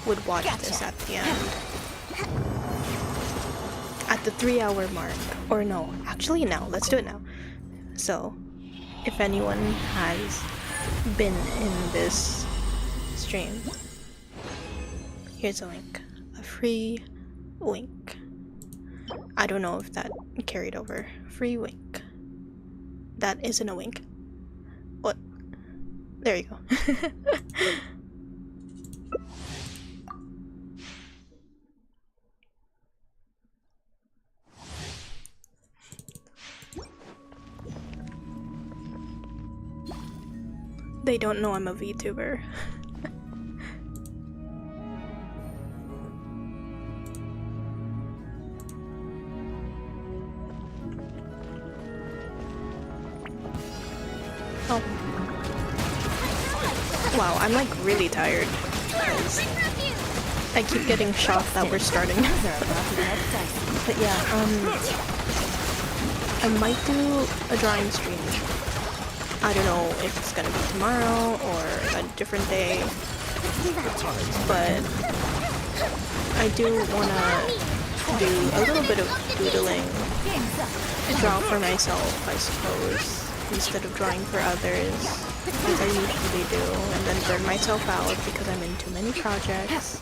would watch this at the end. At the 3-hour mark. Or no, actually no, let's do it now. So, if anyone has been in this stream, here's a link. A free wink. I don't know if that carried over. Free wink. That isn't a wink. What? There you go. They don't know I'm a VTuber. Oh. Wow, I'm like really tired because I keep getting shocked that we're starting. But yeah, I might do a drawing stream. I don't know if it's gonna be tomorrow or a different day, but I do wanna do a little bit of doodling, draw for myself, I suppose, instead of drawing for others, as I usually do, and then burn myself out because I'm in too many projects.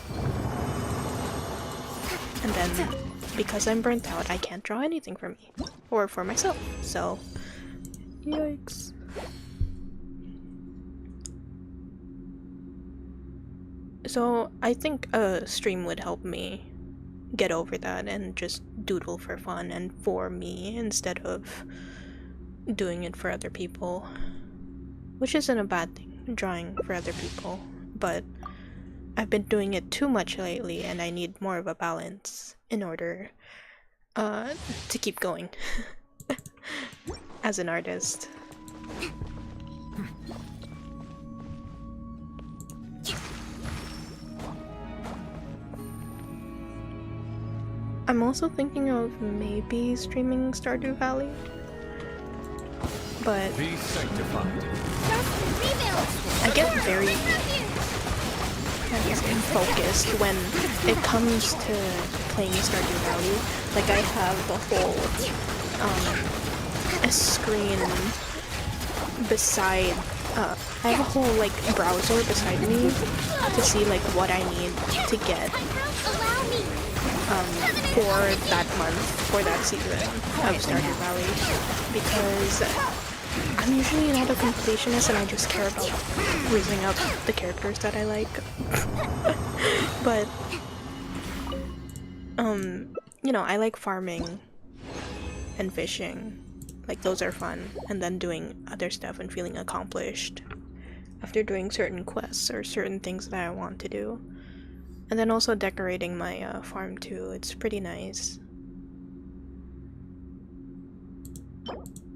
And then, because I'm burnt out, I can't draw anything for me, or for myself, so yikes. So I think a stream would help me get over that and just doodle for fun and for me instead of doing it for other people, which isn't a bad thing, drawing for other people, but I've been doing it too much lately and I need more of a balance in order to keep going as an artist. I'm also thinking of maybe streaming Stardew Valley, but Be sanctified. I get very focused when it comes to playing Stardew Valley. Like I have a whole a screen beside I have a whole like browser beside me to see like what I need to get for that month, for that season of Stardew Valley, because I'm usually not a completionist and I just care about raising up the characters that I like. But you know, I like farming and fishing, Like those are fun. And then doing other stuff and feeling accomplished after doing certain quests or certain things that I want to do. And then also decorating my farm too. It's pretty nice.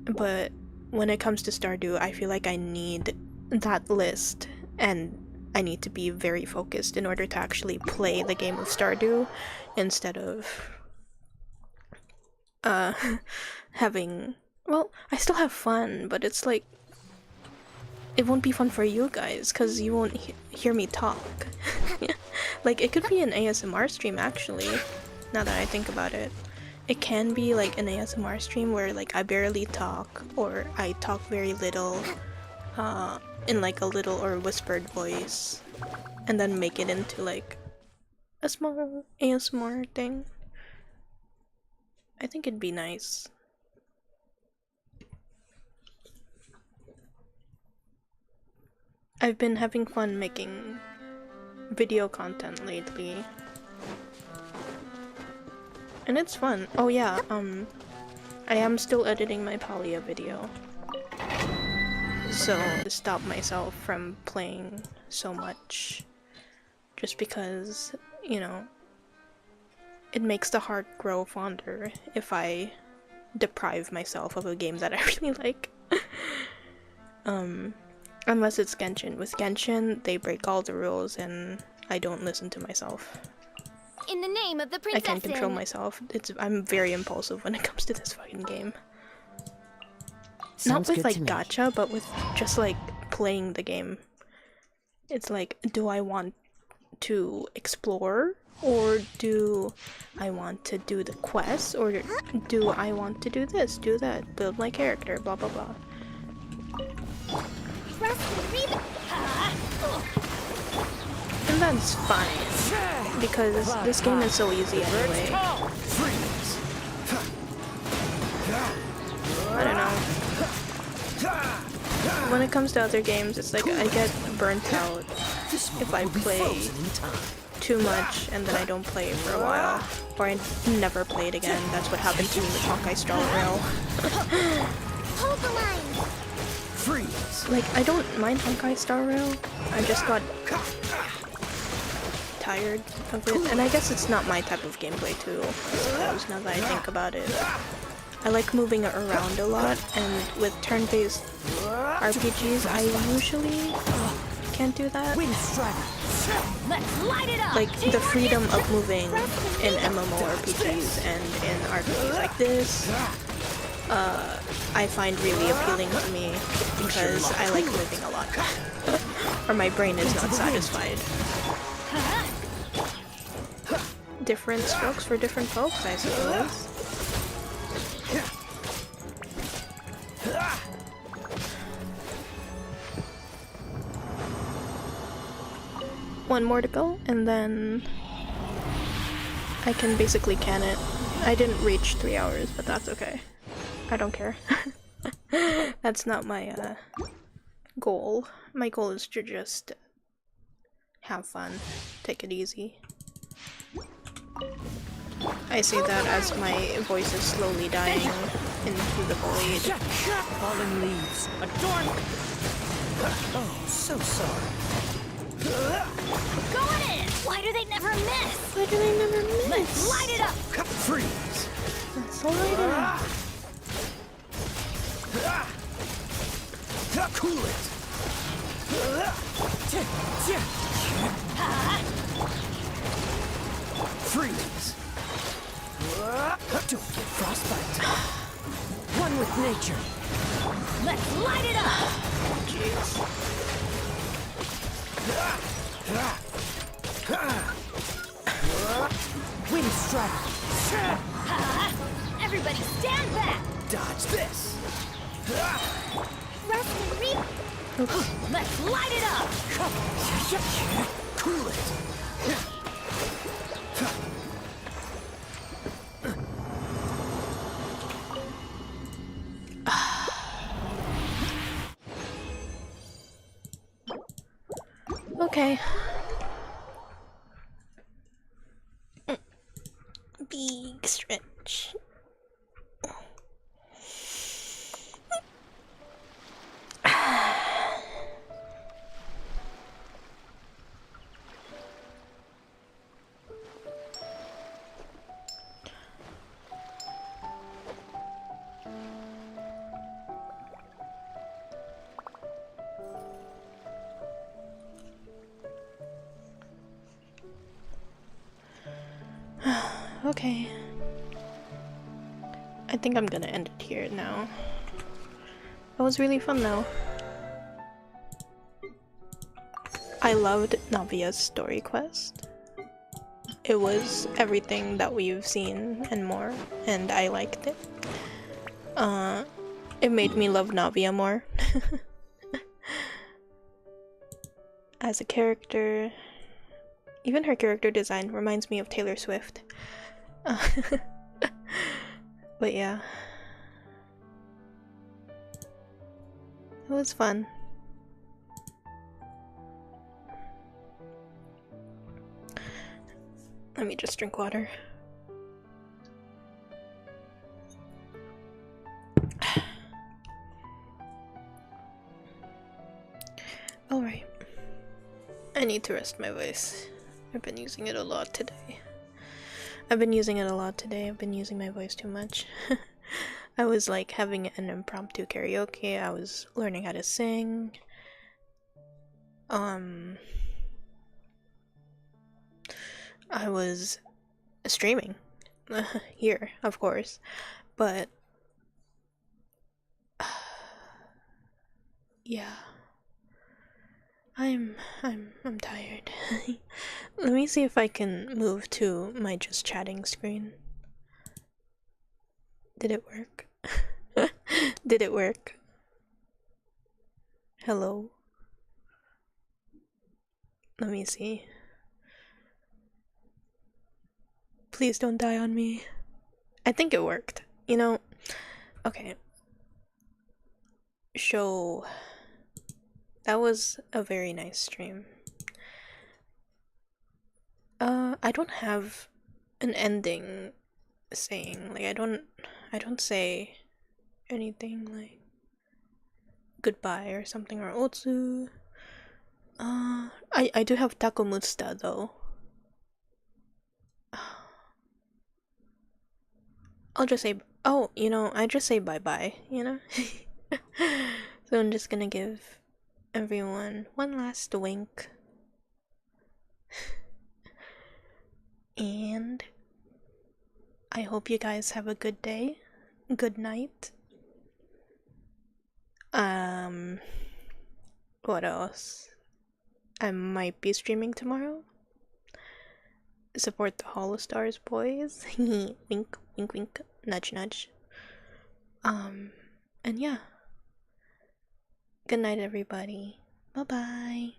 But when it comes to Stardew, I feel like I need that list, and I need to be very focused in order to actually play the game of Stardew instead of having, well, I still have fun, but it's like it won't be fun for you guys because you won't hear me talk. Like, it could be an ASMR stream actually, now that I think about it. It can be like an ASMR stream where like I barely talk, or I talk very little in like a little or whispered voice, and then make it into like a small ASMR thing. I think it'd be nice. I've been having fun making video content lately. And it's fun. Oh yeah, I am still editing my Palia video. So, to stop myself from playing so much. Just because, you know, it makes the heart grow fonder if I deprive myself of a game that I really like. Unless it's Genshin. With Genshin, they break all the rules and I don't listen to myself. In the name of the I princess. can't control myself. I'm very impulsive when it comes to this fucking game. Not with like gacha, but with just like playing the game. It's like, do I want to explore, or do I want to do the quest, or do I want to do this, do that, build my character, blah blah blah. And that's fine, because this game is so easy anyway. I don't know. When it comes to other games, it's like I get burnt out if I play too much and then I don't play it for a while, or I never play it again. That's what happened to me with Honkai Star Rail. Hold the line. Freeze. Like, I don't mind Honkai Star Rail. I just got tired of it, and I guess it's not my type of gameplay too, I suppose, now that I think about it. I like moving around a lot, and with turn-based RPGs, I usually can't do that. Like, the freedom of moving in MMORPGs and in RPGs like this, I find really appealing to me, because I like moving a lot. Or my brain is not satisfied. Different strokes for different folks, I suppose. One more to go, and then I can basically can it. I didn't reach 3 hours, but that's okay. I don't care. That's not my goal. My goal is to just have fun, take it easy. I say that as my voice is slowly dying into the void. Fallen leaves. Adorn. Oh, so sorry. Go on in! Why do they never miss? Why do they never miss? Let's light it up! Freeze. Let's light it up. Cool it. Freeze. Don't get frostbite. One with nature. Let's light it up! Wind strike. Everybody stand back! Dodge this. Rest and reap. Let's light it up! Cool it. Okay. Big stretch. Okay. I think I'm gonna end it here now. That was really fun though. I loved Navia's story quest. It was everything that we've seen and more, and I liked it. It made me love Navia more. As a character, even her character design reminds me of Taylor Swift. But yeah. It was fun. Let me just drink water. Alright. I need to rest my voice. I've been using it a lot today. I've been using my voice too much. I was like having an impromptu karaoke. I was learning how to sing. I was streaming here, of course, but yeah, I'm tired. Let me see if I can move to my just chatting screen. Did it work? Did it work? Hello? Let me see. Please don't die on me. I think it worked. You know, okay. Show. That was a very nice stream. I don't have an ending saying. Like I don't say anything like goodbye or something or otsu. I do have takomusta though. I'll just say, oh, you know, I just say bye-bye, you know? So I'm just gonna give everyone one last wink. And I hope you guys have a good day, good night. What else? I might be streaming tomorrow. Support the Hollow Stars boys. Wink, wink, wink, nudge, nudge. And yeah. Good night, everybody. Bye-bye.